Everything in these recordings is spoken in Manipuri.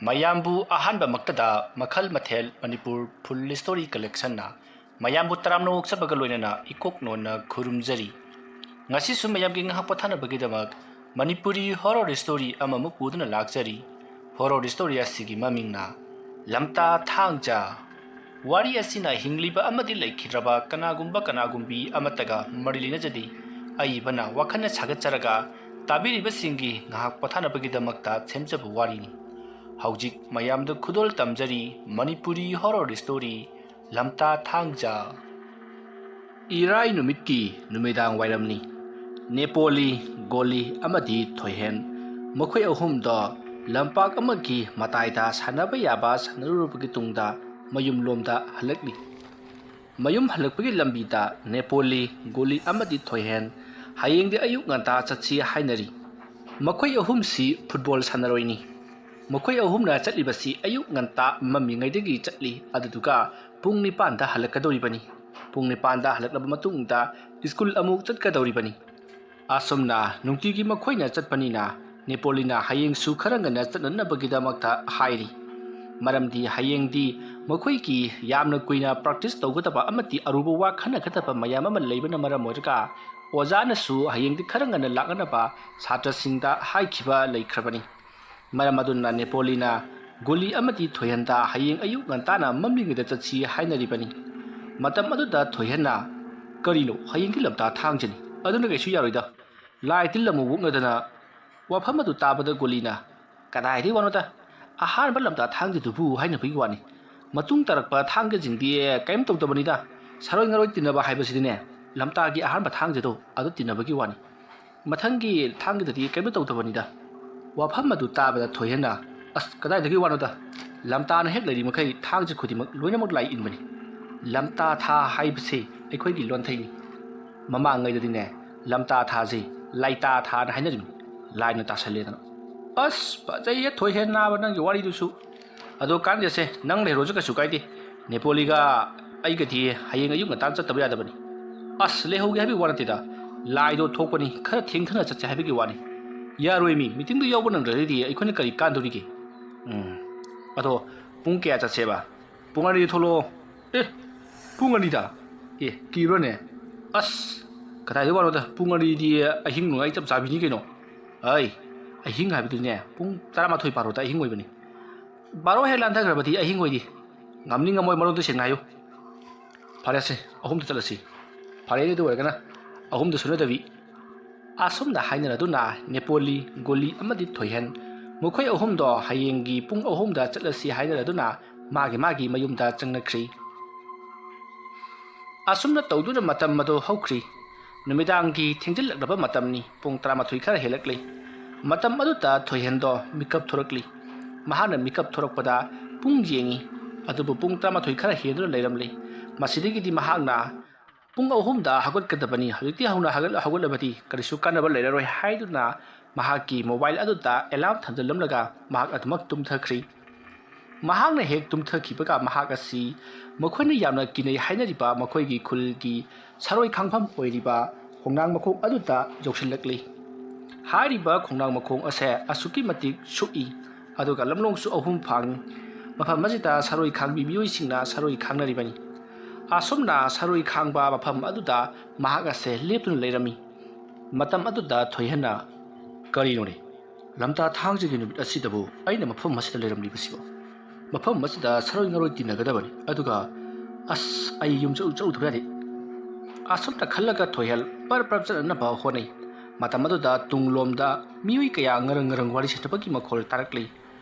ꯃꯌꯥꯝꯕꯨ ꯑꯍꯥꯟꯕ ꯃꯛꯇꯗ ꯃꯈꯜ ꯃꯊꯦꯜ ꯃꯅꯤꯄꯨꯔ ꯐꯨꯜ ꯁ꯭ꯇꯣꯔꯤ ꯀꯂꯦꯛꯁꯟꯅ ꯃꯌꯥꯝꯕꯨ ꯇꯔꯥꯝꯅ ꯑꯣꯛꯆꯕꯒ ꯂꯣꯏꯅꯅ ꯏꯀꯣꯛ ꯅꯣꯟꯅ ꯈꯨꯔꯨꯝꯖꯔꯤ ꯉꯁꯤꯁꯨ ꯃꯌꯥꯝꯒꯤ ꯉꯥꯏꯍꯥꯛ ꯄꯣꯊꯥꯅꯕꯒꯤꯗꯃꯛ ꯃꯅꯤꯄꯨꯔꯤ ꯍꯣꯔꯔ ꯁ꯭ꯇꯣꯔꯤ ꯑꯃꯃꯨꯛ ꯄꯨꯗꯨꯅ ꯂꯥꯛꯆꯔꯤ ꯍꯣꯔꯔ ꯁ꯭ꯇꯣꯔꯤ ꯑꯁꯤꯒꯤ ꯃꯃꯤꯡꯅ ꯂꯝꯇꯥ ꯊꯥꯡꯖꯥ ꯋꯥꯔꯤ ꯑꯁꯤꯅ ꯍꯤꯡꯂꯤꯕ ꯑꯃꯗꯤ ꯂꯩꯈꯤꯗ꯭ꯔꯕ ꯀꯅꯥꯒꯨꯝꯕꯤ ꯑꯃꯠꯇꯒ ꯃꯔꯤ ꯂꯩꯅꯖꯗꯦ ꯑꯏꯕꯅ ꯋꯥꯈꯜꯅ ꯁꯥꯒꯠꯆꯔꯒ ꯇꯥꯕꯤꯔꯤꯕꯁꯤꯡꯒꯤ ꯉꯥꯏꯍꯥꯛ ꯄꯣꯊꯥꯅꯕꯒꯤꯗꯃꯛꯇ ꯁꯦꯝꯖꯕ ꯋꯥꯔꯤꯅꯤ ꯍꯧꯖꯤꯛ ꯃꯌꯥꯝꯗ ꯈꯨꯗꯣꯜ ꯇꯝꯖꯔꯤ ꯃꯅꯤꯄꯨꯔꯤ ꯍꯣꯔꯔ ꯁ꯭ꯇꯣꯔꯤ ꯂꯝꯇꯥ ꯊꯥꯡꯖꯥ ꯏꯔꯥꯏ ꯅꯨꯃꯤꯠꯀꯤ ꯅꯨꯃꯤꯗꯥꯡ ꯋꯥꯏꯔꯝꯅꯤ ꯅꯦꯄꯣꯂꯤ ꯒꯣꯂꯤ ꯑꯃꯗꯤ ꯊꯣꯏꯍꯦꯟ ꯃꯈꯣꯏ ꯑꯍꯨꯝꯗꯣ ꯂꯝꯄꯥꯛ ꯑꯃꯒꯤ ꯃꯇꯥꯏꯗ ꯁꯥꯟꯅꯕ ꯌꯥꯕ ꯁꯥꯟꯅꯔꯨꯔꯕꯒꯤ ꯇꯨꯡꯗ ꯃꯌꯨꯝꯂꯣꯝꯗ ꯍꯜꯂꯛꯂꯤ ꯃꯌꯨꯝ ꯍꯜꯂꯛꯄꯒꯤ ꯂꯝꯕꯤꯗ ꯅꯦꯄꯣꯂꯤ ꯒꯣꯂꯤ ꯑꯃꯗꯤ ꯊꯣꯏꯍꯦꯟ ꯍꯌꯦꯡꯗꯤ ꯑꯌꯨꯛ ꯉꯟꯇꯥ ꯆꯠꯁꯤ ꯍꯥꯏꯅꯔꯤ ꯃꯈꯣꯏ ꯑꯍꯨꯝꯁꯤ ꯐꯨꯠꯕꯣꯜ ꯁꯥꯟꯅꯔꯣꯏꯅꯤ ꯃꯈꯣꯏ ꯑꯍꯨꯝꯅ ꯆꯠꯂꯤꯕꯁꯤ ꯑꯌꯨꯛ ꯉꯟꯇꯥ ꯃꯝꯃꯤꯉꯩꯗꯒꯤ ꯆꯠꯂꯤ ꯑꯗꯨꯗꯨꯒ ꯄꯨꯡ 9ꯗ ꯍꯜꯂꯛꯀꯗꯧꯔꯤꯕꯅꯤ ꯄꯨꯡ 9ꯗ ꯍꯜꯂꯛꯂꯕ ꯃꯇꯨꯡꯗ ꯁ꯭ꯀꯨꯜ ꯑꯃꯨꯛ ꯆꯠꯀꯗꯧꯔꯤꯕꯅꯤ ꯑꯁꯨꯝꯅ ꯅꯨꯡꯇꯤꯒꯤ ꯃꯈꯣꯏꯅ ꯆꯠꯄꯅꯤꯅ ꯅꯦꯄꯣꯂꯤꯅ ꯍꯌꯦꯡꯁꯨ ꯈꯔ ꯉꯟꯅ ꯆꯠꯅꯅꯕꯒꯤꯗꯃꯛꯇ ꯍꯥꯏꯔꯤ ꯃꯔꯝꯗꯤ ꯍꯌꯦꯡꯗꯤ ꯃꯈꯣꯏꯒꯤ ꯌꯥꯝꯅ ꯀꯨꯏꯅ ꯄ꯭ꯔꯥꯛꯇꯤꯁ ꯇꯧꯒꯗꯕ ꯑꯃꯗꯤ ꯑꯔꯨꯕ ꯋꯥ ꯈꯟꯅꯒꯗꯕ ꯃꯌꯥꯝ ꯑꯃ ꯂꯩꯕꯅ ꯃꯔꯝ ꯑꯣꯏꯔꯒ ꯑꯣꯖꯥꯅꯁꯨ ꯍꯌꯦꯡꯗꯤ ꯈꯔ ꯉꯟꯅ ꯂꯥꯛꯅꯅꯕ ꯁꯥꯇ꯭ꯔꯁꯤꯡꯗ ꯍꯥꯏꯈꯤꯕ ꯂꯩꯈ꯭ꯔꯕꯅꯤ ꯃꯔꯝ ꯑꯗꯨꯅ ꯅꯦꯄꯣꯂꯤꯅ ꯒꯣꯂꯤ ꯑꯃꯗꯤ ꯊꯣꯏꯍꯦꯟꯗ ꯍꯌꯦꯡ ꯑꯌꯨꯛ ꯉꯟꯇꯥꯅ ꯃꯝꯂꯤꯉꯩꯗ ꯆꯠꯁꯤ ꯍꯥꯏꯅꯔꯤꯕꯅꯤ ꯃꯇꯝ ꯑꯗꯨꯗ ꯊꯣꯏꯍꯦꯟꯅ ꯀꯔꯤꯅꯣ ꯍꯌꯦꯡꯒꯤ ꯂꯝꯇꯥ ꯊꯥꯡꯖꯅꯤ ꯑꯗꯨꯅ ꯀꯩꯁꯨ ꯌꯥꯔꯣꯏꯗ ꯂꯥꯏ ꯇꯤꯜ ꯑꯃꯨꯛ ꯋꯣꯛꯅꯗꯅ ꯋꯥꯐꯝ ꯑꯗꯨ ꯇꯥꯕꯗ ꯒꯣꯂꯤꯅ ꯀꯗꯥꯏꯗꯒꯤ ꯋꯥꯅꯣꯗ ꯑꯍꯥꯟꯕ ꯂꯝꯇꯥ ꯊꯥꯡꯖꯗꯨꯕꯨ ꯍꯥꯏꯅꯕꯒꯤ ꯋꯥꯅꯤ ꯃꯇꯨꯡ ꯇꯥꯔꯛꯄ ꯊꯥꯡꯖꯁꯤꯡꯗꯤ ꯀꯔꯤꯝ ꯇꯧꯗꯕꯅꯤꯗ ꯁꯔꯣꯏ ꯉꯔꯣꯏ ꯇꯤꯟꯅꯕ ꯍꯥꯏꯕꯁꯤꯗꯤꯅꯦ ꯂꯝꯇꯥꯒꯤ ꯑꯍꯥꯟꯕ ꯊꯥꯡꯖꯗꯣ ꯑꯗꯨ ꯇꯤꯟꯅꯕꯒꯤ ꯋꯥꯅꯤ ꯃꯊꯪꯒꯤ ꯊꯥꯡꯖꯗꯗꯤ ꯀꯔꯤꯝ ꯇꯧꯗꯕꯅꯤꯗ ꯋꯥꯐꯝ ꯑꯗꯨ ꯇꯥꯕꯗ ꯊꯣꯏꯍꯦꯟꯅ ꯑꯁ ꯀꯗꯥꯏꯗꯒꯤ ꯋꯥꯅꯣꯗ ꯂꯝꯇꯥꯅ ꯍꯦꯛ ꯂꯩꯔꯤ ꯃꯈꯩ ꯊꯥꯡꯖ ꯈꯨꯗꯤꯡꯃꯛ ꯂꯣꯏꯅꯃꯛ ꯂꯥꯏ ꯏꯟꯕꯅꯤ ꯂꯝꯇꯥ ꯊꯥ ꯍꯥꯏꯕꯁꯤ ꯑꯩꯈꯣꯏꯒꯤ ꯂꯣꯟꯊꯩꯅꯤ ꯃꯃꯥꯡꯉꯩꯗꯗꯤꯅꯦ ꯂꯝꯇꯥ ꯊꯥꯁꯤ ꯂꯥꯏꯇꯥ ꯊꯥꯅ ꯍꯥꯏꯅꯔꯤꯃꯤ ꯂꯥꯏꯅ ꯇꯥꯁꯜꯂꯦꯗꯅ ꯑꯁ ꯐꯖꯩꯌꯦ ꯊꯣꯏꯍꯦꯟ ꯅꯥꯕ ꯅꯪꯒꯤ ꯋꯥꯔꯤꯗꯨꯁꯨ ꯑꯗꯣ ꯀꯥꯟꯗꯦꯁꯦ ꯅꯪ ꯂꯩꯔꯣꯁꯨ ꯀꯩꯁꯨ ꯀꯥꯏꯗꯦ ꯅꯦꯄꯣꯂꯤꯒ ꯑꯩꯒꯗꯤ ꯍꯌꯦꯡ ꯑꯌꯨꯛ ꯉꯟꯇꯥ ꯆꯠꯇꯕ ꯌꯥꯗꯕꯅꯤ ꯑꯁ ꯂꯩꯍꯧꯒꯦ ꯍꯥꯏꯕꯒꯤ ꯋꯥ ꯅꯠꯇꯦꯗ ꯂꯥꯏꯗꯣ ꯊꯣꯛꯄꯅꯤ ꯈꯔ ꯊꯦꯡꯊꯅ ꯆꯠꯁꯦ ꯍꯥꯏꯕꯒꯤ ꯋꯥꯅꯤ ꯌꯥꯔꯣꯏ ꯃꯤꯇꯤꯡꯗꯨ ꯌꯥꯎꯕ ꯅꯪꯗ꯭ꯔꯗꯤ ꯑꯩꯈꯣꯏꯅ ꯀꯔꯤ ꯀꯥꯟꯗꯣꯔꯤꯒꯦ ꯑꯗꯣ ꯄꯨꯡ ꯀꯌꯥ ꯆꯠꯁꯦꯕ ꯄꯨꯡ 2ꯗ ꯊꯣꯛꯂꯛꯑꯣ ꯄꯨꯡ 2ꯗ ꯀꯤꯕ꯭ꯔꯣꯅꯦ ꯑꯁ ꯀꯗꯥꯏꯗ ꯋꯥꯅꯣꯗ ꯄꯨꯡ 2ꯗꯤ ꯑꯍꯤꯡ ꯅꯣꯡꯌꯥꯏ ꯆꯞ ꯆꯥꯕꯤꯅꯤ ꯀꯩꯅꯣ ꯑꯍꯤꯡ ꯍꯥꯏꯕꯗꯨꯅꯦ ꯄꯨꯡ 11 ꯕꯥꯔꯣꯗ ꯑꯍꯤꯡ ꯑꯣꯏꯕꯅꯤ ꯕꯥꯔꯣ ꯍꯦꯛ ꯂꯥꯟꯊꯈ꯭ꯔꯕꯗꯤ ꯑꯍꯤꯡ ꯑꯣꯏꯗꯤ ꯉꯝꯅꯤ ꯉꯝꯃꯣꯏ ꯃꯔꯣꯟꯗꯣ ꯁꯦꯡꯅ ꯍꯥꯏꯌꯨ ꯐꯔꯦꯁꯦ 3ꯗ ꯆꯠꯂꯁꯤ ꯐꯔꯦꯅꯦ ꯑꯗꯨ ꯑꯣꯏꯔꯒꯅ 3ꯗ ꯁꯨꯅꯗꯕꯤ ꯑꯁꯨꯝꯅ ꯍꯥꯏꯅꯔꯗꯨꯅ ꯅꯦꯄꯣꯂꯤ ꯒꯣꯂꯤ ꯑꯃꯗꯤ ꯊꯣꯏꯍꯦꯟ ꯃꯈꯣꯏ ꯑꯍꯨꯝꯗꯣ ꯍꯌꯦꯡꯒꯤ ꯄꯨꯡ 3ꯗ ꯆꯠꯂꯁꯤ ꯍꯥꯏꯅꯔꯗꯨꯅ ꯃꯥꯒꯤ ꯃꯌꯨꯝꯗ ꯆꯪꯅꯈ꯭ꯔꯤ ꯑꯁꯨꯝꯅ ꯇꯧꯗꯨꯅ ꯃꯇꯝ ꯑꯗꯨ ꯍꯧꯈ꯭ꯔꯤ ꯅꯨꯃꯤꯗꯥꯡꯒꯤ ꯊꯦꯡꯖꯤꯜꯂꯛꯂꯕ ꯃꯇꯝꯅꯤ ꯄꯨꯡ 12 ꯈꯔ ꯍꯦꯜꯂꯛꯂꯤ ꯃꯇꯝ ꯑꯗꯨꯗ ꯊꯣꯏꯍꯦꯟꯗꯣ ꯃꯤꯀꯞ ꯊꯣꯔꯛꯂꯤ ꯃꯍꯥꯛꯅ ꯃꯤꯀꯞ ꯊꯣꯔꯛꯄꯗ ꯄꯨꯡ ꯌꯦꯡꯉꯤ ꯑꯗꯨꯕꯨ ꯄꯨꯡ 12 ꯈꯔ ꯍꯦꯟꯗꯨꯅ ꯂꯩꯔꯝꯂꯤ ꯃꯁꯤꯗꯒꯤꯗꯤ ꯃꯍꯥꯛꯅ ꯄꯨꯡ 3ꯗ ꯍꯧꯒꯠꯀꯗꯕꯅꯤ ꯍꯧꯖꯤꯛꯇꯤ ꯍꯧꯒꯠꯂꯕꯗꯤ ꯀꯔꯤꯁꯨ ꯀꯥꯟꯅꯕ ꯂꯩꯔꯔꯣꯏ ꯍꯥꯏꯗꯨꯅ ꯃꯍꯥꯛꯀꯤ ꯃꯣꯕꯥꯏꯜ ꯑꯗꯨꯗ ꯑꯦꯂꯥꯔꯝ ꯊꯝꯖꯤꯜꯂꯝꯂꯒ ꯃꯍꯥꯛ ꯑꯗꯨꯃꯛ ꯇꯨꯝꯊꯈ꯭ꯔꯤ ꯃꯍꯥꯛꯅ ꯍꯦꯛ ꯇꯨꯝꯊꯈꯤꯕꯒ ꯃꯍꯥꯛ ꯑꯁꯤ ꯃꯈꯣꯏꯅ ꯌꯥꯝꯅ ꯀꯤꯅꯩ ꯍꯥꯏꯅꯔꯤꯕ ꯃꯈꯣꯏꯒꯤ ꯈꯨꯜꯒꯤ ꯁꯔꯣꯏ ꯈꯥꯡꯐꯝ ꯑꯣꯏꯔꯤꯕ ꯈꯣꯡꯅꯥꯡ ꯃꯈꯣꯡ ꯑꯗꯨꯗ ꯌꯧꯁꯤꯜꯂꯛꯂꯤ ꯍꯥꯏꯔꯤꯕ ꯈꯣꯡꯅꯥꯡ ꯃꯈꯣꯡ ꯑꯁꯦ ꯑꯁꯨꯛꯀꯤ ꯃꯇꯤꯛ ꯁꯨꯛꯏ ꯑꯗꯨꯒ ꯂꯝꯂꯣꯡꯁꯨ 3 ꯐꯥꯡꯏ ꯃꯐꯝ ꯑꯁꯤꯗ ꯁꯔꯣꯏ ꯈꯥꯡꯕꯤ ꯃꯤꯑꯣꯏꯁꯤꯡꯅ ꯁꯔꯣꯏ ꯈꯥꯡꯅꯔꯤꯕꯅꯤ ꯑꯁꯨꯝꯅ ꯁꯔꯣꯏ ꯈꯥꯡꯕ ꯃꯐꯝ ꯑꯗꯨꯗ ꯃꯍꯥꯛ ꯑꯁꯦ ꯂꯦꯞꯇꯨꯅ ꯂꯩꯔꯝꯃꯤ ꯃꯇꯝ ꯑꯗꯨꯗ ꯊꯣꯏꯍꯦꯟꯅ ꯀꯔꯤꯅꯣꯅꯦ ꯂꯝꯇꯥ ꯊꯥꯡꯖꯒꯤ ꯅꯨꯃꯤꯠ ꯑꯁꯤꯗꯕꯨ ꯑꯩꯅ ꯃꯐꯝ ꯑꯁꯤꯗ ꯂꯩꯔꯝꯂꯤꯕꯁꯤꯕꯣ ꯃꯐꯝ ꯑꯁꯤꯗ ꯁꯔꯣꯏ ꯉꯔꯣꯏ ꯇꯤꯟꯅꯒꯗꯕꯅꯤ ꯑꯗꯨꯒ ꯑꯁ ꯑꯩ ꯌꯨꯝ ꯆꯠꯂꯨꯗꯕ ꯌꯥꯗꯦ ꯑꯁꯨꯝꯅ ꯈꯜꯂꯒ ꯊꯣꯏꯍꯦꯟ ꯄꯔꯞ ꯆꯠꯅꯅꯕ ꯍꯣꯠꯅꯩ ꯃꯇꯝ ꯑꯗꯨꯗ ꯇꯨꯡꯂꯣꯝꯗ ꯃꯤꯑꯣꯏ ꯀꯌꯥ ꯉꯔꯪ ꯋꯥꯔꯤ ꯁꯥꯟꯅꯕꯒꯤ ꯃꯈꯣꯜ ꯇꯥꯔꯛꯂꯤ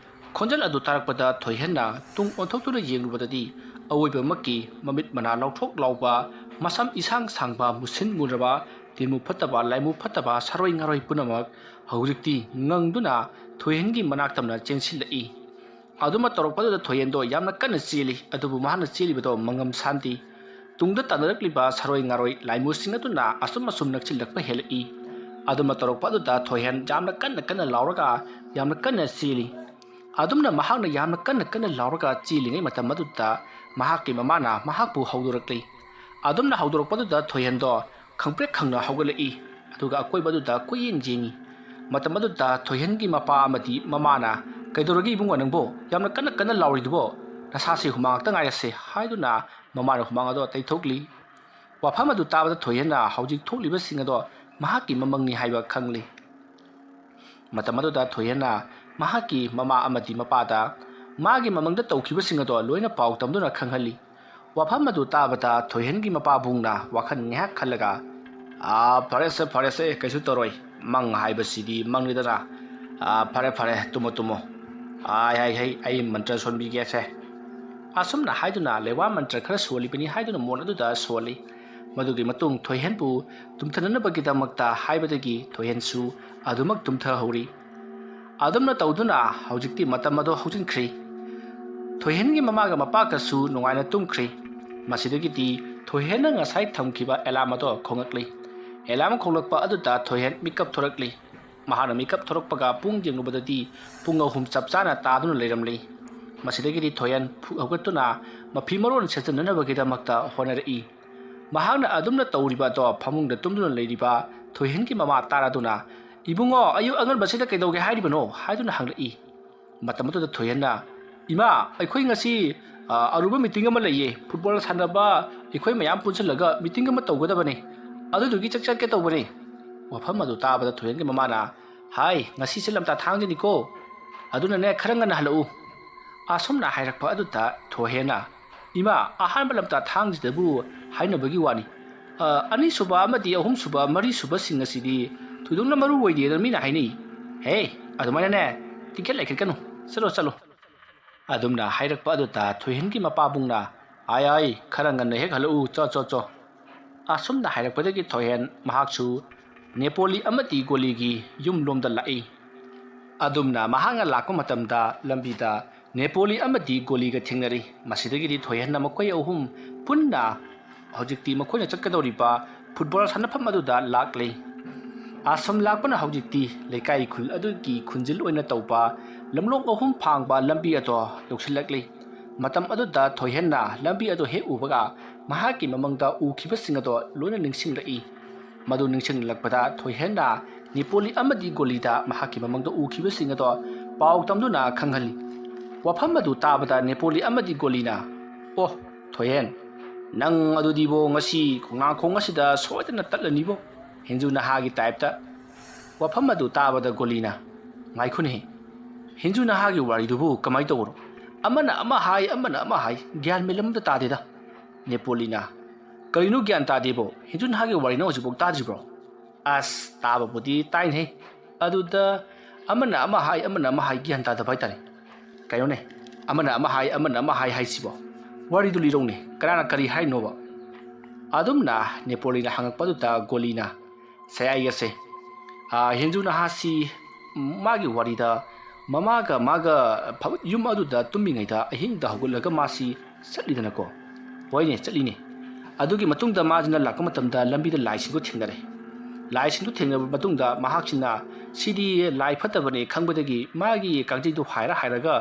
ꯈꯣꯟꯖꯦꯜ ꯑꯗꯨ ꯇꯥꯔꯛꯄꯗ ꯊꯣꯏꯍꯦꯟꯅ ꯇꯨꯡ ꯑꯣꯟꯊꯣꯛꯇꯨꯅ ꯌꯦꯡꯂꯨꯕꯗꯗꯤ ꯑꯋꯣꯏꯕꯃꯛꯀꯤ ꯃꯃꯤꯠ ꯃꯅꯥ ꯂꯥꯎꯊꯣꯛ ꯂꯥꯎꯕ ꯃꯁꯝ ꯏꯁꯥꯡ ꯁꯥꯡꯕ ꯃꯨꯁꯤꯟ ꯃꯨꯔꯕ ꯇꯤꯟꯃꯨ ꯐꯠꯇꯕ ꯂꯥꯏꯃꯨ ꯐꯠꯇꯕ ꯁꯔꯣꯏ ꯉꯔꯣꯏ ꯄꯨꯝꯅꯃꯛ ꯍꯧꯖꯤꯛꯇꯤ ꯉꯪꯗꯨꯅ ꯊꯣꯏꯍꯦꯟꯒꯤ ꯃꯅꯥꯛꯇꯝꯅ ꯆꯦꯟꯁꯤꯜꯂꯛꯏ ꯑꯗꯨꯃ ꯇꯧꯔꯛꯄꯗꯨꯗ ꯊꯣꯏꯍꯦꯟꯗꯣ ꯌꯥꯝꯅ ꯀꯟꯅ ꯆꯦꯜꯂꯤ ꯑꯗꯨꯕꯨ ꯃꯍꯥꯛꯅ ꯆꯦꯜꯂꯤꯕꯗꯣ ꯃꯉꯝ ꯁꯥꯟꯗꯦ ꯇꯨꯡꯗ ꯇꯥꯟꯅꯔꯛꯂꯤꯕ ꯁꯔꯣꯏ ꯉꯔꯣꯏ ꯂꯥꯏꯃꯨꯁꯤꯡ ꯑꯗꯨꯅ ꯑꯁꯨꯝ ꯅꯛꯁꯤꯜꯂꯛꯄ ꯍꯦꯜꯂꯛꯏ ꯑꯗꯨꯃ ꯇꯧꯔꯛꯄ ꯑꯗꯨꯗ ꯊꯣꯏꯍꯦꯟ ꯌꯥꯝꯅ ꯀꯟꯅ ꯂꯥꯎꯔꯒ ꯌꯥꯝꯅ ꯀꯟꯅ ꯆꯦꯜꯂꯤ ꯑꯗꯨꯝꯅ ꯃꯍꯥꯛꯅ ꯌꯥꯝꯅ ꯀꯟꯅ ꯂꯥꯎꯔꯒ ꯆꯦꯜꯂꯤꯉꯩ ꯃꯇꯝ ꯑꯗꯨꯗ ꯃꯍꯥꯛꯀꯤ ꯃꯃꯥꯅ ꯃꯍꯥꯛꯄꯨ ꯍꯧꯗꯣꯔꯛꯂꯤ ꯑꯗꯨꯝꯅ ꯍꯧꯗꯣꯔꯛꯄꯗꯨꯗ ꯊꯣꯏꯍꯦꯟꯗꯣ ꯈꯪꯄ꯭ꯔꯦꯛ ꯈꯪꯅ ꯍꯧꯒꯠꯂꯛꯏ ꯑꯗꯨꯒ ꯑꯀꯣꯏꯕꯗꯨꯗ ꯀꯣꯏꯌꯦꯡ ꯌꯦꯡꯉꯤ ꯃꯇꯝ ꯑꯗꯨꯗ ꯊꯣꯏꯍꯦꯟꯒꯤ ꯃꯄꯥ ꯑꯃꯗꯤ ꯃꯃꯥꯅ ꯀꯩꯗꯧꯔꯒꯦ ꯏꯕꯨꯡꯉꯣ ꯅꯪꯕꯣ ꯌꯥꯝꯅ ꯀꯟꯅ ꯀꯟꯅ ꯂꯥꯎꯔꯤꯗꯨꯕꯣ ꯅꯁꯥꯁꯤ ꯍꯨꯃꯥꯡ ꯉꯥꯛꯇ ꯉꯥꯏꯔꯁꯦ ꯍꯥꯏꯗꯨꯅ ꯃꯃꯥꯅ ꯍꯨꯃꯥꯡ ꯑꯗꯣ ꯇꯩꯊꯣꯛꯂꯤ ꯋꯥꯐꯝ ꯑꯗꯨ ꯇꯥꯕꯗ ꯊꯣꯏꯍꯦꯟꯅ ꯍꯧꯖꯤꯛ ꯊꯣꯛꯂꯤꯕꯁꯤꯡ ꯑꯗꯣ ꯃꯍꯥꯛꯀꯤ ꯃꯃꯪꯅꯤ ꯍꯥꯏꯕ ꯈꯪꯂꯤ ꯃꯇꯝ ꯑꯗꯨꯗ ꯊꯣꯏꯍꯦꯟꯅ ꯃꯍꯥꯛꯀꯤ ꯃꯃꯥ ꯑꯃꯗꯤ ꯃꯄꯥꯗ ꯃꯥꯒꯤ ꯃꯃꯪꯗ ꯇꯧꯈꯤꯕꯁꯤꯡ ꯑꯗꯣ ꯂꯣꯏꯅ ꯄꯥꯎ ꯇꯝꯗꯨꯅ ꯈꯪꯍꯜꯂꯤ ꯋꯥꯐꯝ ꯑꯗꯨ ꯇꯥꯕꯗ ꯊꯣꯏꯍꯦꯟꯒꯤ ꯃꯄꯥꯕꯨꯡꯅ ꯋꯥꯈꯜ ꯉꯥꯏꯍꯥꯛ ꯈꯜꯂꯒ ꯐꯔꯦꯁꯦ ꯀꯩꯁꯨ ꯇꯧꯔꯣꯏ ꯃꯪ ꯍꯥꯏꯕꯁꯤꯗꯤ ꯃꯪꯅꯤꯗꯅ ꯐꯔꯦ ꯇꯨꯝꯃꯣ ꯇꯨꯝꯃꯣ ꯑꯩ ꯃꯟꯇ꯭ꯔ ꯁꯣꯟꯕꯤꯒꯦꯁꯦ ꯑꯁꯨꯝꯅ ꯍꯥꯏꯗꯨꯅ ꯂꯩꯋꯥ ꯃꯟꯇ꯭ꯔ ꯈꯔ ꯁꯣꯜꯂꯤꯕꯅꯤ ꯍꯥꯏꯗꯨꯅ ꯃꯣꯟ ꯑꯗꯨꯗ ꯁꯣꯜꯂꯤ ꯃꯗꯨꯒꯤ ꯃꯇꯨꯡ ꯊꯣꯏꯍꯦꯟꯕꯨ ꯇꯨꯝꯊꯅꯅꯕꯒꯤꯗꯃꯛꯇ ꯍꯥꯏꯕꯗꯒꯤ ꯊꯣꯏꯍꯦꯟꯁꯨ ꯑꯗꯨꯃꯛ ꯇꯨꯝꯊꯍꯧꯔꯤ ꯑꯗꯨꯝꯅ ꯇꯧꯗꯨꯅ ꯍꯧꯖꯤꯛꯇꯤ ꯃꯇꯝ ꯑꯗꯨ ꯍꯧꯖꯤꯟꯈ꯭ꯔꯤ ꯊꯣꯏꯍꯦꯟꯒꯤ ꯃꯃꯥꯒ ꯃꯄꯥꯒꯁꯨ ꯅꯨꯡꯉꯥꯏꯅ ꯇꯨꯝꯈ꯭ꯔꯤ ꯃꯁꯤꯗꯒꯤꯗꯤ ꯊꯣꯏꯍꯦꯟꯅ ꯉꯁꯥꯏ ꯊꯝꯈꯤꯕ ꯑꯦꯂꯥꯝ ꯑꯗꯣ ꯈꯣꯡꯂꯛꯂꯤ ꯑꯦꯂꯥꯝ ꯈꯣꯡꯂꯛꯄ ꯑꯗꯨꯗ ꯊꯣꯏꯍꯦꯟ ꯃꯤꯀꯞ ꯊꯣꯔꯛꯂꯤ ꯃꯍꯥꯛꯅ ꯃꯤꯀꯞ ꯊꯣꯔꯛꯄꯒ ꯄꯨꯡ ꯌꯦꯡꯂꯨꯕꯗꯗꯤ ꯄꯨꯡ 3 ꯆꯞ ꯆꯥꯅ ꯇꯥꯗꯨꯅ ꯂꯩꯔꯝꯂꯤ ꯃꯁꯤꯗꯒꯤꯗꯤ ꯊꯣꯏꯍꯦꯟ ꯍꯧꯒꯠꯇꯨꯅ ꯃꯐꯤ ꯃꯔꯣꯟ ꯁꯦꯠꯆꯟꯅꯅꯕꯒꯤꯗꯃꯛꯇ ꯍꯣꯠꯅꯔꯛꯏ ꯃꯍꯥꯛꯅ ꯑꯗꯨꯝꯅ ꯇꯧꯔꯤꯕ ꯑꯗꯣ ꯐꯃꯨꯡꯗ ꯇꯨꯝꯗꯨꯅ ꯂꯩꯔꯤꯕ ꯊꯣꯏꯍꯦꯟꯒꯤ ꯃꯃꯥ ꯇꯥꯔꯗꯨꯅ ꯏꯕꯨꯡꯉꯣ ꯑꯌꯨꯛ ꯑꯉꯟꯕꯁꯤꯗ ꯀꯩꯗꯧꯒꯦ ꯍꯥꯏꯔꯤꯕꯅꯣ ꯍꯥꯏꯗꯨꯅ ꯍꯪꯂꯛꯏ ꯃꯇꯝ ꯑꯗꯨꯗ ꯊꯣꯏꯍꯦꯟꯅ ꯏꯃꯥ ꯑꯩꯈꯣꯏ ꯉꯁꯤ ꯑꯔꯨꯕ ꯃꯤꯇꯤꯡ ꯑꯃ ꯂꯩꯌꯦ ꯐꯨꯠꯕꯣꯜ ꯁꯥꯟꯅꯕ ꯑꯩꯈꯣꯏ ꯃꯌꯥꯝ ꯄꯨꯟꯁꯤꯜꯂꯒ ꯃꯤꯇꯤꯡ ꯑꯃ ꯇꯧꯒꯗꯕꯅꯤ ꯑꯗꯨꯗꯨꯒꯤ ꯆꯠꯀꯦ ꯇꯧꯕꯅꯤ ꯋꯥꯐꯝ ꯑꯗꯨ ꯇꯥꯕꯗ ꯊꯣꯏꯍꯦꯟꯒꯤ ꯃꯃꯥꯅ ꯍꯥꯏ ꯉꯁꯤꯁꯦ ꯂꯝꯇꯥ ꯊꯥꯡꯖꯅꯤꯀꯣ ꯑꯗꯨꯅꯅꯦ ꯈꯔ ꯉꯟꯅ ꯍꯜꯂꯛꯎ ꯑꯁꯨꯝꯅ ꯍꯥꯏꯔꯛꯄ ꯑꯗꯨꯗ ꯊꯣꯏꯍꯦꯟꯅ ꯏꯃꯥ ꯑꯍꯥꯟꯕ ꯂꯝꯇꯥ ꯊꯥꯡꯖꯗꯕꯨ ꯍꯥꯏꯅꯕꯒꯤ ꯋꯥꯅꯤ ꯑꯅꯤꯁꯨꯕ ꯑꯃꯗꯤ ꯑꯍꯨꯝꯁꯨꯕ ꯃꯔꯤꯁꯨꯕꯁꯤꯡ ꯑꯁꯤꯗꯤ ꯊꯣꯏꯗꯣꯛꯅ ꯃꯔꯨ ꯑꯣꯏꯗꯦꯅ ꯃꯤꯅ ꯍꯥꯏꯅꯩ ꯍꯦ ꯑꯗꯨꯃꯥꯏꯅꯅꯦ ꯇꯤꯀꯦꯠ ꯂꯩꯈꯠꯀꯅꯨ ꯆꯠꯂꯣ ꯑꯗꯨꯝꯅ ꯍꯥꯏꯔꯛꯄ ꯑꯗꯨꯗ ꯊꯣꯏꯍꯦꯟꯒꯤ ꯃꯄꯥꯕꯨꯡꯅ ꯑꯥꯏ ꯈꯔ ꯉꯟꯅ ꯍꯦꯛ ꯍꯜꯂꯛꯎ ꯆꯣ ꯑꯁꯨꯝꯅ ꯍꯥꯏꯔꯛꯄꯗꯒꯤ ꯊꯣꯏꯍꯦꯟ ꯃꯍꯥꯛꯁꯨ ꯅꯦꯄꯣꯂꯤ ꯑꯃꯗꯤ ꯒꯣꯂꯤꯒꯤ ꯌꯨꯝꯂꯣꯝꯗ ꯂꯥꯛꯏ ꯑꯗꯨꯝꯅ ꯃꯍꯥꯛꯅ ꯂꯥꯛꯄ ꯃꯇꯝꯗ ꯂꯝꯕꯤꯗ ꯅꯦꯄꯣꯂꯤ ꯑꯃꯗꯤ ꯒꯣꯂꯤꯒ ꯊꯦꯡꯅꯔꯤ ꯃꯁꯤꯗꯒꯤꯗꯤ ꯊꯣꯏꯍꯦꯟꯅ ꯃꯈꯣꯏ ꯑꯍꯨꯝ ꯄꯨꯟꯅ ꯍꯧꯖꯤꯛꯇꯤ ꯃꯈꯣꯏꯅ ꯆꯠꯀꯗꯧꯔꯤꯕ ꯐꯨꯠꯕꯣꯜ ꯁꯥꯟꯅꯐꯝ ꯑꯗꯨꯗ ꯂꯥꯛꯂꯤ ꯑꯁꯨꯝ ꯂꯥꯛꯄꯅ ꯍꯧꯖꯤꯛꯇꯤ ꯂꯩꯀꯥꯏ ꯈꯨꯜ ꯑꯗꯨꯒꯤ ꯈꯨꯟꯖꯤꯜ ꯑꯣꯏꯅ ꯇꯧꯕ ꯂꯝꯂꯣꯡ 3 ꯐꯥꯡꯕ ꯂꯝꯕꯤ ꯑꯗꯣ ꯌꯧꯁꯤꯜꯂꯛꯂꯤ ꯃꯇꯝ ꯑꯗꯨꯗ ꯊꯣꯏꯍꯦꯟꯅ ꯂꯝꯕꯤ ꯑꯗꯣ ꯍꯦꯛ ꯎꯕꯒ ꯃꯍꯥꯛꯀꯤ ꯃꯃꯪꯗ ꯎꯈꯤꯕꯁꯤꯡ ꯑꯗꯣ ꯂꯣꯏꯅ ꯅꯤꯡꯁꯤꯡꯂꯛꯏ ꯃꯗꯨ ꯅꯤꯡꯁꯤꯡꯂꯛꯄꯗ ꯊꯣꯏꯍꯦꯟꯅ ꯅꯦꯄꯣꯂꯤ ꯑꯃꯗꯤ ꯒꯣꯂꯤꯗ ꯃꯍꯥꯛꯀꯤ ꯃꯃꯪꯗ ꯎꯈꯤꯕꯁꯤꯡ ꯑꯗꯣ ꯄꯥꯎ ꯇꯝꯗꯨꯅ ꯈꯪꯍꯜꯂꯤ ꯋꯥꯐꯝ ꯑꯗꯨ ꯇꯥꯕꯗ ꯅꯦꯄꯣꯂꯤ ꯑꯃꯗꯤ ꯒꯣꯂꯤꯅ ꯑꯣ ꯊꯣꯏꯍꯦꯟ ꯅꯪ ꯑꯗꯨꯗꯤꯕꯣ ꯉꯁꯤ ꯈꯣꯡꯅꯥꯡꯈꯣꯡ ꯑꯁꯤꯗ ꯁꯣꯏꯗꯅ ꯇꯠꯂꯅꯤꯕꯣ ꯍꯦꯟꯖꯨ ꯅꯍꯥꯒꯤ ꯇꯥꯏꯞꯇ ꯋꯥꯐꯝ ꯑꯗꯨ ꯇꯥꯕꯗ ꯒꯣꯂꯤꯅ ꯉꯥꯏꯈꯣꯅꯦ ꯍꯦꯟꯖꯨ ꯅꯍꯥꯒꯤ ꯋꯥꯔꯤꯗꯨꯕꯨ ꯀꯃꯥꯏ ꯇꯧꯕꯅꯣ ꯑꯃꯅ ꯑꯃ ꯍꯥꯏ ꯒ꯭ꯌꯥꯟ ꯃꯦꯟ ꯑꯃꯇ ꯇꯥꯗꯦꯗ ꯅꯦꯄꯣꯂꯤꯅ ꯀꯔꯤꯅꯣ ꯒ꯭ꯌꯥꯟ ꯇꯥꯗꯦꯕꯣ ꯍꯦꯟꯖꯨ ꯅꯍꯥꯒꯤ ꯋꯥꯔꯤꯅ ꯍꯧꯖꯤꯛꯐꯥꯎ ꯇꯥꯗ꯭ꯔꯤꯕ꯭ꯔꯣ ꯑꯁ ꯇꯥꯕꯕꯨꯗꯤ ꯇꯥꯏꯅꯦ ꯑꯗꯨꯗ ꯑꯃꯅ ꯑꯃ ꯍꯥꯏ ꯒ꯭ꯌꯥꯟ ꯇꯥꯗꯕ ꯍꯥꯏꯇꯥꯔꯦ ꯀꯩꯅꯣꯅꯦ ꯑꯃꯅ ꯑꯃ ꯍꯥꯏ ꯍꯥꯏꯁꯤꯕꯣ ꯋꯥꯔꯤꯗꯨ ꯂꯤꯔꯧꯅꯦ ꯀꯅꯥꯅ ꯀꯔꯤ ꯍꯥꯏꯅꯣꯕ ꯑꯗꯨꯝꯅ ꯅꯦꯄꯣꯂꯤꯅ ꯍꯪꯉꯛꯄꯗꯨꯗ ꯒꯣꯂꯤꯅ ꯁꯌꯥꯏꯒꯁꯦ ꯍꯦꯟꯖꯨ ꯅꯍꯥꯁꯤ ꯃꯥꯒꯤ ꯋꯥꯔꯤꯗ ꯃꯃꯥꯒ ꯃꯥꯒ ꯌꯨꯝ ꯑꯗꯨꯗ ꯇꯨꯝꯃꯤꯉꯩꯗ ꯑꯍꯤꯡꯗ ꯍꯧꯒꯠꯂꯒ ꯃꯥꯁꯤ ꯆꯠꯂꯤꯗꯅꯀꯣ ꯍꯣꯏꯅꯦ ꯆꯠꯂꯤꯅꯦ ꯑꯗꯨꯒꯤ ꯃꯇꯨꯡꯗ ꯃꯥꯁꯤꯅ ꯂꯥꯛꯄ ꯃꯇꯝꯗ ꯂꯝꯕꯤꯗ ꯂꯥꯏꯁꯤꯡꯗꯨ ꯊꯦꯡꯅꯔꯦ ꯂꯥꯏꯁꯤꯡꯗꯨ ꯊꯦꯡꯅꯕ ꯃꯇꯨꯡꯗ ꯃꯍꯥꯛꯁꯤꯅ ꯁꯤꯗꯤ ꯂꯥꯏ ꯐꯠꯇꯕꯅꯤ ꯈꯪꯕꯗꯒꯤ ꯃꯥꯒꯤ ꯀꯥꯡꯖꯩꯗꯨ ꯍꯥꯏꯔꯒ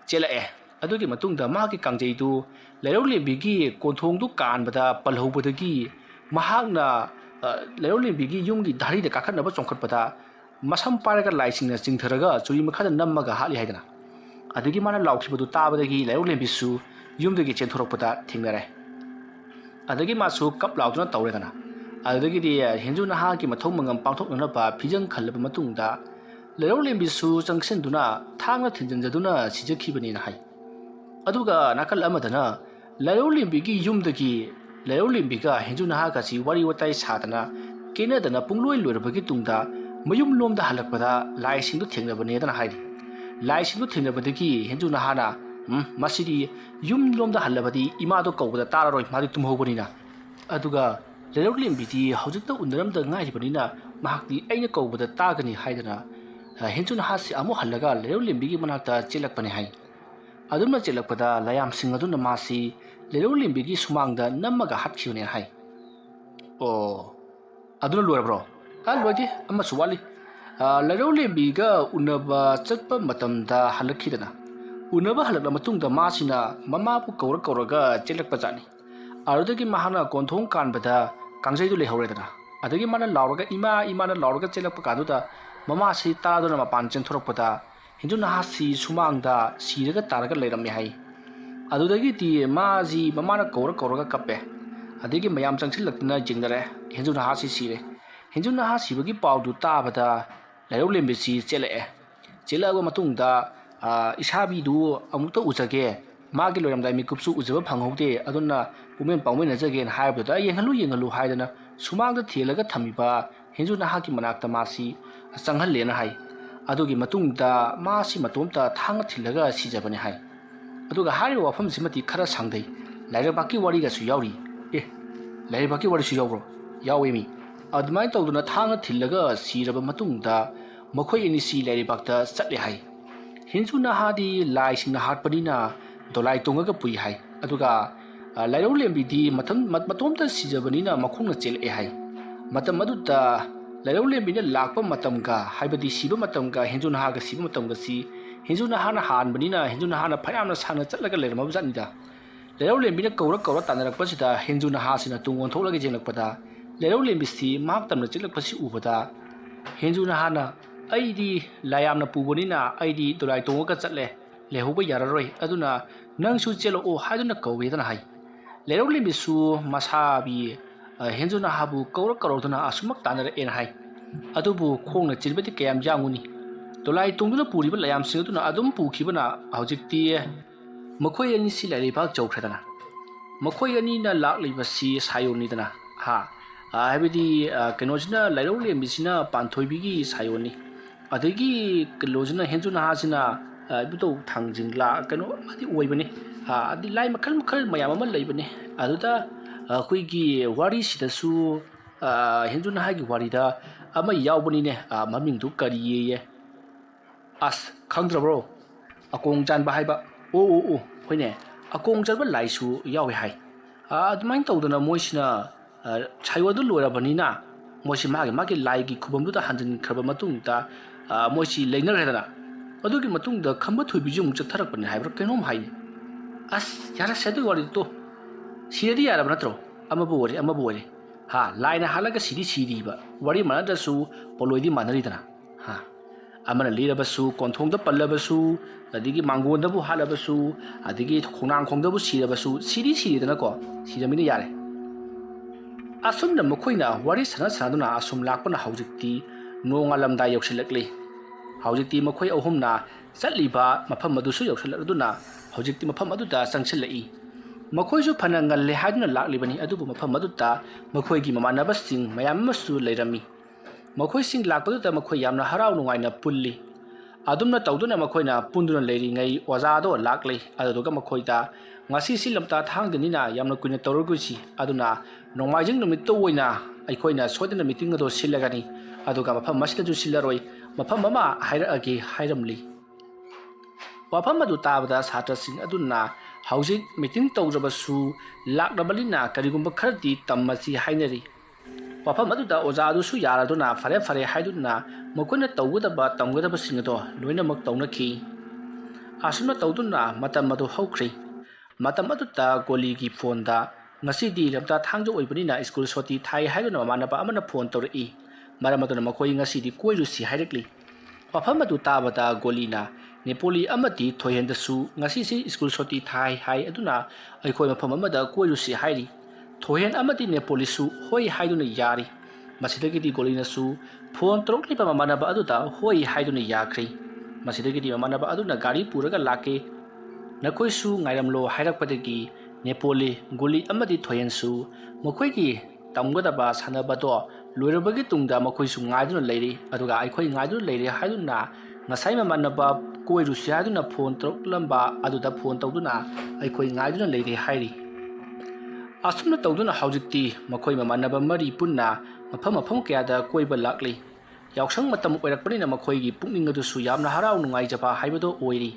ꯆꯦꯜꯂꯛꯑꯦ ꯑꯗꯨꯒꯤ ꯃꯇꯨꯡꯗ ꯃꯥꯒꯤ ꯀꯥꯡꯖꯩꯗꯨ ꯂꯩꯔꯧꯂꯦꯝꯕꯤꯒꯤ ꯀꯣꯟꯊꯣꯡꯗꯨ ꯀꯥꯟꯕꯗ ꯄꯜꯍꯧꯕꯗꯒꯤ ꯃꯍꯥꯛꯅ ꯂꯩꯔꯧꯂꯦꯝꯕꯤꯒꯤ ꯌꯨꯝꯒꯤ ꯙꯥꯔꯤꯗ ꯀꯥꯈꯠꯅꯕ ꯆꯣꯡꯈꯠꯄꯗ ꯃꯁꯝ ꯄꯥꯏꯔꯒ ꯂꯥꯏꯁꯤꯡꯅ ꯆꯤꯡꯊꯔꯒ ꯆꯨꯔꯤ ꯃꯈꯥꯗ ꯅꯝꯃꯒ ꯍꯥꯠꯂꯤ ꯍꯥꯏꯗꯅ ꯑꯗꯒꯤ ꯃꯥꯅ ꯂꯥꯎꯈꯤꯕꯗꯨ ꯇꯥꯕꯗꯒꯤ ꯂꯩꯔꯧꯂꯦꯝꯕꯤꯁꯨ ꯌꯨꯝꯗꯒꯤ ꯆꯦꯟꯊꯣꯔꯛꯄꯗ ꯊꯦꯡꯅꯔꯦ ꯑꯗꯒꯤ ꯃꯥꯁꯨ ꯀꯞ ꯂꯥꯎꯗꯨꯅ ꯇꯧꯔꯦꯗꯅ ꯑꯗꯨꯗꯒꯤꯗꯤ ꯍꯦꯟꯖꯨ ꯅꯍꯥꯒꯤ ꯃꯊꯧ ꯃꯉꯝ ꯄꯥꯡꯊꯣꯛꯅꯅꯕ ꯐꯤꯖꯪ ꯈꯜꯂꯕ ꯃꯇꯨꯡꯗ ꯂꯩꯔꯧꯂꯦꯝꯕꯤꯁꯨ ꯆꯪꯁꯤꯟꯗꯨꯅ ꯊꯥꯡꯅ ꯊꯤꯟꯖꯤꯟꯖꯗꯨꯅ ꯁꯤꯖꯈꯤꯕꯅꯦꯅ ꯍꯥꯏ ꯑꯗꯨꯒ ꯅꯥꯀꯜ ꯑꯃꯗꯅ ꯂꯩꯔꯧꯂꯦꯝꯕꯤꯒꯤ ꯌꯨꯝꯗꯒꯤ ꯂꯩꯔꯧꯂꯦꯝꯕꯤꯒ ꯍꯦꯟꯖꯨ ꯅꯍꯥꯒꯁꯤ ꯋꯥꯔꯤ ꯋꯥꯇꯥꯏ ꯁꯥꯗꯅ ꯀꯦꯅꯗꯅ ꯄꯨꯡꯂꯣꯏ ꯂꯣꯏꯔꯕꯒꯤ ꯇꯨꯡꯗ ꯃꯌꯨꯝꯂꯣꯝꯗ ꯍꯜꯂꯛꯄꯗ ꯂꯥꯏꯁꯤꯡꯗꯨ ꯊꯦꯡꯅꯕꯅꯦꯗꯅ ꯍꯥꯏꯔꯤ ꯂꯥꯏꯁꯤꯡꯗꯨ ꯊꯦꯡꯅꯕꯗꯒꯤ ꯍꯦꯟꯖꯨ ꯅꯍꯥꯅ ꯃꯁꯤꯗꯤ ꯌꯨꯝꯂꯣꯝꯗ ꯍꯜꯂꯕꯗꯤ ꯏꯃꯥꯗꯣ ꯀꯧꯕꯗ ꯇꯥꯔꯔꯣꯏ ꯃꯥꯗꯤ ꯇꯨꯝꯍꯧꯕꯅꯤꯅ ꯑꯗꯨꯒ ꯂꯩꯔꯧꯂꯦꯝꯕꯤꯗꯤ ꯍꯧꯖꯤꯛꯇ ꯎꯅꯔꯝꯗ ꯉꯥꯏꯔꯤꯕꯅꯤನ ꯃꯍꯥꯛꯇꯤ ꯑꯩꯅ ꯀꯧꯕꯗ ꯇꯥꯒꯅꯤ ꯍꯥꯏꯗꯅ ꯍꯦꯟꯖꯨ ꯅꯍꯥꯁꯤ ꯑꯃꯨꯛ ꯍꯜꯂꯒ ꯂꯩꯔꯧꯂꯦꯝꯕꯤꯒꯤ ꯃꯅꯥꯛꯇ ꯆꯦꯜꯂꯛꯄꯅꯤ ꯍꯥꯏ ꯑꯗꯨꯝꯅ ꯆꯦꯜꯂꯛꯄꯗ ꯂꯥꯌꯥꯝꯁꯤꯡ ꯑꯗꯨꯅ ꯃꯥꯁꯤ ꯂꯩꯔꯧꯂꯦꯝꯕꯤꯒꯤ ꯁꯨꯃꯥꯡꯗ ꯅꯝꯃꯒ ꯍꯥꯠꯈꯤꯕꯅꯦ ꯍꯥꯏ ꯑꯣ ꯑꯗꯨꯅ ꯂꯣꯏꯔꯕ꯭ꯔꯣ ꯂꯣꯏꯗꯦ ꯑꯃꯁꯨ ꯋꯥꯠꯂꯤ ꯂꯩꯔꯧꯂꯦꯝꯕꯤꯒ ꯎꯅꯕ ꯆꯠꯄ ꯃꯇꯝꯗ ꯍꯜꯂꯛꯈꯤꯗꯅ ꯎꯅꯕ ꯍꯜꯂꯛꯂ ꯃꯇꯨꯡꯗ ꯃꯥꯁꯤꯅ ꯃꯃꯥꯕꯨ ꯀꯧꯔꯒ ꯆꯦꯜꯂꯛꯄꯖꯥꯠꯅꯤ ꯑꯗꯨꯗꯒꯤ ꯃꯍꯥꯛꯅ ꯀꯣꯟꯊꯣꯡ ꯀꯥꯟꯕꯗ ꯀꯥꯡꯖꯩꯗꯨ ꯂꯩꯍꯧꯔꯦꯗꯅ ꯑꯗꯒꯤ ꯃꯥꯅ ꯂꯥꯎꯔꯒ ꯏꯃꯥꯅ ꯂꯥꯎꯔꯒ ꯆꯦꯜꯂꯛꯄ ꯀꯥꯟꯗꯨꯗ ꯃꯃꯥꯁꯤ ꯇꯥꯗꯨꯅ ꯃꯄꯥꯟ ꯆꯦꯟꯊꯣꯔꯛꯄꯗ Hindu Nahasi Sumangda Siraga Taraga Leramihai. Adudagiti Mazi Mamana Kora Kape. Adigi Mayam Changsilakna Jingare, Hindu Nahasi Sire. Hindu Nahasi Bagi Paudu Tabada, Leolimbisi Chele. Chela Matunda, Ishabi do Amuta Uzage, Magilam Damikupsu Uzava Pangode, Aduna, Women Pawin again, Hybrid, Yangalu Hidana, Sumanga Tilaga Tamiba, Hindu Nahaki Manakta Masi, Sanghalena Hai. Adugi Matunda, Masi Matumta, Tanga Tilaga Sijabani Hai. Aduga Hari Wapam Simati Kara Sangday, Larabaki Wariga Suyauri, Larabaki Warisuyoro, Yawimi. Admai Toduna Tanga Tilaga, Siraba Matunda, Mokoi in the sea Laribakta, Satli Hai. Hindu Nahadi lies in the heart Padina, Dolai Tunga Pui Hai. Aduga, Larolembi, Matumta Sijabanina, Makuna Chil Ehai. Matamaduta, Larolembi Lakpa Matamga, Hybidi Siba Matamga, Hindu Nahaga Siba Matamgasi. Hindu Nahana Han Benina, Hindu Nahana Payam Sana like a letter of Zanida. Lerolim Kora Tana Pasita, Hindu Nahasina Tungon Tola Janakpada, Lerolim Bisti, Mark them the Chilapasi Ubada, Hindu Nahana, ID, Layamna Pubonina, ID, Dolai Tonga Zatle, Lehoba Yarare, Aduna, Nang Su Jello or Haduna Ko with an high. Lerolim Bisu, Masabi, Hindu Nahabu, Kora Korotana, Asumak Tanner in high. Adubu, Kong, Chilbetikam Jamuni. Dolai Tungula Puri, Layam Siltuna Adum Pukibana, Aujiti Makoyani Silari Park Jokradana. Makoyanina Lakli Vasi Sayonidana. Ha. I have the Kanojina, Laroli and Missina, Pantoibigi Sayoni. Adegi, Kalojina, Henzuna Hasina, Buto Tangjingla, Kano, Wabani. Ha, the Lime Kalm Mayama Labani. Aduda, Quigi, Wari Sitasu, Henzuna Hagi Warida, Ama Yabanine, Maming Dukari. As Kandrabro, a Kong Jan Bahaiba, oh, when a Kong Jabba Laisu, Yawi Hai. The mind told the Moishna, Chaiwadu Lura Banina, Moshimagi, Maki Laigi, Kubamuta Hansen, Karbamatunda, Moshi Lena Redana. Aduki Matunda, come to Bijum Chatarapan, Hybrocanom Hai. As Yara said to what it do. See the Arabatro, I'm a boy. Ha, line a halaga CD, but worry Manadasu, Poloidi Manaridana. Ha. Amana Lida Basu, Kontong the Palabasu, the Digi Mango the Buhalabasu, a Digi Honang Kong the Bushida Basu, CD than a call, see the Miniare. Asum the Moquina, what is Sanaduna, Asum Lapana Haujiti, no alam dioxilacally. Haujiti Moqui Ohumna, Satliba, Mapamadusu Yoxaladuna, Haujiti Mapamaduda, Sanchilai. Mokoisu Pananga Lehadna Laklibani, Adubu Mapamaduta, Mokoigi Mamanabasing, Mayamasu Lerami. Makoi sing lakpada makoi yamna harau nungaina pulli adumna tawduna makoina punduna leiringai wazado lakle aduga makoida ngasi silamta thangdenina yamna kuina tawrugusi aduna nongmaijing numitto oina aikoina sodena meeting ado silagani aduga mafam masida ju silaroi mafam mama hairagi hairamli wafam adu tabada satra sing aduna haujik meeting tawrabasu laklabalina karigumba khardi tammasi hainari Wafam Maduda Ozadusu Yaraduna, Fare Haiduna, Mokuna Tawudaba, Tamgada Singato, Luina Moktonaki. Asuna Tawduna, Matamadu Hokri, Matamaduta, Goligi Fonda, Nasidi, Lamta Tango Ibnina, School Soti, Tai Haiduna, Manaba Amana Pontori, Maramaduna Makoinga City, Koyusi Haidekli. Wafamadu Tabata, Golina, Nepoli Amati, Toyen the Su, Nasisi, School Soti, Tai Hai Aduna, I call Pamamada, Koyusi Haidi. Tohen Amati Nepolisu, Hoi Haiduna Yari, Masidagiti Golinasu, Pon Trokli Pamanaba Aduta, Hoi Haiduna Yakri, Masidagiti Manaba Aduna Gari Puraga Lake, Nakoisu, Nairamlo, Hairakpadagi, Nepoli, Guli Amati Toyensu, Mokweki, Tamgadabas, Hanabado, Lurabagitunga, Mokoisu, Naiduna Lady, Aduga, Ikoi Naidu Lady Haiduna, Nasaima Manaba, Koirusiaduna Pon Troklamba, Aduda Pon Toduna, Ikoi Naiduna Lady Hairi. Asumna Tawduna Haujiti, Makoi Mamanaba Mari Punna, Mapam Kayada, Koiba Lakli. Yaksang Matam Erakpani Makoigi, Puninga to Suyamna Harau Naijapa, Hybado Oiri.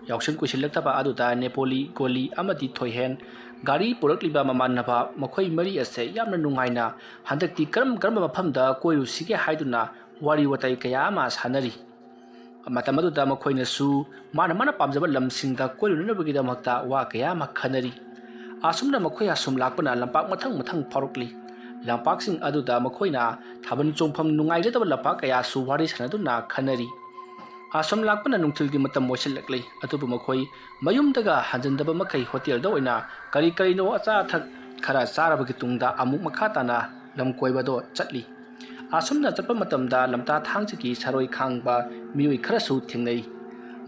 Yaksang Kusilataba Aduta, Nepoli, Goli, Amati Toyhen, Gari, Purakliba Mamanaba, Makoi Mari Ase, Yamna Nungaina, Handaki Grandma Pamda, Koyu Sike Haiduna, Wari Watai Kayamas Hanari. Matamadu Makoina Su, Mana Pamzaba Lamsinda, Koyu Nabagida Makta, Wakayama Kanari. Asumna Makoya Sum Lakana, Lampak Matang Parukli. Lampaksing Aduda Makoina, Taban Jompam Nungai Lapak Ayasu, Waris Hanaduna, Canary. ꯑꯁꯨꯝ ꯂꯥꯛꯄꯅ ꯅꯨꯡꯊꯤꯜꯒꯤ ꯃꯇꯝ ꯑꯣꯏꯁꯤꯜꯂꯛꯂꯤ ꯑꯗꯨꯕꯨ ꯃꯈꯣꯏ ꯃꯌꯨꯝꯗꯒ ꯍꯟꯖꯤꯟꯗꯕ ꯃꯈꯩ ꯍꯣꯇꯦꯜꯗ ꯑꯣꯏꯅ ꯀꯔꯤꯅꯣ ꯑꯆꯥ ꯑꯊꯛ ꯈꯔ ꯆꯥꯔꯕꯒꯤ ꯇꯨꯡꯗ ꯑꯃꯨꯛ ꯃꯈꯥ ꯇꯥꯅ ꯂꯝ ꯀꯣꯏꯕꯗꯣ ꯆꯠꯂꯤ ꯑꯁꯨꯝꯅ ꯆꯠꯄ ꯃꯇꯝꯗ ꯂꯝꯇꯥ ꯊꯥꯡꯖꯒꯤ ꯁꯔꯣꯏ ꯈꯥꯡꯕ ꯃꯤꯑꯣꯏ ꯈꯔꯁꯨ ꯊꯦꯡꯅꯩ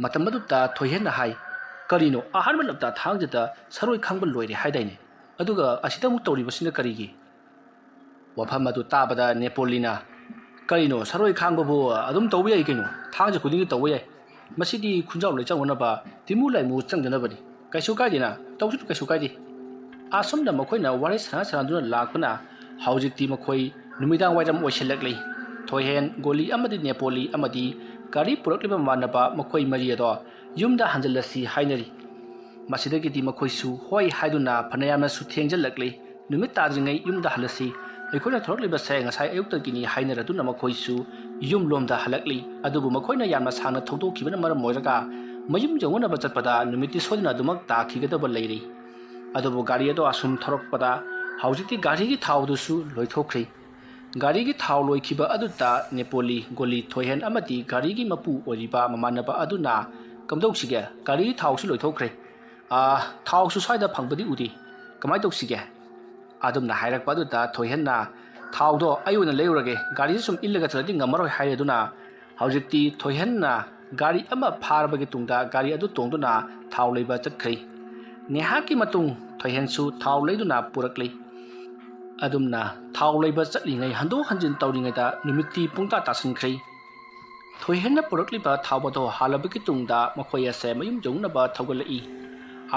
ꯃꯇꯝ ꯑꯗꯨꯗ ꯊꯣꯏꯍꯦꯟꯅ ꯍꯥꯏ ꯀꯔꯤꯅꯣ ꯑꯍꯥꯟꯕ ꯂꯝꯇꯥ ꯊꯥꯡꯖꯗ ꯁꯔꯣꯏ ꯈꯥꯡꯕ ꯂꯣꯏꯔꯦ ꯍꯥꯏꯗꯥꯏꯅꯦ ꯑꯗꯨꯒ ꯑꯁꯤꯗ ꯑꯃꯨꯛ ꯇꯧꯔꯤꯕꯁꯤꯅ ꯀꯔꯤꯒꯤ ꯋꯥꯐꯝ ꯑꯗꯨ ꯇꯥꯕꯗ ꯅꯦꯄꯣꯂꯤꯅ ꯀꯔꯤꯅꯣ ꯁꯔꯣꯏ ꯈꯥꯡꯕꯕꯨ ꯑꯗꯨꯝ ꯇꯧꯕ ꯌꯥꯏ ꯀꯩꯅꯣ ꯊꯥꯡꯖ ꯈꯨꯗꯤꯡꯒꯤ ꯇꯧꯕ ꯌꯥꯏ ꯃꯁꯤꯗꯤ ꯈꯨꯟꯖꯥꯎ ꯂꯩꯆꯪꯅꯅꯕ ꯇꯤꯃꯨ ꯂꯥꯏꯃꯨ ꯆꯪꯗꯅꯕꯅꯤ ꯀꯩꯁꯨ ꯀꯥꯏꯗꯦꯅ ꯇꯧꯁꯨ ꯀꯩꯁꯨ ꯀꯥꯏꯗꯦ ꯑꯁꯨꯝꯅ ꯃꯈꯣꯏꯅ ꯋꯥꯔꯤ ꯁꯥꯟꯅꯗꯨꯅ ꯂꯥꯛꯄꯅ ꯍꯧꯖꯤꯛꯇꯤ ꯃꯈꯣꯏ ꯅꯨꯃꯤꯗꯥꯡ ꯋꯥꯏꯔꯝ ꯑꯣꯏꯁꯤꯜꯂꯛꯂꯤ ꯊꯣꯏꯍꯦꯟ ꯒꯣꯂꯤ ꯑꯃꯗꯤ ꯅꯦꯄꯣꯂꯤ ꯑꯃꯗꯤ ꯒꯥꯔꯤ ꯄꯨꯔꯛꯂꯤꯕ ꯃꯃꯥꯟꯅꯕ ꯃꯈꯣꯏ ꯃꯔꯤ ꯑꯗꯣ ꯌꯨꯝꯗ ꯍꯟꯖꯤꯜꯂꯁꯤ ꯍꯥꯏꯅꯔꯤ ꯃꯁꯤꯗꯒꯤꯗꯤ ꯃꯈꯣꯏꯁꯨ ꯍꯣꯏ ꯍꯥꯏꯗꯨꯅ ꯐꯅꯌꯥꯝꯅꯁꯨ ꯊꯦꯡꯖꯤꯜꯂꯛꯂꯤ ꯅꯨꯃꯤꯠ ꯇꯥꯗ꯭ꯔꯤꯉꯩ ꯌꯨꯝꯗ ꯍꯜꯂꯁꯤ ꯑꯩꯈꯣꯏꯅ ꯊꯣꯔꯛꯂꯤꯕꯁꯦ ꯉꯁꯥꯏ ꯑꯌꯨꯛꯇꯒꯤꯅꯤ ꯍꯥꯏꯅꯔꯗꯨꯅ ꯃꯈꯣꯏꯁꯨ ꯌꯨꯝꯂꯣꯝꯗ ꯍꯜꯂꯛꯂꯤ ꯑꯗꯨꯕꯨ ꯃꯈꯣꯏꯅ ꯌꯥꯝꯅ ꯁꯥꯡꯅ ꯊꯧꯗꯣꯛꯈꯤꯕꯅ ꯃꯔꯝ ꯑꯣꯏꯔꯒ ꯃꯌꯨꯝ ꯌꯧꯅꯅꯕ ꯆꯠꯄꯗ ꯅꯨꯃꯤꯠꯇꯤ ꯁꯣꯏꯗꯅ ꯑꯗꯨꯃꯛ ꯇꯥꯈꯤꯒꯗꯕ ꯂꯩꯔꯤ ꯑꯗꯨꯕु ꯒꯥꯔꯤ ꯑꯗꯣ ꯑꯁꯨꯝ ꯊꯧꯔꯛꯄꯗ ꯍꯧꯖꯤꯛꯇꯤ ꯒꯥꯔꯤꯒꯤ ꯊꯥꯎꯗꯨꯁꯨ ꯂꯣꯏꯊꯣꯛꯈ꯭ꯔꯤ ꯒꯥꯔꯤꯒꯤ ꯊꯥꯎ ꯂꯣꯏꯈꯤꯕ ꯑꯗꯨꯗ ꯅꯦꯄꯣꯂꯤ ꯒꯣꯂꯤ ꯊꯣꯏꯍꯦꯟ ꯑꯃꯗꯤ ꯒꯥꯔꯤꯒꯤ ꯃꯄꯨ ꯑꯣꯏꯔꯤꯕ ꯃꯃꯥꯟꯅꯕ ꯑꯗꯨꯅ ꯀꯝꯗꯧꯁꯤꯒꯦ ꯒꯥꯔꯤꯒꯤ ꯊꯥꯎꯁꯨ ꯂꯣꯏꯊꯣꯛꯈ꯭ꯔꯦ ꯊꯥꯎꯁꯨ ꯁ꯭ꯋꯥꯏꯗ ꯐꯪꯕꯗꯤ ꯎꯗꯦ ꯀꯃꯥꯏꯅ ꯇꯧꯁꯤꯒꯦ ꯑꯗꯨꯝꯅ ꯍꯥꯏꯔꯛꯄ ꯑꯗꯨꯗ ꯊꯣꯏꯍꯦꯟꯅ ꯊꯥꯎꯗꯣ ꯑꯩ ꯑꯣꯏꯅ ꯂꯩꯔꯨꯔꯒꯦ ꯒꯥꯔꯤꯁꯦ ꯁꯨꯝ ꯏꯜꯂꯒ ꯆꯠꯂꯗꯤ ꯉꯝꯃꯔꯣꯏ ꯍꯥꯏꯔꯗꯨꯅ ꯍꯧꯖꯤꯛꯇꯤ ꯊꯣꯏꯍꯦꯟꯅ ꯒꯥꯔꯤ ꯑꯃ ꯐꯥꯔꯕꯒꯤ ꯇꯨꯡꯗ ꯒꯥꯔꯤ ꯑꯗꯨ ꯇꯣꯡꯗꯨꯅ ꯊꯥꯎ ꯂꯩꯕ ꯆꯠꯈ꯭ꯔꯤ ꯉꯥꯏꯍꯥꯛꯀꯤ ꯃꯇꯨꯡ ꯊꯣꯏꯍꯦꯟꯁꯨ ꯊꯥꯎ ꯂꯩꯗꯨꯅ ꯄꯨꯔꯛꯂꯤ ꯑꯗꯨꯝꯅ ꯊꯥꯎ ꯂꯩꯕ ꯆꯠꯂꯤꯉꯩ ꯍꯟꯗꯣꯛ ꯍꯟꯖꯤꯟ ꯇꯧꯔꯤꯉꯩꯗ ꯅꯨꯃꯤꯠꯇꯤ ꯄꯨꯡꯇꯥ ꯇꯥꯁꯤꯟꯈ꯭ꯔꯤ ꯊꯣꯏꯍꯦꯟꯅ ꯄꯨꯔꯛꯂꯤꯕ ꯊꯥꯎ ꯑꯗꯣ ꯍꯥꯜꯂꯕꯒꯤ ꯇꯨꯡꯗ ꯃꯈꯣꯏ ꯑꯁꯦ ꯃꯌꯨꯝ ꯌꯧꯅꯕ ꯊꯧꯒꯠꯂꯛꯏ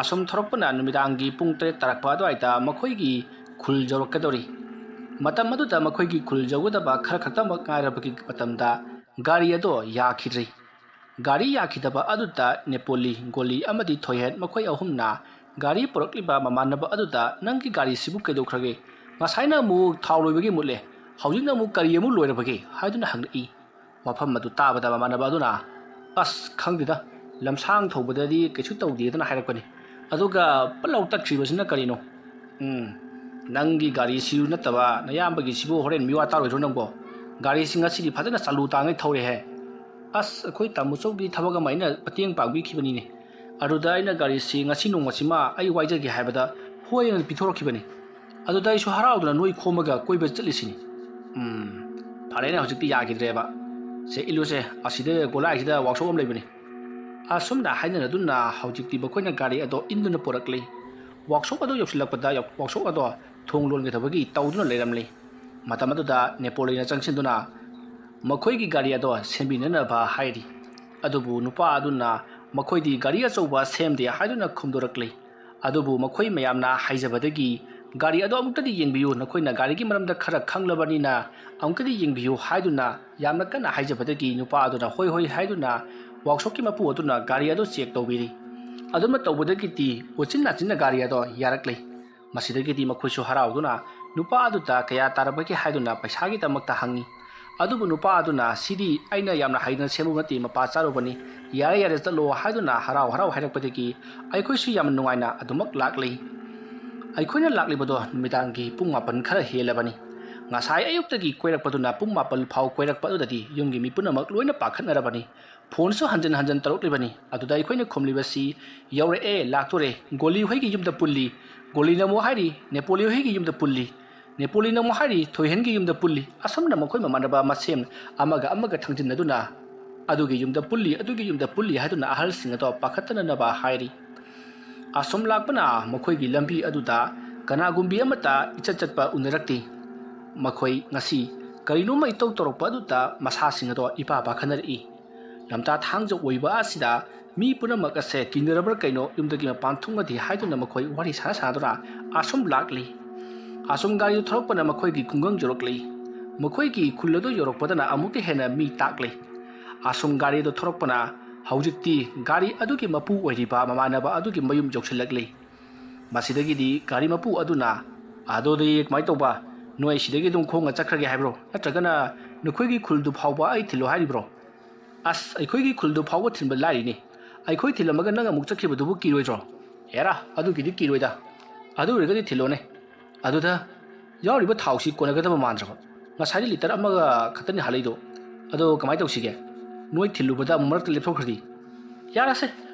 ꯑꯁꯨꯝ ꯊꯧꯔꯛꯄꯅ ꯅꯨꯃꯤꯗꯥꯡꯒꯤ ꯄꯨꯡ 7 ꯇꯥꯔꯛꯄ ꯑꯗꯨꯋꯥꯏꯗ ꯃꯈꯣꯏꯒꯤ ꯈꯨꯜ ꯌꯧꯔꯛꯀꯗꯧꯔꯤ ꯃꯇꯝ ꯑꯗꯨꯗ ꯃꯈꯣꯏꯒꯤ ꯈꯨꯜ ꯌꯧꯒꯗꯕ ꯈꯔ ꯈꯛꯇꯃꯛ ꯉꯥꯏꯔꯕꯒꯤ ꯃꯇꯝꯗ ꯒꯥꯔꯤ ꯑꯗꯣ ꯌꯥꯈꯤꯗ꯭ꯔꯤ ꯒꯥꯔꯤ ꯌꯥꯈꯤꯗꯕ ꯑꯗꯨꯗ ꯅꯦꯄꯣꯂꯤ ꯒꯣꯂꯤ ꯑꯃꯗꯤ ꯊꯣꯏꯍꯦꯟ ꯃꯈꯣꯏ ꯑꯍꯨꯝꯅ ꯒꯥꯔꯤ ꯄꯨꯔꯛꯂꯤꯕ ꯃꯃꯥꯟꯅꯕ ꯑꯗꯨꯗ ꯅꯪꯒꯤ ꯒꯥꯔꯤꯁꯤꯕꯨ ꯀꯩꯗꯧꯈ꯭ꯔꯒꯦ ꯉꯁꯥꯏꯅ ꯑꯃꯨꯛ ꯊꯥꯎ ꯂꯣꯏꯕꯒꯤ ꯃꯨꯠꯂꯦ ꯍꯧꯖꯤꯛꯅ ꯑꯃꯨꯛ ꯀꯔꯤ ꯑꯃꯨꯛ ꯂꯣꯏꯔꯕꯒꯦ ꯍꯥꯏꯗꯨꯅ ꯍꯪꯂꯛꯏ ꯋꯥꯐꯝ ꯑꯗꯨ ꯇꯥꯕꯗ ꯃꯃꯥꯟꯅꯕ ꯑꯗꯨꯅ ꯑꯁ ꯈꯪꯗꯦꯗ ꯂꯝꯁꯥꯡ ꯊꯧꯕꯗꯗꯤ ꯀꯩꯁꯨ ꯇꯧꯗꯦꯗꯅ ꯍꯥꯏꯔꯛꯄꯅꯤ ꯑꯗꯨꯒ ꯄꯠꯂꯥꯎ ꯇꯠꯈ꯭ꯔꯤꯕꯁꯤꯅ ꯀꯔꯤꯅꯣ ꯅꯪꯒꯤ ꯒꯥꯔꯤꯁꯤꯁꯨ ꯅꯠꯇꯕ ꯅꯌꯥꯝꯕꯒꯤꯁꯤꯕꯨ ꯍꯣꯔꯦꯟ ꯃꯤꯋꯥ ꯇꯥꯔꯣꯏꯗ꯭ꯔꯣ ꯅꯪꯕꯣ ꯒꯥꯔꯤꯁꯤ ꯉꯁꯤꯗꯤ ꯐꯖꯅ ꯆꯥꯂꯨ ꯇꯥꯡꯉꯩ ꯊꯧꯔꯦꯍꯦ ꯑꯁ ꯑꯩꯈꯣꯏ ꯇꯥꯃꯣꯆꯧꯒꯤ ꯊꯕꯛ ꯑꯃ ꯑꯩꯅ ꯃꯇꯦꯡ ꯄꯥꯡꯕꯤꯈꯤꯕꯅꯤꯅꯦ ꯑꯗꯨꯗ ꯑꯩꯅ ꯒꯥꯔꯤꯁꯤ ꯉꯁꯤ ꯅꯣꯡꯃꯁꯤꯃ ꯑꯩ ꯋꯥꯏꯖꯒꯦ ꯍꯥꯏꯕꯗ ꯍꯣꯏ ꯑꯅ ꯄꯤꯊꯣꯔꯛꯈꯤꯕꯅꯤ ꯑꯗꯨꯗ ꯑꯩꯁꯨ ꯍꯔꯥꯎꯗꯨꯅ ꯅꯣꯏ ꯈꯣꯝꯃꯒ ꯀꯣꯏꯕ ꯆꯠꯂꯤꯁꯤꯅꯤ ꯐꯔꯦꯅꯦ ꯍꯧꯖꯤꯛꯇꯤ ꯌꯥꯈꯤꯗ꯭ꯔꯦꯕ ꯁꯦ ꯏꯜꯂꯨꯁꯦ ꯑꯁꯤꯗ ꯒꯣꯂꯥꯏꯁꯤꯗ ꯋꯥꯛꯁꯣꯞ ꯑꯃ ꯂꯩꯕꯅꯤ ꯑꯁꯨꯝꯅ ꯍꯥꯏꯅꯔꯗꯨꯅ ꯍꯧꯖꯤꯛꯇꯤ ꯃꯈꯣꯏꯅ ꯒꯥꯔꯤ ꯑꯗꯣ ꯏꯟꯗꯨꯅ ꯄꯨꯔꯛꯂꯤ ꯋꯥꯛꯁꯣꯞ ꯑꯗꯨ ꯌꯧꯁꯤꯜꯂꯛꯄꯗ ꯋꯥꯛꯁꯣꯞ ꯑꯗꯣ ꯊꯣꯡ ꯂꯣꯟꯒꯗꯕꯒꯤ ꯇꯧꯗꯨꯅ ꯂꯩꯔꯝꯂꯤ ꯃꯇꯝ ꯑꯗꯨꯗ ꯅꯦꯄꯣꯂꯤꯅ ꯆꯪꯁꯤꯟꯗꯨꯅ ꯃꯈꯣꯏꯒꯤ ꯒꯥꯔꯤ ꯑꯗꯣ ꯁꯦꯝꯕꯤꯅꯅꯕ ꯍꯥꯏꯔꯤ ꯑꯗꯨꯕु ꯅꯨꯄꯥ ꯑꯗꯨꯅ ꯃꯈꯣꯏꯗꯤ ꯒꯥꯔꯤ ꯑꯆꯧꯕ ꯁꯦꯝꯗꯦ ꯍꯥꯏꯗꯨꯅ ꯈꯨꯝꯗꯣꯔꯛꯂꯤ ꯑꯗꯨꯕु ꯃꯈꯣꯏ ꯃꯌꯥꯝꯅ ꯍꯥꯏꯖꯕꯗꯒꯤ ꯒꯥꯔꯤ ꯑꯗꯣ ꯑꯃꯨꯛꯇꯗꯤ ꯌꯦꯡꯕꯤꯌꯨ ꯅꯈꯣꯏꯅ ꯒꯥꯔꯤꯒꯤ ꯃꯔꯝꯗ ꯈꯔ ꯈꯪꯂꯕꯅꯤꯅ ꯑꯃꯨꯛꯇꯗꯤ ꯌꯦꯡꯕꯤꯌꯨ ꯍꯥꯏꯗꯨꯅ ꯌꯥꯝꯅ ꯀꯟꯅ ꯍꯥꯏꯖꯕꯗꯒꯤ ꯅꯨꯄꯥ ꯑꯗꯨꯅ ꯍꯣꯏ ꯍꯣꯏ ꯍꯥꯏꯗꯨꯅ ꯋꯥꯛꯁꯣꯞꯀꯤ ꯃꯄꯨ ꯑꯗꯨꯅ ꯒꯥꯔꯤ ꯑꯗꯨ ꯆꯦꯛ ꯇꯧꯕꯤꯔꯤ ꯑꯗꯨꯝꯅ ꯇꯧꯕꯗꯒꯤꯗꯤ ꯎꯆꯤꯟ ꯅꯥꯆꯤꯟꯅ ꯒꯥꯔꯤ ꯑꯗꯣ ꯌꯥꯔꯛꯂꯤ ꯃꯁꯤꯗꯒꯤꯗꯤ ꯃꯈꯣꯏꯁꯨ ꯍꯔꯥꯎꯗꯨꯅ ꯅꯨꯄꯥ ꯑꯗꯨꯗ ꯀꯌꯥ ꯇꯥꯔꯕꯒꯦ ꯍꯥꯏꯗꯨꯅ ꯄꯩꯁꯥꯒꯤꯗꯃꯛꯇ ꯍꯪꯉꯤ ꯑꯗꯨꯕꯨ ꯅꯨꯄꯥ ꯑꯗꯨꯅ ꯁꯤꯗꯤ ꯑꯩꯅ ꯌꯥꯝꯅ ꯍꯩꯅ ꯁꯦꯝꯕ ꯅꯠꯇꯦ ꯃꯄꯥ ꯆꯥꯔꯨꯕꯅꯤ ꯌꯥꯔꯦ ꯌꯥꯔꯦ ꯆꯠꯂꯣ ꯍꯥꯏꯗꯨꯅ ꯍꯔꯥꯎ ꯍꯔꯥꯎ ꯍꯥꯏꯔꯛꯄꯗꯒꯤ ꯑꯩꯈꯣꯏꯁꯨ ꯌꯥꯝꯅ ꯅꯨꯡꯉꯥꯏꯅ ꯑꯗꯨꯃꯛ ꯂꯥꯛꯂꯤ ꯑꯩꯈꯣꯏꯅ ꯂꯥꯛꯂꯤꯕꯗꯣ ꯅꯨꯃꯤꯗꯥꯡꯒꯤ ꯄꯨꯡ 9 ꯈꯔ ꯍꯦꯜꯂꯕꯅꯤ ꯉꯁꯥꯏ ꯑꯌꯨꯛꯇꯒꯤ ꯀꯣꯏꯔꯛꯄꯗꯨꯅ ꯄꯨꯡ 9 ꯐꯥꯎ ꯀꯣꯏꯔꯛꯄ ꯑꯗꯨꯗꯗꯤ ꯌꯨꯝꯒꯤ ꯃꯤ ꯄꯨꯝꯅꯃꯛ ꯂꯣꯏꯅ ꯄꯥꯈꯠꯅꯔꯕꯅꯤ ꯐꯣꯟꯁꯨ ꯍꯟꯖꯤꯟ ꯍꯟꯖꯤꯟ ꯇꯧꯔꯛꯂꯤꯕꯅꯤ ꯑꯗꯨꯗ ꯑꯩꯈꯣꯏꯅ ꯈꯨꯝꯂꯤꯕꯁꯤ ꯌꯧꯔꯛꯑꯦ ꯂꯥꯛꯇꯣꯔꯦ ꯒꯣꯂꯤ ꯍꯣꯏꯒꯤ ꯌꯨꯝꯗ ꯄꯨꯜꯂꯤ ꯒꯣꯂꯤꯅ ꯑꯃꯨꯛ ꯍꯥꯏꯔꯤ ꯅꯦꯄꯣꯂꯤ ꯍꯣꯏꯒꯤ ꯌꯨꯝꯗ ꯄꯨꯜꯂꯤ ꯅꯦꯄꯣꯂꯤꯅ ꯑꯃꯨꯛ ꯍꯥꯏꯔꯤ ꯊꯣꯏꯍꯦꯟꯒꯤ ꯌꯨꯝꯗ ꯄꯨꯜꯂꯤ ꯑꯁꯨꯝꯅ ꯃꯈꯣꯏ ꯃꯃꯥꯟꯅꯕ ꯃꯁꯦꯟ ꯑꯃꯒ ꯑꯃꯒ ꯊꯪꯖꯤꯟꯅꯗꯨꯅ ꯑꯗꯨꯒꯤ ꯌꯨꯝꯗ ꯄꯨꯜꯂꯤ ꯍꯥꯏꯗꯨꯅ ꯑꯍꯜꯁꯤꯡ ꯑꯗꯣ ꯄꯥꯈꯠꯇꯅꯅꯕ ꯍꯥꯏꯔꯤ ꯑꯁꯨꯝ ꯂꯥꯛꯄꯅ ꯃꯈꯣꯏꯒꯤ ꯂꯝꯕꯤ ꯑꯗꯨꯗ ꯀꯅꯥꯒꯨꯝꯕꯤ ꯑꯃꯠꯇ ꯏꯆꯠ ꯆꯠꯄ ꯎꯅꯔꯛꯇꯦ ꯃꯈꯣꯏ ꯉꯁꯤ ꯀꯔꯤꯅꯣꯝꯃ ꯏꯇꯧ ꯇꯧꯔꯛꯄ ꯑꯗꯨꯗ ꯃꯁꯥꯁꯤꯡ ꯑꯗꯣ ꯏꯄꯥ ꯄꯥꯈꯠꯅꯔꯛꯏ ꯂꯝꯇꯥ ꯊꯥꯡꯖ ꯑꯣꯏꯕ ꯑꯁꯤꯗ ꯃꯤ ꯄꯨꯝꯅꯃꯛ ꯑꯁꯦ ꯀꯤꯅꯔꯕ꯭ꯔꯥ ꯀꯩꯅꯣ ꯌꯨꯝꯗꯒꯤ ꯃꯄꯥꯟ ꯊꯣꯛꯅꯗꯦ ꯍꯥꯏꯗꯨꯅ ꯃꯈꯣꯏ ꯋꯥꯔꯤ ꯁꯥꯟꯅꯗꯨꯅ ꯑꯁꯨꯝ ꯂꯥꯛꯂꯤ ꯑꯁꯨꯝ ꯒꯥꯔꯤ ꯊꯧꯔꯛꯄꯅ ꯃꯈꯣꯏꯒꯤ ꯈꯨꯡꯒꯪ ꯌꯧꯔꯛꯂꯤ ꯃꯈꯣꯏꯒꯤ ꯈꯨꯜ ꯑꯗꯨ ꯌꯧꯔꯛꯄꯗꯅ ꯑꯃꯨꯛꯀ ꯍꯦꯟꯅ ꯃꯤ ꯇꯥꯛꯂꯤ ꯑꯁꯨꯝ ꯒꯥꯔꯤ ꯑꯗꯨ ꯊꯧꯔꯛꯄꯅ ꯍꯧꯖꯤꯛꯇꯤ ꯒꯥꯔꯤ ꯑꯗꯨꯒꯤ ꯃꯄꯨ ꯑꯣꯏꯔꯤꯕ ꯃꯃꯥꯟꯅꯕ ꯑꯗꯨꯒꯤ ꯃꯌꯨꯝ ꯌꯧꯁꯤꯜꯂꯛꯂꯤ ꯃꯁꯤꯗꯒꯤꯗꯤ ꯒꯥꯔꯤ ꯃꯄꯨ ꯑꯗꯨꯅ ꯑꯗꯨꯗꯤ ꯀꯃꯥꯏꯅ ꯇꯧꯕ ꯅꯣꯏ ꯁꯤꯗꯒꯤ ꯑꯗꯨꯝ ꯈꯣꯡꯅ ꯆꯠꯈ꯭ꯔꯒꯦ ꯍꯥꯏꯕ꯭ꯔꯣ ꯅꯠꯇ꯭ꯔꯒꯅ ꯅꯈꯣꯏꯒꯤ ꯈꯨꯜꯗꯨ ꯐꯥꯎꯕ ꯑꯩ ꯊꯤꯜꯂꯣ ꯍꯥꯏꯔꯤꯕ꯭ꯔꯣ ꯑꯁ ꯑꯩꯈꯣꯏꯒꯤ ꯈꯨꯜꯗꯨ ꯐꯥꯎꯕ ꯊꯤꯟꯕ ꯂꯥꯏꯔꯤꯅꯤ ꯑꯩꯈꯣꯏ ꯊꯤꯜꯂꯝꯃꯒ ꯅꯪ ꯑꯃꯨꯛ ꯆꯠꯈꯤꯕꯗꯨꯕꯨ ꯀꯤꯔꯣꯏꯗ꯭ꯔꯣ ꯍꯦꯔꯥ ꯑꯗꯨꯒꯤꯗꯤ ꯀꯤꯔꯣꯏꯗ ꯑꯗꯨ ꯑꯣꯏꯔꯒꯗꯤ ꯊꯤꯜꯂꯣꯅꯦ ꯑꯗꯨꯗ ꯌꯥꯎꯔꯤꯕ ꯊꯥꯎꯁꯤ ꯀꯣꯟꯅꯒꯗꯕ ꯃꯥꯟꯗ꯭ꯔꯕ ꯉꯁꯥꯏꯗꯤ ꯂꯤꯇꯔ 1 ꯈꯛꯇꯅꯤ ꯍꯥꯜꯂꯛꯏꯗꯣ ꯑꯗꯣ ꯀꯃꯥꯏꯅ ꯇꯧꯁꯤꯒꯦ ꯅꯣꯏ ꯊꯤꯜꯂꯨꯕꯗ ꯃꯔꯛꯇ ꯂꯦꯞꯊꯣꯛꯈ꯭ꯔꯗꯤ ꯌꯥꯔꯁꯦ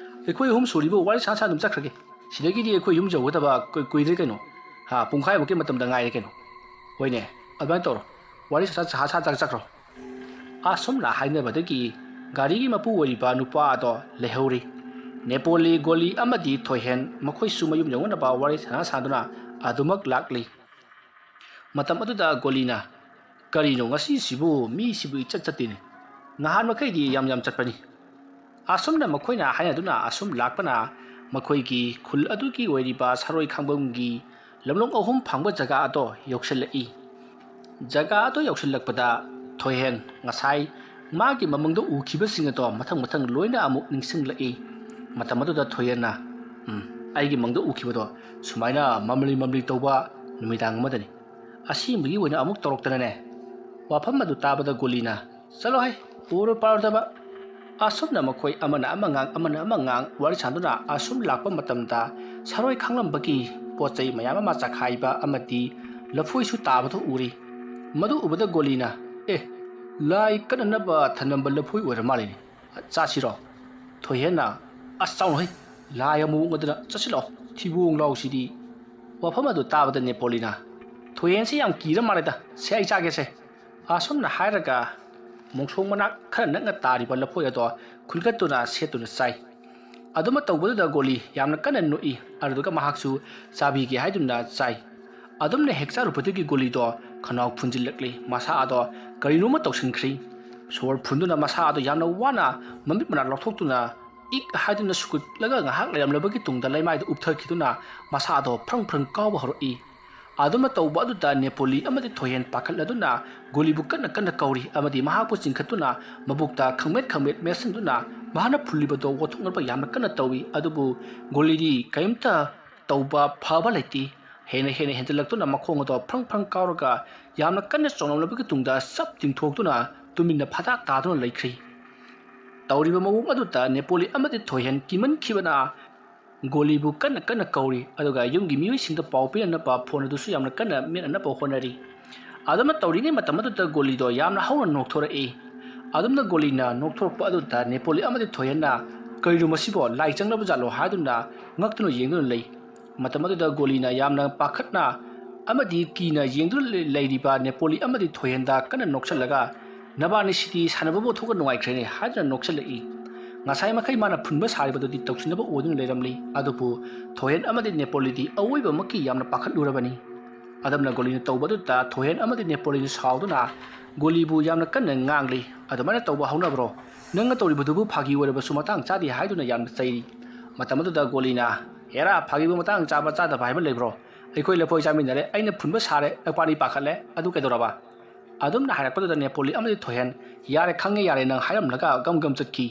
ꯑꯩꯈꯣꯏ ꯑꯍꯨꯝ ꯁꯨꯔꯤꯕ ꯋꯥꯔꯤ ꯁꯥ ꯑꯗꯨꯝ ꯆꯠꯈ꯭ꯔꯒꯦ ꯁꯤꯗꯒꯤꯗꯤ ꯑꯩꯈꯣꯏ ꯌꯨꯝ ꯌꯧꯒꯗꯕ ꯀꯨꯏꯗ꯭ꯔꯦ ꯀꯩꯅꯣ ꯄꯨꯡꯈꯥꯏꯃꯨꯛꯀꯤ ꯃꯇꯝꯗ ꯉꯥꯏꯔꯦ ꯀꯩꯅꯣ ꯍꯣꯏꯅꯦ ꯑꯗꯨꯃꯥꯏꯅ ꯇꯧꯔꯣ ꯋꯥꯔꯤ ꯁꯥ ꯆꯠꯈ꯭ꯔꯣ ꯑꯁꯨꯝꯅ ꯍꯥꯏꯅꯕꯗꯒꯤ ꯒꯥꯔꯤꯒꯤ ꯃꯄꯨ ꯑꯣꯏꯔꯤꯕ ꯅꯨꯄꯥ ꯑꯗꯣ ꯂꯩꯍꯧꯔꯤ ꯅꯦꯄꯣꯂꯤ ꯒꯣꯂꯤ ꯑꯃꯗꯤ ꯊꯣꯏꯍꯦꯟ ꯃꯈꯣꯏꯁꯨ ꯃꯌꯨꯝ ꯌꯧꯅꯅꯕ ꯋꯥꯔꯤ ꯁꯥꯗꯨꯅ ꯑꯗꯨꯃꯛ ꯂꯥꯛꯂꯤ ꯃꯇꯝ ꯑꯗꯨꯗ ꯒꯣꯂꯤꯅ ꯀꯔꯤꯅꯣ ꯉꯁꯤꯁꯤꯕꯨ ꯃꯤꯁꯤꯕꯨ ꯏꯆꯠ ꯆꯠꯇꯦꯅꯦ ꯅꯍꯥꯟ ꯃꯈꯩꯗꯤ ꯌꯥꯝ ꯆꯠꯄꯅꯤ ꯑꯁꯨꯝꯅ ꯃꯈꯣꯏꯅ ꯍꯥꯏꯅꯗꯨꯅ ꯑꯁꯨꯝ ꯂꯥꯛꯄꯅ ꯃꯈꯣꯏꯒꯤ ꯈꯨꯜ ꯑꯗꯨꯒꯤ ꯑꯣꯏꯔꯤꯕ ꯁꯔꯣꯏ ꯈꯥꯡꯕꯝꯒꯤ ꯂꯝꯂꯣꯡ ꯑꯍꯨꯝ ꯐꯪꯕ ꯖꯒꯥ ꯑꯗꯣ ꯌꯧꯁꯤꯜꯂꯛꯏ ꯖꯒꯥ ꯑꯗꯣ ꯌꯧꯁꯤꯜꯂꯛꯄꯗ ꯊꯣꯏꯍꯦꯟ ꯉꯁꯥꯏ ꯃꯥꯒꯤ ꯃꯃꯪꯗ ꯎꯈꯤꯕꯁꯤꯡ ꯑꯗꯣ ꯃꯊꯪ ꯂꯣꯏꯅ ꯑꯃꯨꯛ ꯅꯤꯡꯁꯤꯡꯂꯛꯏ ꯃꯇꯝ ꯑꯗꯨꯗ ꯊꯣꯏꯍꯦꯟꯅ ꯑꯩꯒꯤ ꯃꯪꯗ ꯎꯈꯤꯕꯗꯣ ꯁꯨꯃꯥꯏꯅ ꯃꯝꯂꯤ ꯇꯧꯕ ꯅꯨꯃꯤꯗꯥꯡ ꯑꯃꯗꯅꯤ ꯑꯁꯤꯕꯒꯤ ꯑꯣꯏꯅ ꯑꯃꯨꯛ ꯇꯧꯔꯛꯇꯅꯅꯦ ꯋꯥꯐꯝ ꯑꯗꯨ ꯇꯥꯕꯗ ꯒꯣꯂꯤꯅ ꯆꯠꯂꯣ ꯍꯥꯏ ꯎꯔꯨ ꯄꯥꯔꯨꯗꯕ ꯑꯁꯨꯝꯅ ꯃꯈꯣꯏ ꯑꯃꯅ ꯑꯃ ꯉꯥꯡ ꯋꯥꯔꯤ ꯁꯥꯗꯨꯅ ꯑꯁꯨꯝ ꯂꯥꯛꯄ ꯃꯇꯝꯗ ꯁꯔꯣꯏ ꯈꯥꯡꯂꯝꯕꯒꯤ ꯄꯣꯠ ꯆꯩ ꯃꯌꯥꯝ ꯑꯃ ꯆꯈꯥꯏꯕ ꯑꯃꯗꯤ ꯂꯐꯣꯏꯁꯨ ꯇꯥꯕꯗꯨ ꯎꯔꯤ ꯃꯗꯨ ꯎꯕꯗ ꯒꯣꯂꯤꯅ ꯂꯥꯏ ꯀꯠꯅꯅꯕ ꯊꯅꯝꯕ ꯂꯐꯣꯏ ꯑꯣꯏꯔ ꯃꯥꯜꯂꯤꯅꯦ ꯆꯥꯁꯤꯔꯣ ꯊꯣꯏꯍꯦꯟꯅ ꯑꯁ ꯆꯥꯎꯅꯣꯍꯩ ꯂꯥꯏ ꯑꯃꯨꯛ ꯎꯗꯅ ꯆꯠꯁꯤꯜꯂꯛꯑꯣ ꯊꯤꯕꯣꯡ ꯂꯥꯎꯁꯤꯗꯤ ꯋꯥꯐꯝ ꯑꯗꯨ ꯇꯥꯕꯗ ꯅꯦꯄꯣꯂꯤꯅ ꯊꯣꯏꯍꯦꯟꯁꯤ ꯌꯥꯝ ꯀꯤꯔ ꯃꯥꯜꯂꯦꯗ ꯁꯦ ꯑꯩ ꯆꯥꯒꯦꯁꯦ ꯑꯁꯨꯝꯅ ꯍꯥꯏꯔꯒ ꯃꯣꯡꯁꯣꯡ ꯃꯅꯥꯛ ꯈꯔ ꯅꯛꯅ ꯇꯥꯔꯤꯕ ꯂꯐꯣꯏ ꯑꯗꯣ ꯈꯨꯜꯀꯠꯇꯨꯅ ꯁꯦꯠꯇꯨꯅ ꯆꯥꯏ ꯑꯗꯨꯃ ꯇꯧꯕꯗꯨꯗ ꯒꯣꯂꯤ ꯌꯥꯝꯅ ꯀꯟꯅ ꯅꯣꯛꯏ ꯑꯗꯨꯒ ꯃꯍꯥꯛꯁꯨ ꯆꯥꯕꯤꯒꯦ ꯍꯥꯏꯗꯨꯅ ꯆꯥꯏ ꯑꯗꯨꯝꯅ ꯍꯦꯛ ꯆꯥꯔꯨꯕꯗꯒꯤ ꯒꯣꯂꯤꯗꯣ ꯈꯅꯥꯎ ꯐꯨꯟꯖꯤꯜꯂꯛꯂꯤ ꯃꯁꯥ ꯑꯗꯣ ꯀꯔꯤꯅꯣꯃ ꯇꯧꯁꯤꯟꯈ꯭ꯔꯤ ꯁꯣꯔ ꯐꯨꯟꯗꯨꯅ ꯃꯁꯥ ꯑꯗꯣ ꯌꯥꯝꯅ ꯋꯥꯅ ꯃꯃꯤꯠ ꯃꯅꯥ ꯂꯧꯊꯣꯛꯇꯨꯅ ꯏꯛ ꯍꯥꯏꯗꯨꯅ ꯁꯨꯒꯠꯂꯒ ꯉꯥꯏꯍꯥꯛ ꯂꯩꯔꯝꯂꯕꯒꯤ ꯇꯨꯡꯗ ꯂꯩꯃꯥꯏꯗ ꯎꯞꯊꯈꯤꯗꯨꯅ ꯃꯁꯥ ꯑꯗꯣ ꯐ꯭ꯔꯪ ꯀꯥꯎꯕ ꯍꯧꯔꯛꯏ ꯑꯗꯨꯃ ꯇꯧꯕ ꯑꯗꯨꯗ ꯅꯦꯄꯣꯂꯤ ꯑꯃꯗꯤ ꯊꯣꯏꯍꯦꯟ ꯄꯥꯈꯠꯂꯗꯨꯅ ꯒꯣꯂꯤꯕꯨ ꯀꯟꯅ ꯀꯧꯔꯤ ꯑꯃꯗꯤ ꯃꯍꯥꯛꯄꯨ ꯆꯤꯡꯈꯠꯇꯨꯅ ꯃꯕꯨꯛꯇ ꯈꯪꯃꯦꯠ ꯃꯦꯠꯁꯤꯟꯗꯨꯅ ꯃꯍꯥꯛꯅ ꯐꯨꯜꯂꯤꯕꯗꯣ ꯋꯣꯠꯊꯣꯛꯅꯕ ꯌꯥꯝꯅ ꯀꯟꯅ ꯇꯧꯏ ꯑꯗꯨꯕꯨ ꯒꯣꯂꯤꯗꯤ ꯀꯔꯤꯝꯇ ꯇꯧꯕ ꯐꯕ ꯂꯩꯇꯦ ꯍꯦꯟꯅ ꯍꯦꯟꯖꯤꯜꯂꯛꯇꯨꯅ ꯃꯈꯣꯡ ꯑꯗꯣ ꯐ꯭ꯔꯪ ꯀꯥꯎꯔꯒ ꯌꯥꯝꯅ ꯀꯟꯅ ꯆꯣꯡꯂꯝꯂꯕꯒꯤ ꯇꯨꯡꯗ ꯆꯞ ꯇꯤꯡꯊꯣꯛꯇꯨꯅ ꯇꯨꯃꯤꯟꯅ ꯐꯗꯥꯛ ꯇꯥꯗꯨꯅ ꯂꯩꯈ꯭ꯔꯤ ꯇꯧꯔꯤꯕ ꯃꯑꯣꯡ ꯑꯗꯨꯗ ꯅꯦꯄꯣꯂꯤ ꯑꯃꯗꯤ ꯊꯣꯏꯍꯦꯟ ꯀꯤꯃꯟꯈꯤꯕꯅ ꯒꯣꯂꯤꯕꯨ ꯀꯟꯅ ꯀꯧꯔꯤ ꯑꯗꯨꯒ ꯌꯨꯝꯒꯤ ꯃꯤꯑꯣꯏꯁꯤꯡꯗ ꯄꯥꯎ ꯄꯤꯅꯅꯕ ꯐꯣꯟ ꯑꯗꯨꯁꯨ ꯌꯥꯝꯅ ꯀꯟꯅ ꯃꯦꯠꯅꯅꯕ ꯍꯣꯠꯅꯔꯤ ꯑꯗꯨꯝꯅ ꯇꯧꯔꯤꯉꯩ ꯃꯇꯝ ꯑꯗꯨꯗ ꯒꯣꯂꯤꯗꯣ ꯌꯥꯝꯅ ꯍꯧꯅ ꯅꯣꯛꯊꯣꯔꯛꯏ ꯑꯗꯨꯝꯅ ꯒꯣꯂꯤꯅ ꯅꯣꯛꯊꯣꯔꯛꯄ ꯑꯗꯨꯗ ꯅꯦꯄꯣꯂꯤ ꯑꯃꯗꯤ ꯊꯣꯏꯍꯦꯟꯅ ꯀꯔꯤꯅꯣ ꯃꯁꯤꯕꯣ ꯂꯥꯏ ꯆꯪꯂꯕ ꯖꯥꯠꯂꯣ ꯍꯥꯏꯗꯨꯅ ꯉꯛꯇꯨꯅ ꯌꯦꯡꯗꯨꯅ ꯂꯩ ꯃꯇꯝ ꯑꯗꯨꯗ ꯒꯣꯂꯤꯅ ꯌꯥꯝꯅ ꯄꯥꯈꯠꯅ ꯑꯃꯗꯤ ꯀꯤꯅ ꯌꯦꯡꯗꯨꯅ ꯂꯩꯔꯤꯕ ꯅꯦꯄꯣꯂꯤ ꯑꯃꯗꯤ ꯊꯣꯏꯍꯦꯟꯗ ꯀꯟꯅ ꯅꯣꯛꯁꯜꯂꯒ ꯅꯕꯥꯅꯤꯁꯤꯗꯤ ꯁꯥꯟꯅꯕꯕꯨ ꯊꯣꯛꯑ ꯅꯨꯡꯉꯥꯏꯈ꯭ꯔꯦꯅꯦ ꯍꯥꯏꯗꯨꯅ ꯅꯣꯛꯁꯜꯂꯛꯏ ꯉꯁꯥꯏ ꯃꯈꯩ ꯃꯥꯅ ꯐꯨꯟꯕ ꯁꯥꯔꯤꯕꯗꯨꯗꯤ ꯇꯧꯁꯤꯟꯅꯕ ꯑꯣꯏꯗꯨꯅ ꯂꯩꯔꯝꯂꯤ ꯑꯗꯨꯕꯨ ꯊꯣꯏꯍꯦꯟ ꯑꯃꯗꯤ ꯅꯦꯄꯣꯂꯤꯗꯤ ꯑꯋꯣꯏꯕꯃꯛꯀꯤ ꯌꯥꯝꯅ ꯄꯥꯈꯠꯂꯨꯔꯕꯅꯤ ꯑꯗꯨꯝꯅ ꯒꯣꯂꯤꯅ ꯇꯧꯕꯗꯨꯗ ꯊꯣꯏꯍꯦꯟ ꯑꯃꯗꯤ ꯅꯦꯄꯣꯂꯤꯅ ꯁꯥꯎꯗꯨꯅ ꯒꯣꯂꯤꯕꯨ ꯌꯥꯝꯅ ꯀꯟꯅ ꯉꯥꯡꯂꯤ ꯑꯗꯨꯃꯥꯏꯅ ꯇꯧꯕ ꯍꯧꯅꯕ꯭ꯔꯣ ꯅꯪꯅ ꯇꯧꯔꯤꯕꯗꯨꯕꯨ ꯐꯥꯒꯤ ꯑꯣꯏꯔꯕꯁꯨ ꯃꯇꯥꯡ ꯆꯥꯗꯦ ꯍꯥꯏꯗꯨꯅ ꯌꯥꯝꯅ ꯆꯩꯔꯤ ꯃꯇꯝ ꯑꯗꯨꯗ ꯒꯣꯂꯤꯅ ꯍꯦꯔꯥ ꯐꯥꯒꯤꯕꯨ ꯃꯇꯥꯡ ꯆꯥꯕ ꯆꯥꯗꯕ ꯍꯥꯏꯕ ꯂꯩꯕ꯭ꯔꯣ ꯑꯩꯈꯣꯏ ꯂꯐꯣꯏ ꯆꯥꯃꯤꯟꯅꯔꯦ ꯑꯩꯅ ꯐꯨꯟꯕ ꯁꯥꯔꯦ ꯅꯄꯥꯅꯤ ꯄꯥꯈꯠꯂꯦ ꯑꯗꯨ ꯀꯩꯗꯧꯔꯕ ꯑꯗꯨꯝꯅ ꯍꯥꯏꯔꯛꯄꯗꯨꯗ ꯅꯦꯄꯣꯂꯤ ꯑꯃꯗꯤ ꯊꯣꯏꯍꯦꯟ ꯌꯥꯔꯦ ꯈꯪꯉꯦ ꯌꯥꯔꯦ ꯅꯪ ꯍꯥꯏꯔꯝꯂꯒ ꯒꯝ ꯆꯠꯈꯤ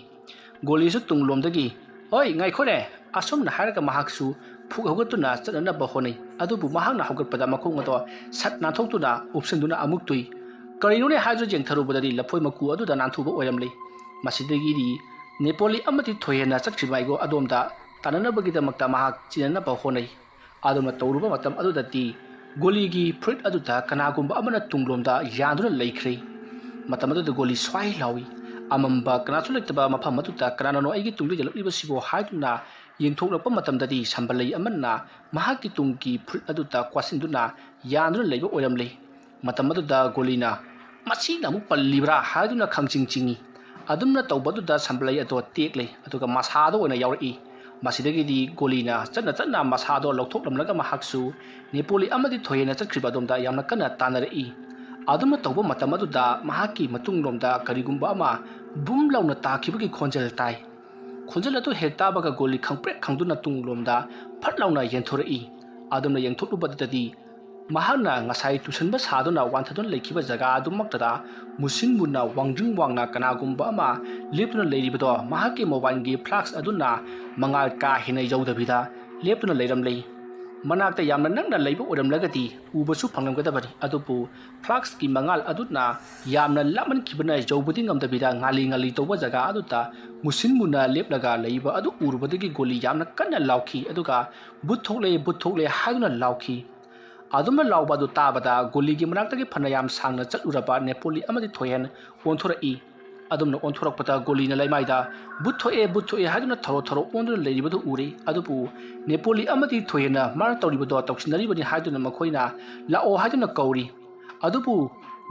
ꯒꯣꯂꯤꯁꯨ ꯇꯨꯡꯂꯣꯝꯗꯒꯤ ꯍꯣꯏ ꯉꯥꯏꯈꯣꯅꯦ ꯑꯁꯨꯝꯅ ꯍꯥꯏꯔꯒ ꯃꯍꯥꯛꯁꯨ ꯐꯨꯛ ꯍꯧꯒꯠꯇꯨꯅ ꯆꯠꯅꯅꯕ ꯍꯣꯠꯅꯩ ꯑꯗꯨꯕꯨ ꯃꯍꯥꯛꯅ ꯍꯧꯒꯠꯄꯗ ꯃꯈꯣꯡ ꯑꯗꯣ ꯁꯠ ꯅꯥꯟꯊꯣꯛꯇꯨꯅ ꯎꯞꯁꯤꯟꯗꯨꯅ ꯑꯃꯨꯛ ꯇꯨꯏ ꯀꯔꯤꯅꯣꯅꯦ ꯍꯥꯏꯗꯨꯅ ꯌꯦꯡꯊꯔꯨꯕꯗꯗꯤ ꯂꯐꯣꯏ ꯃꯀꯨ ꯑꯗꯨꯗ ꯅꯥꯟꯊꯨꯕ ꯑꯣꯏꯔꯝꯂꯤ ꯃꯁꯤꯗꯒꯤꯗꯤ ꯅꯦꯄꯣꯂꯤ ꯑꯃꯗꯤ ꯊꯣꯏꯍꯦꯟꯅ ꯆꯠꯈ꯭ꯔꯤꯕ ꯑꯩꯒꯣ ꯑꯗꯣꯝꯗ ꯇꯥꯟꯅꯅꯕꯒꯤꯗꯃꯛꯇ ꯃꯍꯥꯛ ꯆꯤꯟꯅꯅꯕ ꯍꯣꯠꯅꯩ ꯑꯗꯨꯅ ꯇꯧꯔꯨꯕ ꯃꯇꯝ ꯑꯗꯨꯗꯗꯤ ꯒꯣꯂꯤꯒꯤ ꯐꯨꯔꯤꯠ ꯑꯗꯨꯗ ꯀꯅꯥꯒꯨꯝꯕ ꯑꯃꯅ ꯇꯨꯡꯂꯣꯝꯗ ꯌꯥꯟꯗꯨꯅ ꯂꯩꯈ꯭ꯔꯤ ꯃꯇꯝ ꯑꯗꯨꯗ ꯒꯣꯂꯤ ꯁ꯭ꯋꯥꯏ ꯂꯥꯎꯏ ꯑꯃꯝꯕ ꯀꯅꯥꯁꯨ ꯂꯩꯇꯕ ꯃꯐꯝ ꯑꯗꯨꯗ ꯀꯅꯥꯅꯅꯣ ꯑꯩꯒꯤ ꯇꯨꯡꯗ ꯌꯦꯜꯂꯛꯂꯤꯕꯁꯤꯕꯨ ꯍꯥꯏꯗꯨꯅ ꯌꯦꯡꯊꯣꯛꯂꯛꯄ ꯃꯇꯝꯗꯗꯤ ꯁꯝꯕꯜꯂꯩ ꯑꯃꯅ ꯃꯍꯥꯛꯀꯤ ꯇꯨꯡꯒꯤ ꯐꯨꯔꯤꯠ ꯑꯗꯨꯗ ꯀ꯭ꯋꯥꯁꯤꯟꯗꯨꯅ ꯌꯥꯟꯗꯨꯅ ꯂꯩꯕ ꯑꯣꯏꯔꯝꯂꯤ ꯃꯇꯝ ꯑꯗꯨꯗ ꯒꯣꯂꯤꯅ ꯃꯁꯤꯅ ꯑꯃꯨꯛ ꯄꯜꯂꯤꯕ꯭ꯔꯥ ꯍꯥꯏꯗꯨꯅ ꯈꯪꯆꯤꯡ ꯆꯤꯡꯏ ꯑꯗꯨꯝꯅ ꯇꯧꯕ ꯑꯗꯨꯗ ꯁꯝꯕꯜꯂꯩ ꯑꯗꯣ ꯇꯦꯛꯂꯤ ꯑꯗꯨꯒ ꯃꯁꯥꯗ ꯑꯣꯏꯅ ꯌꯥꯎꯔꯛꯏ ꯃꯁꯤꯗꯒꯤꯗꯤ ꯒꯣꯂꯤꯅ ꯆꯠꯅ ꯃꯁꯥꯗꯣ ꯂꯧꯊꯣꯛꯂꯝꯂꯒ ꯃꯍꯥꯛꯁꯨ ꯅꯦꯄꯣꯂꯤ ꯑꯃꯗꯤ ꯊꯣꯏꯍꯦꯟꯅ ꯆꯠꯈ꯭ꯔꯤꯕ ꯑꯗꯣꯝꯗ ꯌꯥꯝꯅ ꯀꯟꯅ ꯇꯥꯟꯅꯔꯛꯏ ꯑꯗꯨꯝꯅ ꯇꯧꯕ ꯃꯇꯝ ꯑꯗꯨꯗ ꯃꯍꯥꯛꯀꯤ ꯃꯇꯨꯡꯂꯣꯝꯗ ꯀꯔꯤꯒꯨꯝꯕ ꯑꯃ ꯕꯨꯝ ꯂꯥꯎꯅ ꯇꯥꯈꯤꯕꯒꯤ ꯈꯣꯟꯖꯦꯜ ꯇꯥꯏ ꯈꯣꯟꯖꯦꯜ ꯑꯗꯨ ꯍꯦꯛ ꯇꯥꯕꯒ ꯒꯣꯂꯤ ꯈꯪꯄ꯭ꯔꯦꯛ ꯈꯪꯗꯨꯅ ꯇꯨꯡꯂꯣꯝꯗ ꯐꯠ ꯂꯥꯎꯅ ꯌꯦꯟꯊꯣꯔꯛꯏ ꯑꯗꯨꯝꯅ ꯌꯦꯡꯊꯣꯛꯂꯨꯕꯗꯗꯤ ꯃꯍꯥꯛꯅ ꯉꯁꯥꯏ ꯇꯨꯁꯟꯕ ꯁꯥꯗꯨꯅ ꯋꯥꯟꯊꯗꯨꯅ ꯂꯩꯈꯤꯕ ꯖꯒꯥ ꯑꯗꯨꯃꯛꯇꯗ ꯃꯨꯁꯤꯟ ꯃꯨꯟꯅ ꯋꯥꯡꯖꯤꯡ ꯋꯥꯡꯅ ꯀꯅꯥꯒꯨꯝꯕ ꯑꯃ ꯂꯦꯞꯇꯨꯅ ꯂꯩꯔꯤꯕꯗꯣ ꯃꯍꯥꯛꯀꯤ ꯃꯣꯕꯥꯏꯜꯒꯤ ꯐ꯭ꯂꯥꯛꯁ ꯑꯗꯨꯅ ꯃꯉꯥꯜ ꯀꯥ ꯍꯦꯟꯅ ꯌꯧꯗꯕꯤꯗ ꯂꯦꯞꯇꯨꯅ ꯂꯩꯔꯝꯂꯤ ꯃꯅꯥꯛꯇ ꯌꯥꯝꯅ ꯅꯛꯅ ꯂꯩꯕ ꯑꯣꯏꯔꯝꯂꯒꯗꯤ ꯎꯕꯁꯨ ꯐꯪꯂꯝꯒꯗꯕꯅꯤ ꯑꯗꯨꯕꯨ ꯐ꯭ꯂꯥꯛꯁꯀꯤ ꯃꯉꯥꯜ ꯑꯗꯨꯅ ꯌꯥꯝꯅ ꯂꯥꯞꯃꯟꯈꯤꯕꯅ ꯌꯧꯕꯗꯤ ꯉꯝꯗꯕꯤꯗ ꯉꯥꯜꯂꯤ ꯇꯧꯕ ꯖꯒꯥ ꯑꯗꯨꯗ ꯃꯨꯁꯤꯟ ꯃꯨꯟꯅ ꯂꯦꯞꯂꯒ ꯂꯩꯕ ꯑꯗꯨ ꯎꯔꯨꯕꯗꯒꯤ ꯒꯣꯂꯤ ꯌꯥꯝꯅ ꯀꯟꯅ ꯂꯥꯎꯈꯤ ꯑꯗꯨꯒ ꯕꯨꯠ ꯊꯣꯛꯂꯦ ꯍꯥꯏꯗꯨꯅ ꯂꯥꯎꯈꯤ ꯑꯗꯨꯝꯅ ꯂꯥꯎꯕ ꯑꯗꯨ ꯇꯥꯕꯗ ꯒꯣꯂꯤꯒꯤ ꯃꯅꯥꯛꯇꯒꯤ ꯐꯅꯌꯥꯝ ꯁꯥꯡꯅ ꯆꯠꯂꯨꯔꯕ ꯅꯦꯄꯣꯂꯤ ꯑꯃꯗꯤ ꯊꯣꯏꯍꯦꯟ ꯑꯣꯟꯊꯣꯔꯛꯏ ꯑꯗꯨꯝꯅ ꯑꯣꯟꯊꯣꯔꯛꯄꯗ ꯒꯣꯂꯤꯅ ꯂꯩꯃꯥꯏꯗ ꯕꯨꯠꯊꯣꯛꯑꯦ ꯍꯥꯏꯗꯨꯅ ꯊꯧꯔꯣ ꯎꯟꯗꯨꯅ ꯂꯩꯔꯤꯕꯗꯨ ꯎꯔꯦ ꯑꯗꯨꯕꯨ ꯅꯦꯄꯣꯂꯤ ꯑꯃꯗꯤ ꯊꯣꯏꯍꯦꯟꯅ ꯃꯥꯅ ꯇꯧꯔꯤꯕꯗꯣ ꯇꯧꯁꯤꯟꯅꯔꯤꯕꯅꯤ ꯍꯥꯏꯗꯨꯅ ꯃꯈꯣꯏꯅ ꯂꯥꯛꯑꯣ ꯍꯥꯏꯗꯨꯅ ꯀꯧꯔꯤ ꯑꯗꯨꯕꯨ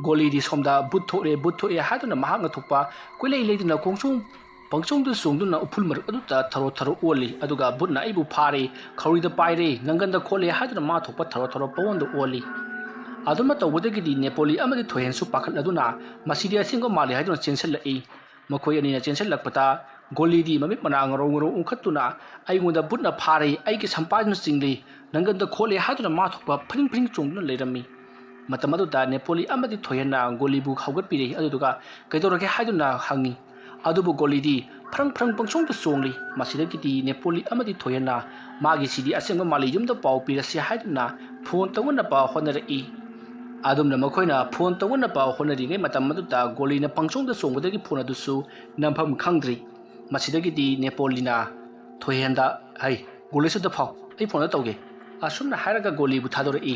ꯒꯣꯂꯤꯗꯤ ꯁꯣꯝꯗ ꯕꯨꯠꯊꯣꯛꯑꯦ ꯍꯥꯏꯗꯨꯅ ꯃꯍꯥꯛꯅ ꯊꯣꯛꯄ ꯀꯣꯏꯂꯩ ꯂꯩꯗꯨꯅ ꯄꯪꯆꯣꯡꯗ ꯆꯣꯡꯗꯨꯅ ꯎꯐꯨꯜ ꯃꯔꯛ ꯑꯗꯨꯗ ꯊꯔꯣ ꯑꯣꯜꯂꯤ ꯑꯗꯨꯒ ꯕꯨꯠꯅ ꯑꯩꯕꯨ ꯐꯥꯔꯦ ꯈꯧꯔꯤꯗ ꯄꯥꯏꯔꯦ ꯅꯪꯒꯟꯗ ꯈꯣꯠꯂꯦ ꯍꯥꯏꯗꯨꯅ ꯃꯥ ꯊꯣꯛꯄ ꯊꯔꯣ ꯄꯋꯟꯗ ꯑꯣꯜꯂꯤ ꯑꯗꯨꯝꯅ ꯇꯧꯕꯗꯒꯤꯗꯤ ꯅꯦꯄꯣꯂꯤ ꯑꯃꯗꯤ ꯊꯣꯏꯍꯦꯟꯁꯨ ꯄꯥꯈꯠꯂꯗꯨꯅ ꯃꯁꯤꯗꯤ ꯑꯁꯦꯡꯕ ꯃꯥꯜꯂꯤ ꯍꯥꯏꯗꯨꯅ ꯆꯦꯟꯁꯤꯜꯂꯛꯏ ꯃꯈꯣꯏ ꯑꯅꯤꯅ ꯆꯦꯟꯁꯤꯜꯂꯛꯄꯗ ꯒꯣꯂꯤꯗꯤ ꯃꯃꯤꯠ ꯃꯅꯥ ꯉꯔꯧ ꯎꯪꯈꯠꯇꯨꯅ ꯑꯩꯉꯣꯟꯗ ꯕꯨꯠꯅ ꯐꯥꯔꯦ ꯑꯩꯒꯤ ꯁꯝꯄꯥꯏꯗꯨꯅ ꯆꯤꯡꯂꯤ ꯅꯪꯒꯟꯗ ꯈꯣꯠꯂꯦ ꯍꯥꯏꯗꯨꯅ ꯃꯥ ꯊꯣꯛꯄ ꯐꯔꯤꯡ ꯆꯣꯡꯗꯨꯅ ꯂꯩꯔꯝꯃꯤ ꯃꯇꯝ ꯑꯗꯨꯗ ꯅꯦꯄꯣꯂꯤ ꯑꯃꯗꯤ ꯊꯣꯏꯍꯦꯟꯅ ꯒꯣꯂꯤꯕꯨ ꯍꯧꯒꯠꯄꯤꯔꯛꯏ ꯑꯗꯨꯗꯨꯒ ꯀꯩꯗꯧꯔꯒꯦ ꯍꯥꯏꯗꯨꯅ ꯍꯪꯉꯤ ꯑꯗꯨꯕꯨ ꯒꯣꯂꯤꯗꯤ ꯐꯔꯪ ꯄꯪꯆꯣꯡꯗ ꯆꯣꯡꯂꯤ ꯃꯁꯤꯗꯒꯤꯗꯤ ꯅꯦꯄꯣꯂꯤ ꯑꯃꯗꯤ ꯊꯣꯏꯍꯦꯟꯅ ꯃꯥꯒꯤꯁꯤꯗꯤ ꯑꯁꯦꯡꯕ ꯃꯥꯜꯂꯤ ꯌꯨꯝꯗ ꯄꯥꯎ ꯄꯤꯔꯁꯤ ꯍꯥꯏꯗꯨꯅ ꯐꯣꯟ ꯇꯧꯅꯅꯕ ꯍꯣꯠꯅꯔꯛꯏ ꯑꯗꯨꯝꯅ ꯃꯈꯣꯏꯅ ꯐꯣꯟ ꯇꯧꯅꯅꯕ ꯍꯣꯠꯅꯔꯤꯉꯩ ꯃꯇꯝ ꯑꯗꯨꯗ ꯒꯣꯂꯤꯅ ꯄꯪꯆꯣꯡꯗ ꯆꯣꯡꯕꯗꯒꯤ ꯐꯣꯟ ꯑꯗꯨꯁꯨ ꯅꯝꯐꯝ ꯈꯪꯗ꯭ꯔꯤ ꯃꯁꯤꯗꯒꯤꯗꯤ ꯅꯦꯄꯣꯂꯤꯅ ꯊꯣꯏꯍꯦꯟꯗ ꯍꯩ ꯒꯣꯂꯤꯁꯨꯗ ꯐꯥꯎ ꯑꯩ ꯐꯣꯟꯗ ꯇꯧꯒꯦ ꯑꯁꯨꯝꯅ ꯍꯥꯏꯔꯒ ꯒꯣꯂꯤꯕꯨ ꯊꯥꯗꯣꯔꯛꯏ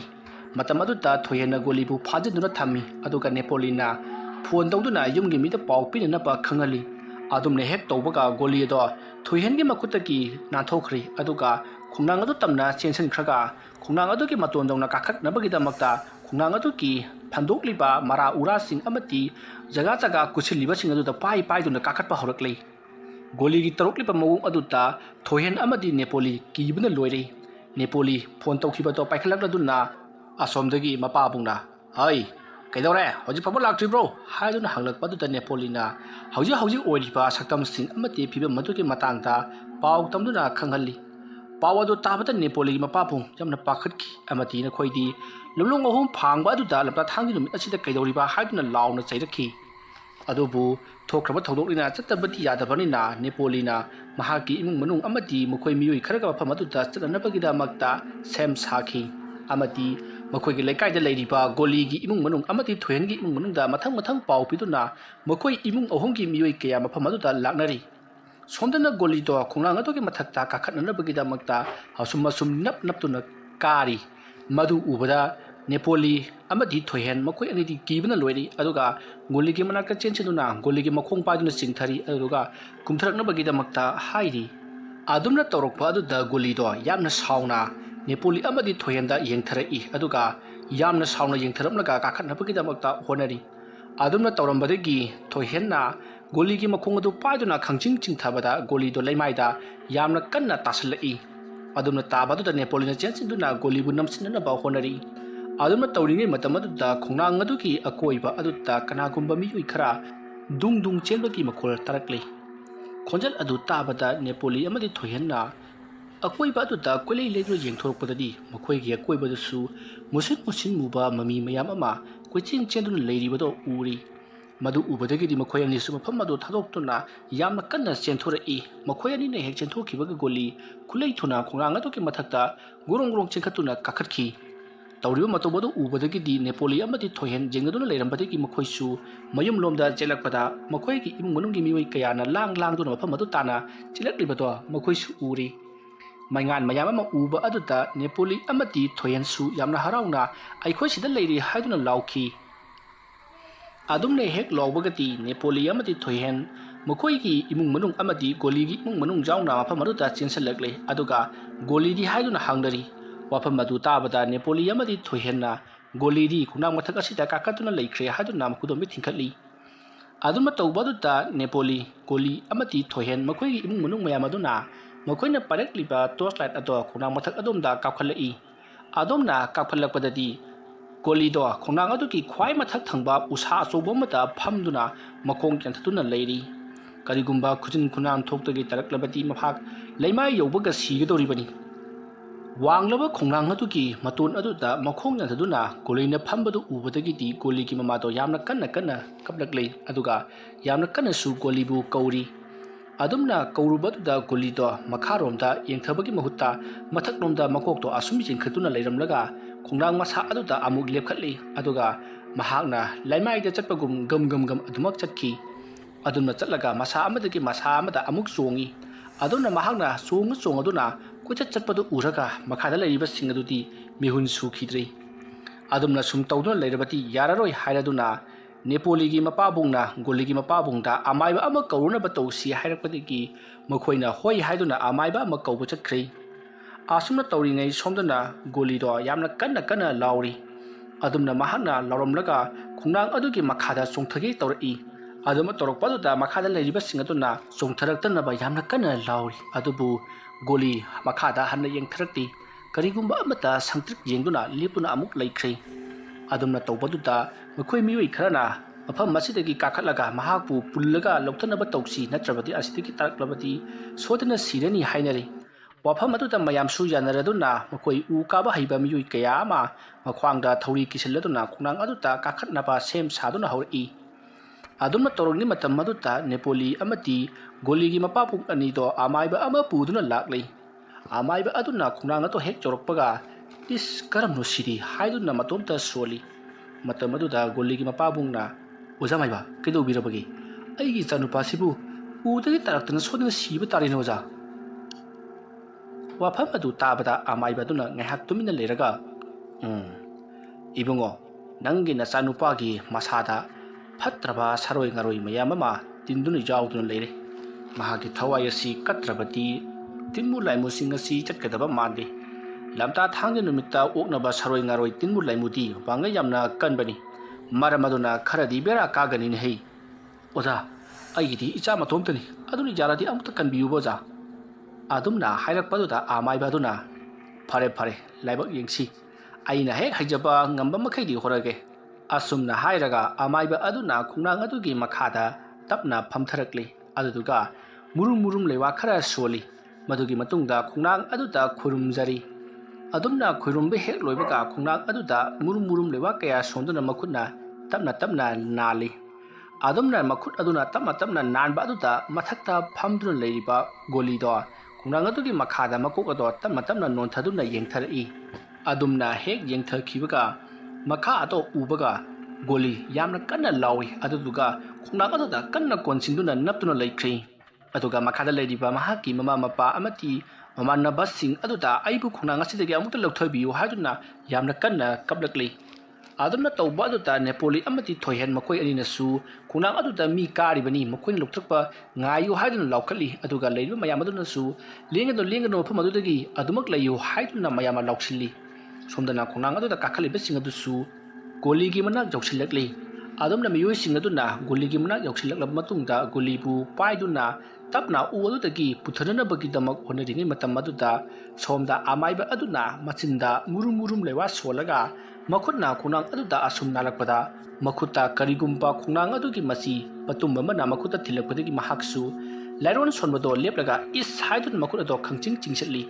ꯃꯇꯝ ꯑꯗꯨꯗ ꯊꯣꯏꯍꯦꯟꯅ ꯒꯣꯂꯤꯕꯨ ꯐꯥꯖꯤꯟꯗꯨꯅ ꯊꯝꯃꯤ ꯑꯗꯨꯒ ꯅꯦꯄꯣꯂꯤꯅ ꯐꯣꯟ ꯇꯧꯗꯨꯅ ꯌꯨꯝꯒꯤ ꯃꯤꯗ ꯄꯥꯎ ꯄꯤꯅꯅꯕ ꯈꯪꯍꯜꯂꯤ ꯑꯗꯨꯝꯅ ꯍꯦꯛ ꯇꯧꯕꯒ ꯒꯣꯂꯤ ꯑꯗꯣ ꯊꯣꯏꯍꯦꯟꯒꯤ ꯃꯈꯨꯠꯇꯒꯤ ꯅꯥꯟꯊꯣꯛꯈ꯭ꯔꯤ ꯑꯗꯨꯒ ꯈꯣꯡꯅꯥꯡ ꯑꯗꯨ ꯇꯝꯅ ꯆꯦꯟꯁꯤꯟꯈ꯭ꯔꯒ ꯈꯣꯡꯅꯥꯡ ꯑꯗꯨꯒꯤ ꯃꯇꯣꯟꯗꯧꯅ ꯀꯥꯈꯠꯅꯕꯒꯤꯗꯃꯛꯇ ꯈꯣꯡꯅꯥꯡ ꯑꯗꯨꯒꯤ ꯐꯟꯗꯣꯛꯂꯤꯕ ꯃꯔꯥ ꯎꯔꯥꯁꯤꯡ ꯑꯃꯗꯤ ꯖꯒꯥ ꯀꯨꯁꯤꯜꯂꯤꯕꯁꯤꯡ ꯑꯗꯨꯗ ꯄꯥꯏꯗꯨꯅ ꯀꯥꯈꯠꯄ ꯍꯧꯔꯛꯂꯤ ꯒꯣꯂꯤꯒꯤ ꯇꯧꯔꯛꯂꯤꯕ ꯃꯑꯣꯡ ꯑꯗꯨꯗ ꯊꯣꯏꯍꯦꯟ ꯑꯃꯗꯤ ꯅꯦꯄꯣꯂꯤ ꯀꯤꯕꯅ ꯂꯣꯏꯔꯦ ꯅꯦꯄꯣꯂꯤ ꯐꯣꯟ ꯇꯧꯈꯤꯕꯗꯣ ꯄꯥꯏꯈꯠꯂꯛꯂꯗꯨꯅ ꯑꯁꯣꯝꯗꯒꯤ ꯃꯄꯥꯕꯨꯡꯅ ꯍꯩ ꯀꯩꯗꯧꯔꯦ ꯍꯧꯖꯤꯛ ꯐꯥꯎꯕ ꯂꯥꯛꯇ꯭ꯔꯤꯕ꯭ꯔꯣ ꯍꯥꯏꯗꯨꯅ ꯍꯪꯂꯛꯄ ꯑꯗꯨꯗ ꯅꯦꯄꯣꯂꯤꯅ ꯍꯧꯖꯤꯛ ꯑꯣꯏꯔꯤꯕ ꯁꯛꯇꯝꯁꯤꯡ ꯑꯃꯗꯤ ꯐꯤꯕꯝ ꯑꯗꯨꯒꯤ ꯃꯇꯥꯡꯗ ꯄꯥꯎ ꯇꯝꯗꯨꯅ ꯈꯪꯍꯜꯂꯤ ꯄꯥꯎ ꯑꯗꯨ ꯇꯥꯕꯗ ꯅꯦꯄꯣꯂꯤꯒꯤ ꯃꯄꯥꯕꯨꯡ ꯌꯥꯝꯅ ꯄꯥꯈꯠꯈꯤ ꯑꯃꯗꯤ ꯅꯈꯣꯏꯗꯤ ꯂꯝꯂꯣꯡ ꯑꯍꯨꯝ ꯐꯥꯡꯕ ꯑꯗꯨꯗ ꯂꯝꯇꯥꯊꯥꯡꯒꯤ ꯅꯨꯃꯤꯠ ꯑꯁꯤꯗ ꯀꯩꯗꯧꯔꯤꯕ ꯍꯥꯏꯗꯨꯅ ꯂꯥꯎꯅ ꯆꯩꯔꯛꯈꯤ ꯑꯗꯨꯕꯨ ꯊꯣꯛꯈ꯭ꯔꯕ ꯊꯧꯗꯣꯛꯅꯤꯅ ꯆꯠꯇꯕꯗꯤ ꯌꯥꯗꯕꯅꯤ나 ꯅꯦꯄꯣꯂꯤꯅ ꯃꯍꯥꯛꯀꯤ ꯏꯃꯨꯡ ꯃꯅꯨꯡ ꯑꯃꯗꯤ ꯃꯈꯣꯏ ꯃꯤꯑꯣꯏ ꯈꯔꯒ ꯃꯐꯝ ꯑꯗꯨꯗ ꯆꯠꯅꯅꯕꯒꯤꯗꯃꯛꯇ ꯁꯦꯝ ꯁꯥꯈꯤ ꯑꯃꯗꯤ ꯃꯈꯣꯏꯒꯤ ꯂꯩꯀꯥꯏꯗ ꯂꯩꯔꯤꯕ ꯒꯣꯂꯤꯒꯤ ꯏꯃꯨꯡ ꯃꯅꯨꯡ ꯑꯃꯗꯤ ꯊꯣꯏꯍꯦꯟꯒꯤ ꯏꯃꯨꯡ ꯃꯅꯨꯡꯗ ꯃꯊꯪ ꯄꯥꯎ ꯄꯤꯗꯨꯅ ꯃꯈꯣꯏ ꯏꯃꯨꯡ ꯑꯍꯨꯝꯒꯤ ꯃꯤꯑꯣꯏ ꯀꯌꯥ ꯃꯐꯝ ꯑꯗꯨꯗ ꯂꯥꯛꯅꯔꯤ ꯁꯣꯝꯗꯅ ꯒꯣꯂꯤꯗꯣ ꯈꯣꯡꯅꯥꯡ ꯑꯗꯨꯒꯤ ꯃꯊꯛꯇ ꯀꯥꯈꯠꯅꯅꯕꯒꯤꯗꯃꯛꯇ ꯑꯁꯨꯝ ꯅꯞꯇꯨꯅ ꯀꯥꯔꯤ ꯃꯗꯨ ꯎꯕꯗ ꯅꯦꯄꯣꯂꯤ ꯑꯃꯗꯤ ꯊꯣꯏꯍꯦꯟ ꯃꯈꯣꯏ ꯑꯅꯤꯗꯤ ꯀꯤꯕꯅ ꯂꯣꯏꯔꯤ ꯑꯗꯨꯒ ꯒꯣꯂꯤꯒꯤ ꯃꯅꯥꯛꯇ ꯆꯦꯟꯁꯤꯟꯗꯨꯅ ꯒꯣꯂꯤꯒꯤ ꯃꯈꯣꯡ ꯄꯥꯏꯗꯨꯅ ꯆꯤꯡꯊꯔꯤ ꯑꯗꯨꯒ ꯀꯨꯝꯊꯔꯛꯅꯕꯒꯤꯗꯃꯛꯇ ꯍꯥꯏꯔꯤ ꯑꯗꯨꯝꯅ ꯇꯧꯔꯛꯄ ꯑꯗꯨꯗ ꯒꯣꯂꯤꯗꯣ ꯌꯥꯝꯅ ꯁꯥꯎꯅ ꯅꯦꯄꯣꯂꯤ ꯑꯃꯗꯤ ꯊꯣꯏꯍꯦꯟꯗ ꯌꯦꯡꯊꯔꯛꯏ ꯑꯗꯨꯒ ꯌꯥꯝꯅ ꯁꯥꯎꯅ ꯌꯦꯡꯊꯔꯛꯂꯒ ꯀꯥꯈꯠꯅꯕꯒꯤꯗꯃꯛꯇ ꯍꯣꯠꯅꯔꯤ ꯑꯗꯨꯝꯅ ꯇꯧꯔꯝꯕꯗꯒꯤ ꯊꯣꯏꯍꯦꯟꯅ ꯒꯣꯂꯤꯒꯤ ꯃꯈꯣꯡ ꯑꯗꯨ ꯄꯥꯏꯗꯨꯅ ꯈꯪꯆꯤꯡ ꯆꯤꯡꯊꯕꯗ ꯒꯣꯂꯤꯗꯣ ꯂꯩꯃꯥꯏꯗ ꯌꯥꯝꯅ ꯀꯟꯅ ꯇꯥꯁꯤꯜꯂꯛꯏ ꯑꯗꯨꯝꯅ ꯇꯥꯕ ꯑꯗꯨꯗ ꯅꯦꯄꯣꯂꯤꯅ ꯆꯦꯟꯁꯤꯟꯗꯨꯅ ꯒꯣꯂꯤꯕꯨ ꯅꯝꯁꯤꯟꯅꯅꯕ ꯍꯣꯠꯅꯔꯤ ꯑꯗꯨꯝꯅ ꯇꯧꯔꯤꯉꯩ ꯃꯇꯝ ꯑꯗꯨꯗ ꯈꯣꯡꯅꯥꯡ ꯑꯗꯨꯒꯤ ꯑꯀꯣꯏꯕ ꯑꯗꯨꯗ ꯀꯅꯥꯒꯨꯝꯕ ꯃꯤꯑꯣꯏ ꯈꯔ ꯗꯨꯡ ꯆꯦꯟꯕꯒꯤ ꯃꯈꯣꯜ ꯇꯥꯔꯛꯂꯤ ꯈꯣꯟꯖꯦꯜ ꯑꯗꯨ ꯇꯥꯕꯗ ꯅꯦꯄꯣꯂꯤ ꯑꯃꯗꯤ ꯊꯣꯏꯍꯦꯟꯅ ꯑꯀꯣꯏꯕ ꯑꯗꯨꯗ ꯀꯣꯏꯂꯩ ꯂꯩꯗꯨꯅ ꯌꯦꯡꯊꯣꯔꯛꯄꯗꯗꯤ ꯃꯈꯣꯏꯒꯤ ꯑꯀꯣꯏꯕꯗꯁꯨ ꯃꯨꯁꯤꯟ ꯃꯨꯕ ꯃꯃꯤ ꯃꯌꯥꯝ ꯑꯃ ꯆꯦꯟꯗꯨꯅ ꯂꯩꯔꯤꯕꯗꯣ ꯎꯔꯤ ꯃꯗꯨ ꯎꯕꯗꯒꯤꯗꯤ ꯃꯈꯣꯏ ꯑꯅꯤꯁꯨ ꯃꯐꯝ ꯑꯗꯨ ꯊꯥꯗꯣꯛꯇꯨꯅ ꯌꯥꯝꯅ ꯀꯟꯅ ꯆꯦꯟꯊꯣꯔꯛꯏ ꯃꯈꯣꯏ ꯑꯅꯤꯅ ꯍꯦꯛ ꯆꯦꯟꯊꯣꯛꯈꯤꯕꯒ ꯒꯣꯂꯤ ꯈꯨꯠꯂꯩ ꯊꯨꯅ ꯈꯣꯡꯅꯥꯡ ꯑꯗꯨꯒꯤ ꯃꯊꯛꯇ ꯒꯣꯔꯣꯡ ꯆꯦꯟꯈꯠꯇꯨꯅ ꯀꯥꯈꯠꯈꯤ ꯇꯧꯔꯤꯕ ꯃꯇꯧ ꯑꯗꯨ ꯎꯕꯗꯒꯤꯗꯤ ꯅꯦꯄꯣꯂꯤ ꯑꯃꯗꯤ ꯊꯣꯏꯍꯦꯟ ꯌꯦꯡꯅꯗꯨꯅ ꯂꯩꯔꯝꯕꯗꯒꯤ ꯃꯈꯣꯏꯁꯨ ꯃꯌꯨꯝꯂꯣꯝꯗ ꯆꯦꯜꯂꯛꯄꯗ ꯃꯈꯣꯏꯒꯤ ꯏꯃꯨꯡ ꯃꯅꯨꯡꯒꯤ ꯃꯤꯑꯣꯏ ꯀꯌꯥꯅ ꯂꯥꯡꯗꯨꯅ ꯃꯐꯝ ꯑꯗꯨ ꯇꯥꯅ ꯆꯦꯜꯂꯛꯂꯤꯕꯗꯣ ꯃꯈꯣꯏꯁꯨ ꯎꯔꯤ ꯃꯩꯉꯥꯟ ꯃꯌꯥꯝ ꯑꯃ ꯎꯕ ꯑꯗꯨꯗ ꯅꯦꯄꯣꯂꯤ ꯑꯃꯗꯤ ꯊꯣꯏꯍꯦꯟꯁꯨ ꯌꯥꯝꯅ ꯍꯔꯥꯎꯅ ꯑꯩꯈꯣꯏ ꯁꯤꯗ ꯂꯩꯔꯤ ꯍꯥꯏꯗꯨꯅ ꯂꯥꯎꯈꯤ ꯑꯗꯨꯝꯅ ꯍꯦꯛ ꯂꯥꯎꯕꯒꯗꯤ ꯅꯦꯄꯣꯂꯤ ꯑꯃꯗꯤ ꯊꯣꯏꯍꯦꯟ ꯃꯈꯣꯏꯒꯤ ꯏꯃꯨꯡ ꯃꯅꯨꯡ ꯑꯃꯗꯤ ꯒꯣꯂꯤꯒꯤ ꯏꯃꯨꯡ ꯃꯅꯨꯡ ꯌꯥꯎꯅ ꯃꯐꯝ ꯑꯗꯨꯗ ꯆꯦꯟꯁꯤꯜꯂꯛꯂꯤ ꯑꯗꯨꯒ ꯒꯣꯂꯤꯗꯤ ꯍꯥꯏꯗꯨꯅ ꯍꯪꯅꯔꯤ ꯋꯥꯐꯝ ꯑꯗꯨ ꯇꯥꯕꯗ ꯅꯦꯄꯣꯂꯤ ꯑꯃꯗꯤ ꯊꯣꯏꯍꯦꯟꯅ ꯒꯣꯂꯤꯗꯤ ꯈꯣꯡꯅꯥꯡ ꯃꯊꯛ ꯑꯁꯤꯗ ꯀꯥꯈꯠꯇꯨꯅ ꯂꯩꯈ꯭ꯔꯦ ꯍꯥꯏꯗꯨꯅ ꯃꯈꯨꯗꯣꯝꯕꯤ ꯊꯤꯡꯈꯠꯂꯤ ꯑꯗꯨꯝꯅ ꯇꯧꯕ ꯑꯗꯨꯗ ꯅꯦꯄꯣꯂꯤ ꯒꯣꯂꯤ ꯑꯃꯗꯤ ꯊꯣꯏꯍꯦꯟ ꯃꯈꯣꯏꯒꯤ ꯏꯃꯨꯡ ꯃꯅꯨꯡ ꯃꯌꯥꯝ ꯑꯗꯨꯅ ꯃꯈꯣꯏꯅ ꯄꯥꯏꯔꯛꯂꯤꯕ ꯇꯣꯔꯆ ꯂꯥꯏꯠ ꯑꯗꯣ ꯈꯣꯡꯅꯥꯡ ꯃꯊꯛ ꯑꯗꯣꯝꯗ ꯀꯥꯞꯈꯠꯂꯛꯏ ꯑꯗꯣꯝꯅ ꯀꯥꯞꯈꯠꯂꯛꯄꯗꯗꯤ ꯒꯣꯂꯤꯗꯣ ꯈꯣꯡꯅꯥꯡ ꯑꯗꯨꯒꯤ ꯈ꯭ꯋꯥꯏ ꯃꯊꯛ ꯊꯪꯕ ꯎꯁꯥ ꯑꯆꯧꯕ ꯑꯃꯗ ꯐꯝꯗꯨꯅ ꯃꯈꯣꯡ ꯆꯦꯟꯊꯗꯨꯅ ꯂꯩꯔꯤ ꯀꯔꯤꯒꯨꯝꯕ ꯈꯨꯖꯤꯟ ꯈꯨꯅꯥꯝꯊꯣꯛꯇꯒꯤ ꯇꯥꯔꯛꯂꯕꯗꯤ ꯃꯍꯥꯛ ꯂꯩꯃꯥꯏ ꯌꯧꯕꯒ ꯁꯤꯒꯗꯧꯔꯤꯕꯅꯤ ꯋꯥꯡꯂꯕ ꯈꯣꯡꯅꯥꯡ ꯑꯗꯨꯒꯤ ꯃꯇꯣꯟ ꯑꯗꯨꯗ ꯃꯈꯣꯡ ꯌꯥꯟꯊꯗꯨꯅ ꯒꯣꯂꯤꯅ ꯐꯝꯕꯗꯨ ꯎꯕꯗꯒꯤꯗꯤ ꯒꯣꯂꯤꯒꯤ ꯃꯃꯥꯗꯣ ꯌꯥꯝꯅ ꯀꯟꯅ ꯀꯞꯂꯛꯂꯤ ꯑꯗꯨꯒ ꯌꯥꯝꯅ ꯀꯟꯅꯁꯨ ꯒꯣꯂꯤꯕꯨ ꯀꯧꯔꯤ ꯑꯗꯨꯝꯅ ꯀꯧꯔꯨꯕ ꯑꯗꯨꯗ ꯒꯣꯂꯤꯗꯣ ꯃꯈꯥꯔꯣꯝꯗ ꯌꯦꯡꯊꯕꯒꯤ ꯃꯍꯨꯠꯇ ꯃꯊꯛꯂꯣꯝꯗ ꯃꯀꯣꯛꯇꯣ ꯑꯁꯨꯝ ꯆꯤꯡꯈꯠꯇꯨꯅ ꯂꯩꯔꯝꯂꯒ ꯈꯣꯡꯅꯥꯡ ꯃꯁꯥ ꯑꯗꯨꯗ ꯑꯃꯨꯛ ꯂꯦꯞꯈꯠꯂꯤ ꯑꯗꯨꯒ ꯃꯍꯥꯛꯅ ꯂꯩꯃꯥꯏꯗ ꯆꯠꯄꯒꯨꯝ ꯒꯝ ꯑꯗꯨꯃꯛ ꯆꯠꯈꯤ ꯑꯗꯨꯝꯅ ꯆꯠꯂꯒ ꯃꯁꯥ ꯑꯃꯗꯒꯤ ꯃꯁꯥ ꯑꯃꯗ ꯑꯃꯨꯛ ꯆꯣꯡꯉꯤ ꯑꯗꯨꯝꯅ ꯃꯍꯥꯛꯅ ꯆꯣꯡꯗꯨꯅ ꯀꯣꯏꯆꯠ ꯆꯠꯄꯗꯨ ꯎꯔꯒ ꯃꯈꯥꯗ ꯂꯩꯔꯤꯕꯁꯤꯡ ꯑꯗꯨꯗꯤ ꯃꯤꯍꯨꯟ ꯁꯨꯈꯤꯗ꯭ꯔꯤ ꯑꯗꯨꯝꯅ ꯁꯨꯝ ꯇꯧꯗꯨꯅ ꯂꯩꯔꯕꯗꯤ ꯌꯥꯔꯔꯣꯏ ꯍꯥꯏꯔꯗꯨꯅ Nepoli mapabungna Goligi mapabungda amaiba ama kaurunaba tausi hairakpadagi makhoina hoi haiduna amaiba ama kauba chakri asumna tauringai somdana Golido yamna kanna lauri adumna mahana lauramlaga khungnang adugi makhada chongthagi taurai aduma torokpaduda makhada leiriba singaduna chongtharaktanaba yamna kanna lauri adubu Goli makhada hanna yengtharakti karigumba amata sangtrik yengduna lepuna amuk laikhri adumna tawbaduda makhoi mioi kharana mafam masidagi kakhatlaga mahakpu pullaga loktanaba tawsi natrabadi asidagi taraklabadi sodana sirani hainari wafam aduda mayamsu yanaraduna makhoi u kaba haiba mioi kaya ama makhwangda thauri kisilladuna khunang aduda kakhatnaba sem saduna hori adumna torogni matam aduda Nepoli amati Goligi mapapung anido amaiba ama puduna laklei amaiba aduna khunang ato hek chorokpaga is karamno sidi haiduna matomta soli matam aduda Goligi mapabungna oza maiba kedo birabagi aigi chanupasibu udagi taraktana sodina siba tarino oza wafam adu tabada amaiba aduna ngaihak tumina leraga ibungo nangi nachanupagi masada phatraba saroi ngaroi mayam ama tinduna yauduna leire mahagi thawai asi katrabati tinmu laimu singasi chatkadaba mande lamta thangde numita oknaba saroi ngaroi tinmu laimudi wanga yamna kanbani maramaduna kharadi bera kagani ne hei oza aigidi icha matomtani aduni jaradi amta kanbiyu boza adumna hairakpaduda amaibaduna fare laibak yengsi aina hek haijaba ngamba makhaidi horage asumna hairaga amaiba aduna khungnang adugi makhada tapna phamtharakli aduduga murum lewa khara soli madugi matungda khungnang aduda khurumjari adumna khurumbe hek loibaga khungnang aduda murum lewa kaya sonduna makhutna tapna nali adumna makhut aduna tapna nanba aduda mathakta phamduna leiriba Golido khungnang adugi makhada makok ado tapna nonthaduna yengthari adumna hek yengthakibaga makha ato ubaga Goli yamna kanna lawi aduduga khungnang aduda kanna konsinduna naptuna laikhri aduga makhada leiriba mahaki mama mapa amati mamana basing aduda aibu khungnang asidagi amukta lauthabiyu haiduna yamna kanna kablakli adumna tawba aduda Nepoli amati thoihen makoi aninasu khungnang aduda mi karibani makoin lokthakpa ngayu haiduna laukali aduga leiriba mayam adunasu lengano pham adudagi adumak layu haiduna mayama lauksilli somdana khungnang aduda kakhaliba sing adusu Goligi manak jausilakli adumna miyoi sing aduna Goligi manak jausilaklab matungda Golibu paiduna tapna u adudagi puthanana bagidamak honeringai matam aduda somda amaiba aduna machinda murum lewa solaga makhutna khunang aduda asum nalakpada makhuta karigumba khunang adugi masi patumba mana makhuta thilakpadagi mahaksu lairon sonbado leplaga is haidun makhut ado khangching chingsatli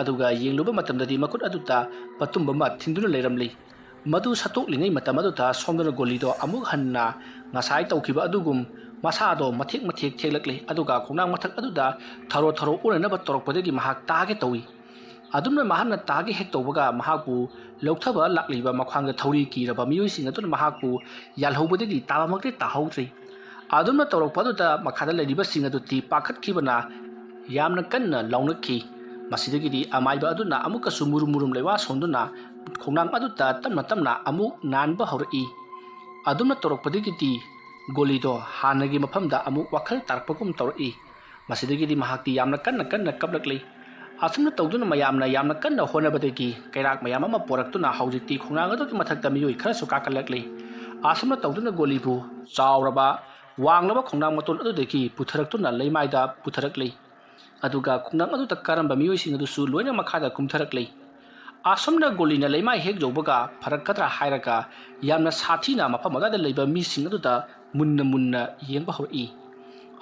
aduga yengluba matamdadi makhut aduda patumba ma thinduna leiramli madu satok lingai matam aduda somdana Golido amuk hanna ngasai tawkiba adugum masado mathek theklakli aduga khunang mathak aduda tharo unanaba torokpadagi mahak tage tawi adumna mahanna tage hek tawbaga mahakbu lokthaba lakliba makhwangda thauri kiraba miyoi sing aduna mahakbu yalhobadagi tabamakte tahawtri adumna torokpaduda makhada leiriba sing aduti pakhatkibana yamna kanna launakhi masidagidi amaiba aduna amukasu murum lewa sonduna khungnang aduta tamna amuk nanba haurai adumna torokpadagidi Golido hanagi mafamda amuk wakhal tarpagum taurai masidagidi mahakti yamna kanna kablakli asumna tawduna mayamna yamna kanna honabadagi kairak mayam ama poraktuna haujikti khungnang adugi mathakta miyoi kharasu kakalakli asumna tawduna Golibu chawraba wanglaba khungnang maton adudagi putharaktuna leimaida putharakli aduga khungnang aduta karamba miyoi sing adusu loina makhada kumtharakli asomna Golina leimai hek jobaga farakadra hairaga yamna sathina mafamada leiba mi sing aduda munna yengba hori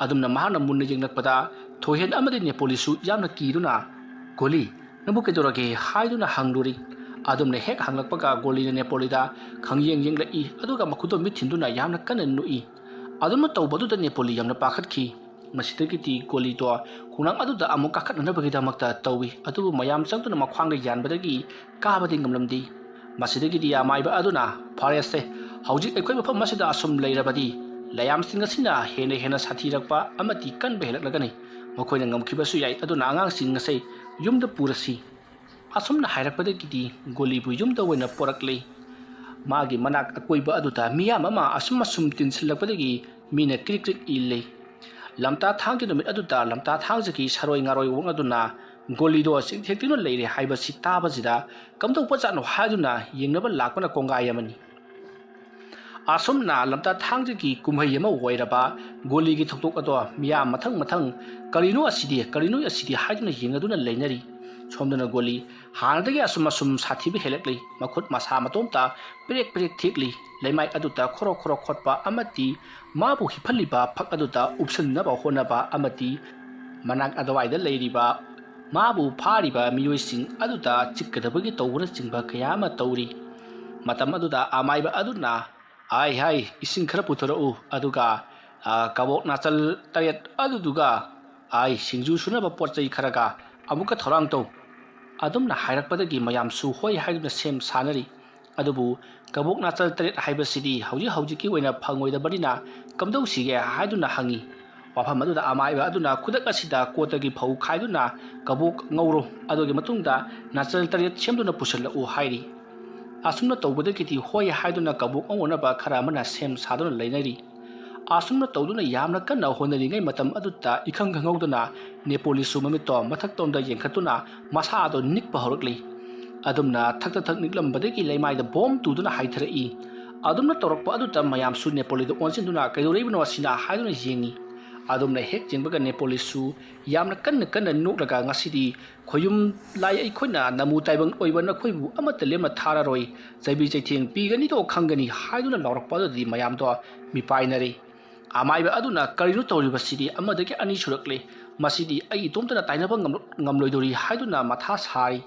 adumna mahana munna yengnakpada thohen amadi Nepolisu yamna kiruna Goli nabu kedorage haiduna hangluri adumna hek hanglakpaga Golina Nepolida khangyeng yenglai aduga makhudo mithinduna yamna kanan nui adumna tawbaduda Nepoli yamna pakhatkhi masidagiti Golido khunang aduda amuk kakhatnanabagidamagta tawi adubu mayam changtuna makhwangda yanbadagi kabadi ngamlamdi masidagidi amaiba aduna farese haujik ekoi mafam masida asum leirabadi layam singasina hena sathirakpa amati kanba helaklagani makoina ngamkhibasu yai aduna angang singasai yumda purasi asumna hairakpadagidi Golibu yumda oina porakli मागी मनाक अकोइबा अदुता मियाम अमा असुम असुम तिनसिल्लकपदगी मीना क्रिक क्रिक इल्ले लमता थांग नुमित अदुता लमता थांगजकी सरोय ngaroy wong aduna golido singthektina leire haiba si tabasida kamdong pachano haiduna yengnaba lakpana kongai amani asumna lamta thangjiki kumhai ama wairaba goli gi thoktok ado miya mathang mathang karino asidi haiduna yengaduna leinari somdana goli hanadagi asum asum sathibi helakli makhut masa matomta prek prek thikli leimai aduta khoro khoro khotpa amati mabu hipaliba phak aduta upsanna ba honaba amati manak adwaida leiriba mabu phariba miyoising aduta chikkadabagi tawra chingba kayama tawri matam aduda amaiba aduna ai hai ising khara puthorau aduga kabok nachal tayat aduduga ai singju sunaba porchai kharaga amuka thorang to adumna hairakpadagi mayam su hoi haiduna sem sanari adubu kabok nachal tayat haibasidi hauji ki oina phangoida barina kamdau sige haiduna hangi wafam aduda amaiba aduna kudak asida kotagi phau khaiduna kabok ngauro adogi matungda nachal tayat semduna pusalla u hairi asumna tawbadagiti hoi haiduna kabuk ongonaba khara amana sem saduna leinari asumna tawduna yamna kanna honari ngai matam aduta ikhang gangawduna nepoli sumamito mathak tomda yenkhatuna masa ado nikpa horakli adumna thakta thak niklambadagi leimaida bom tuduna haithrai adumna torakpa aduta mayam su nepoli do onsinduna kaidoreibno asina haiduna yengi adumna hek jengbaga nepoli su yamna kanna nuklaga ngasidi khoyum lai ai khoina namu taibang oibana khoibu amata lemna thararoi jaibi jaitheng pigani to khangani haiduna lawrakpa di mayam to mi painari amaiba aduna karinu tawriba sidi amadagi ani surakle masidi ai tomtana tainaba ngamloidori haiduna matha sari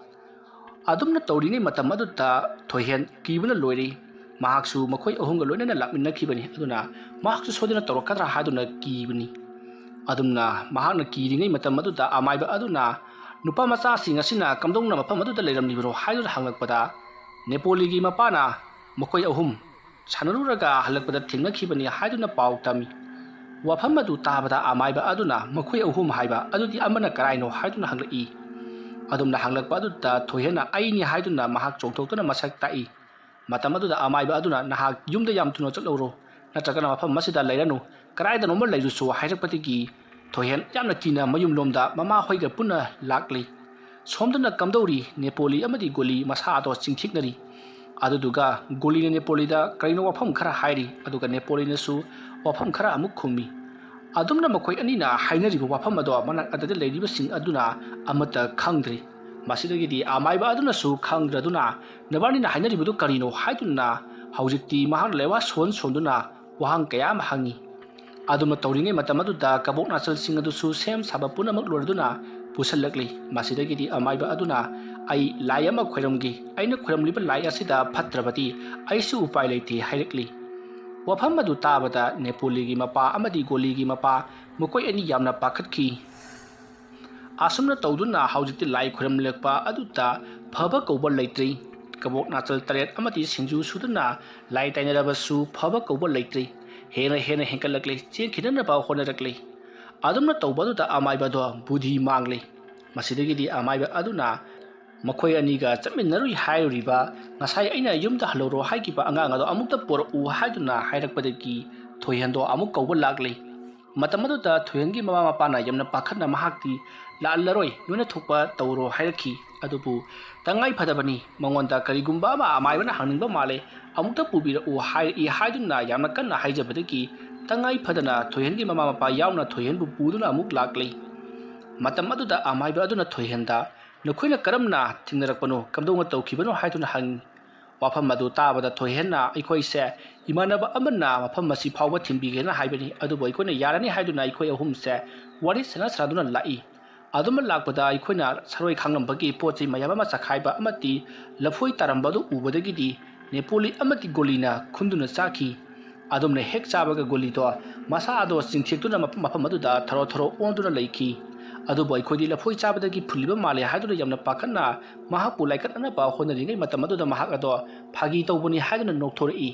adumna tawringai matam aduta thoihen kibuna loiri mahaksu makhoi ahunga loinana lakminna khibani aduna mahaksu sodina tawrakadra haiduna kibani adumna mahakna kiringai matam aduta amaiba aduna nupa macha sing asina kamdongna mafam aduta leiramnibro haiduna hanglakpada nepoli gi mapana makhoi ahum sanaruraga halakpada thengnakhibani haiduna pau tami wafam adu tabada amaiba aduna makhoi ahum haiba adudi amana karaino haiduna hanglai adumna hanglakpa aduta thoihena aini haiduna mahak chongthoktuna masak tai matam aduda amaiba aduna nahak yumda yam tuno chatloro natragana mafam masida leiranu karaida nomor leirusu hairakpatigi thoihen yamna kina mayum lomda mama hoiga punna lakli somdana kamdori nepoli amadi goli masa ado chingthiknari aduduga goli nepoli da kaino wafam khara hairi aduga nepoli nesu wafam khara amuk khumi adumna makhoi anina hainari wafam ado manak adada leiriba sing aduna amata khangdri masidagi di amaiba aduna su khangdraduna nabani na hainari budu karino haiduna haujikti mahang lewa sonduna wahang kaya mahangi aduma tawringai matam aduda kabok nachal sing adu su sem saba punamak lorduna pusallakli masidagi di amaiba aduna ai lai ama khoiramgi aina khoiramliba lai asida phatrabati aisu upai leiti hairakli wafam adu tabada nepoli gi mapa amadi goli gi mapa mukoi ani yamna pakhatkhi asumna tawduna haujiti lai khoiramlekpa aduta phaba kouba leitri kabok nachal taret amadi singju suduna lai tainarabasu phaba kouba leitri hena henkalakli chenkhina ba honarakli adumna tawbaduta amaiba do budhi mangli masidagi di amaiba aduna makhoi aniga chaminarui hairiba ngasai aina yumda haloro haikiba angang ado amukta por u haiduna hairakpadagi thoihendo amuk kouba lakli matamaduta thoihengi mama mapana yamna pakhatna mahakti lallaroi nuna thokpa tawro hairakhi adubu tangai phadabani mangonda karigumba ma amaibana haningba male amukta pubira u haiduna yamna kanna haijabadagi tangai phadana thoihengi mama mapa yauna thoihenbu puduna amuk lakli matam aduda amaiba aduna thoihenda nukhoina karamna thingnarakpano kamdonga tawkhibano haiduna hang wafam adu tabada thoihenna aikhoise imanaba amanna mafam masi phawba thimbigena haibani adubo aikhoina yarani haiduna aikhoi ahumse wari sana saraduna lai aduma lakpada aikhoina saroi khanglambagi pochi mayaba ma chakhaiba amati lafoi tarambadu ubadagidi nepoli amati golina khunduna chakhi adumna hek chabaga goli to masa ado singthekuna mafam aduda tharo onduna leikhi adubo aikhodi lafoi chabadagi phuliba male haiduna yamna pakhanna mahapu laikatna ba honaringai matam aduda mahak ado phagi tawbani haiduna nokthori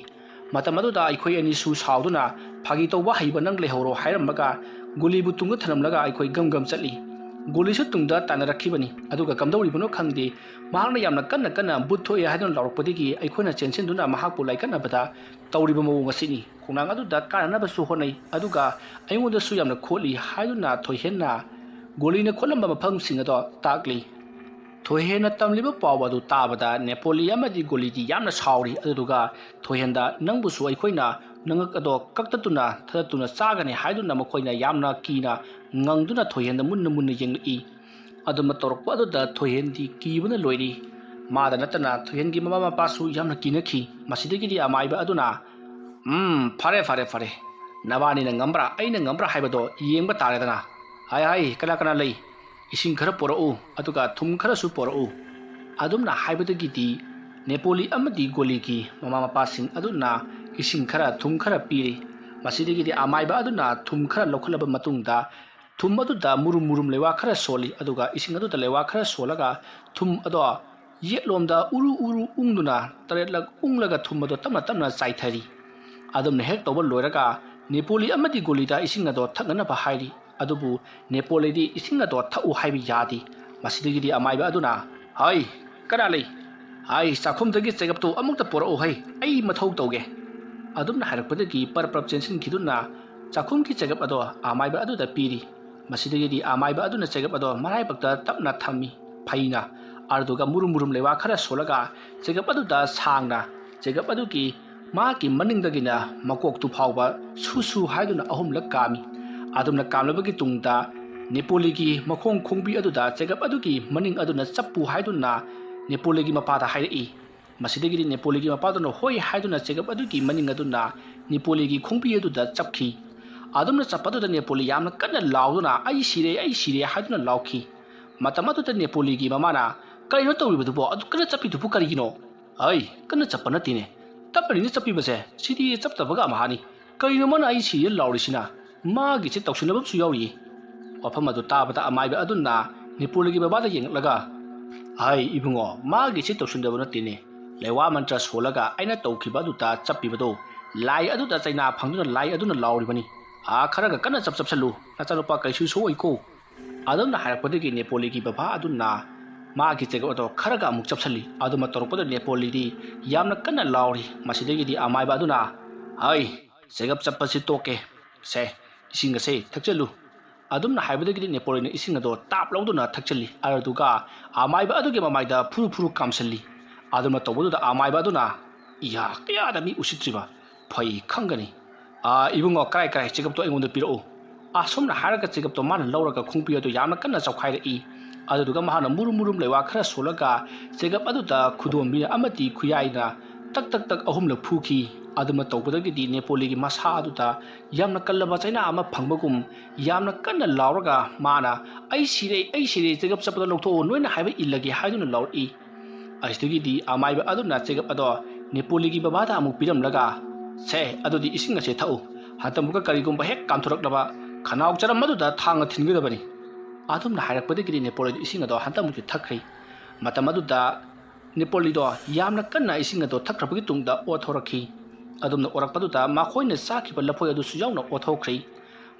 matam aduda aikhoi ani su sauduna phagi tawba haiba nang lehoro hairamaga guli bu tunga thanamlaga aikhoi gam chali ꯒꯣꯂꯤꯁꯨ ꯇꯨꯡꯗ ꯇꯥꯟꯅꯔꯛꯈꯤꯕꯅꯤ ꯑꯗꯨꯒ ꯀꯝꯗꯧꯔꯤꯕꯅꯣ ꯈꯪꯗꯦ ꯃꯍꯥꯛꯅ ꯌꯥꯝꯅ ꯀꯟꯅ ꯕꯨꯠ ꯊꯣꯛꯑꯦ ꯍꯥꯏꯗꯨꯅ ꯂꯥꯎꯔꯛꯄꯗꯒꯤ ꯑꯩꯈꯣꯏꯅ ꯆꯦꯟꯁꯤꯟꯗꯨꯅ ꯃꯍꯥꯛꯄꯨ ꯂꯥꯏꯀꯠꯅꯕꯗ ꯇꯧꯔꯤꯕ ꯃꯑꯣꯡ ꯑꯁꯤꯅꯤ ꯈꯣꯡꯅꯥꯡ ꯑꯗꯨꯗ ꯀꯥꯟꯅꯅꯕꯁꯨ ꯍꯣꯠꯅꯩ ꯑꯗꯨꯒ ꯑꯩꯉꯣꯟꯗꯁꯨ ꯌꯥꯝꯅ ꯈꯣꯠꯂꯤ ꯍꯥꯏꯗꯨꯅ ꯊꯣꯏꯍꯦꯟꯅ ꯒꯣꯂꯤꯅ ꯈꯣꯠꯂꯝꯕ ꯃꯐꯝꯁꯤꯡ ꯑꯗꯣ ꯇꯥꯛꯂꯤ ꯊꯣꯏꯍꯦꯟꯅ ꯇꯝꯂꯤꯕ ꯄꯥꯎ ꯑꯗꯨ ꯇꯥꯕꯗ ꯅꯦꯄꯣꯂꯤ ꯑꯃꯗꯤ ꯒꯣꯂꯤꯗꯤ ꯌꯥꯝꯅ ꯁꯥꯎꯔꯤ ꯑꯗꯨꯗꯨꯒ ꯊꯣꯏꯍꯦꯟꯗ ꯅꯪꯕꯨꯁꯨ ꯑꯩꯈꯣꯏꯅ ꯅꯉꯛ ꯑꯗꯣ ꯀꯛꯇꯠꯇꯨꯅ ꯊꯗꯠꯇꯨꯅ ꯆꯥꯒꯅꯤ ꯍꯥꯏꯗꯨꯅ ꯃꯈꯣꯏꯅ ꯌꯥꯝꯅ ꯀꯤꯅ ꯉꯪꯗꯨꯅ ꯊꯣꯏꯍꯦꯟꯗ ꯃꯨꯟꯅ ꯌꯦꯡꯂꯛꯏ ꯑꯗꯨꯝꯅ ꯇꯧꯔꯛꯄ ꯑꯗꯨꯗ ꯊꯣꯏꯍꯦꯟꯗꯤ ꯀꯤꯕꯅ ꯂꯣꯏꯔꯤ ꯃꯥꯗ ꯅꯠꯇꯅ ꯊꯣꯏꯍꯦꯟꯒꯤ ꯃꯃꯥ ꯃꯄꯥꯁꯨ ꯌꯥꯝꯅ ꯀꯤꯅꯈꯤ ꯃꯁꯤꯗꯒꯤꯗꯤ ꯑꯃꯥꯏꯕ ꯑꯗꯨꯅ ꯐꯔꯦ ꯅꯕꯥꯅꯤꯅ ꯉꯝꯕ꯭ꯔꯥ ꯑꯩꯅ ꯉꯝꯕ꯭ꯔꯥ ꯍꯥꯏꯕꯗꯣ ꯌꯦꯡꯕ ꯇꯥꯔꯦꯗꯅ ꯍꯥꯏ ꯀꯅꯥ ꯂꯩ इसिंग खरा पोरऊ अदुगा थुम खरासु पोरऊ अदुमना हाइबदगिदी नेपोली अमदी गोली की ममा मपासिंग अदुना इसिंग खरा थुम खरा पीरी मसिदगिदी अमाइबा अदुना थुम खरा लौखलबा मतुंगदा थुम अदुदा मुरुम लेवा खरा सोली अदुगा इसिंग अदुदा लेवा खरा सोलगा थुम अदो येलोमदा उरु उंगदुना तरेलग उंगलगा थुम अदो तमना चाइथरी अदुमना हेक तोबा लोयरगा नेपोली अमदी गोलीदा इसिंग अदो थगनबा हाइरी अदुबु नेपोलीदी इसिंग अदो थउ हाइबि यादी मसिदगिदी अमाइबा अदुना हाय कना लई हाय चाखुमदगी चेगपतु अमुक्ता पोरओ हाय आई मथौ तौगे अदुमना हारकपदगी परप्रप चेंसिन खिदुना चाखुमकी चेगप अदो अमाइबा अदुदा पीरी मसिदगिदी अमाइबा अदुना चेगप अदो मराइबक्ता तपना थम्मी फैना अदुगा मुरुम लेवा खरा सोलगा चेगप अदुदा सांगना चेगप अदुगी माकी मनिंगदगिना मकोक्तु फावबा सुसु हाइदुना अहुमलक कामी अदुमना कामलबगी तुंगदा नेपोलीगी मखोंग खोंबी अदुदा चेगप अदुगी मनिंग अदुना चप्पु हाइदुना नेपोलीगी मपादा हाइरई मसिदगिदी नेपोलीगी मपादुना होय हाइदुना चेगप अदुगी मनिंग अदुना नेपोलीगी खोंबी अदुदा चपखी अदुमना चप्पदुदा नेपोली यामना कन्ना लाउदुना आई सिरे हाइदुना लाउखी मतम अदुदा नेपोलीगी ममाना करिनो तौरिबदुबो अदु कन्ना चप्पीदुबु करिगिनो ऐ कन्ना चप्पा नतिने तपरिनि चप्पीबसे सिदी चप्तबगा महानी करिनो मन आई सिरे लाउरिसिना मागिसे तौसिनबसु याउरी वफम अदु ताबदा अमाइबा अदुना नेपोलीगी बाबादा येंगलगा हाय इबुंगो मागिसे तौसिनदब नतिने लेवा मंत्र सोलगा आइना तौखिबा अदुता चप्पीबदो लाई अदुदा चाइना फंगदुना लाई अदुना लाउरिबनी खरगा कन्ना चपचपसलु नचानुपा कैसु सोइको अदुना हारकपदगी नेपोलीगी बाबा अदुना मागी चेगप अदो खरगा अमुक चपसली अदुमा तौरपदा नेपोलीदी यामना कन्ना लाउरी मसिदगिदी अमाइबा अदुना हाय चेगप चपसि तोके से इसिंग से थक्चलु अदुमना हाइबदगिदी नेपोलीना इसिंग अदो ताप लौदुना थक्चली अरदुगा अमाइबा अदुगे ममाइदा फुरु कामसली अदुमा तौबदुदा अमाइबा अदुना इया कयादा मी उसित्रिबा फै खंगनी इबुंगो क्राइ चेगप तो एंगोंद पिरो असोमना हारगा चेगप तो माना लौरगा खुंपी अदो यामना कन्ना चौखाइरई अदुगा महाना मुरुम लेवा खरा सोलगा चेगप अदुदा खुदोमबिना अमति खुयाइना तक अहुमलक फुखी अदुमा तौबदगिदी नेपोलीगी मसा अदुदा यामना कल्लबा चाइना अमा फंगबगुम यामना कन्ना लाउरगा माना आई सिरे चेगप चपदा लौथो नोइना हाइबा इल्लगे हाइदुना लाउरई असिदगिदी अमाइबा अदुना चेगप अदो नेपोलीगी बाबादा अमुक पिरमलगा से अदुदी इसिंग असे थौ हतमुका करिगुम्बा हेक कामथुरकलबा खनाउ चरमदुदा थांग थिनगदबनी अदुमना हाइरकपदगिदी नेपोलीदी इसिंग अदो हतमुकी थखै मतमदुदा नेपोलीदो यामना कन्ना इसिंग अदो थखरबगी तुंगदा ओथोरखी अदुमना ओरकपदुदा माखोइना साखिबा लफोय अदुसु याउना ओथोख्रै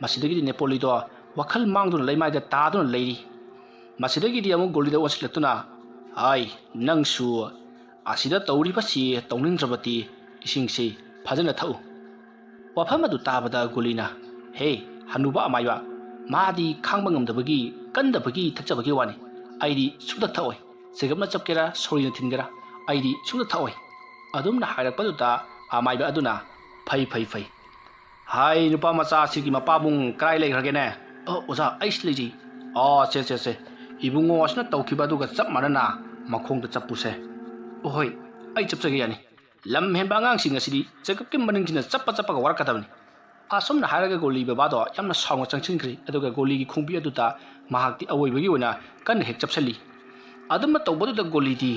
मसिदगिदी नेपोलीदो वखल मांगदुना लैमाइदा तादुना लैरी मसिदगिदी अमु गोलीदा ओसिलतुना हाय नंगसु असिदा तौरिबसि तौनिंद्रबती इसिंगसि फजना थौ वफम अदु ताबदा गोलीना हे हनुबा अमाइबा मादी खांबा ngamdabagi kandabagi thakjabagi wani aidi sudak thawai segapna chapkera sorina thingera aidi sudak thawai adumna hairakpaduda amaiba aduna phai hai nupa macha sigi mapabung krai leihrage ne oza ais leji se ibungo asna tawkiba duga chap manana makhongda chapuse ohoi ai chapchage yani lam henba ngang sing asidi chekap kim maning jina chappa ga warakadabni असोमना हारगा गोली बाबादो यामना साउंग चंगचिनख्री अदुगा गोली की खुंबी अदुता महाक्ति अवोइबगी ओना कन हेक चपसली अदुमा तौबदुदा गोलीदी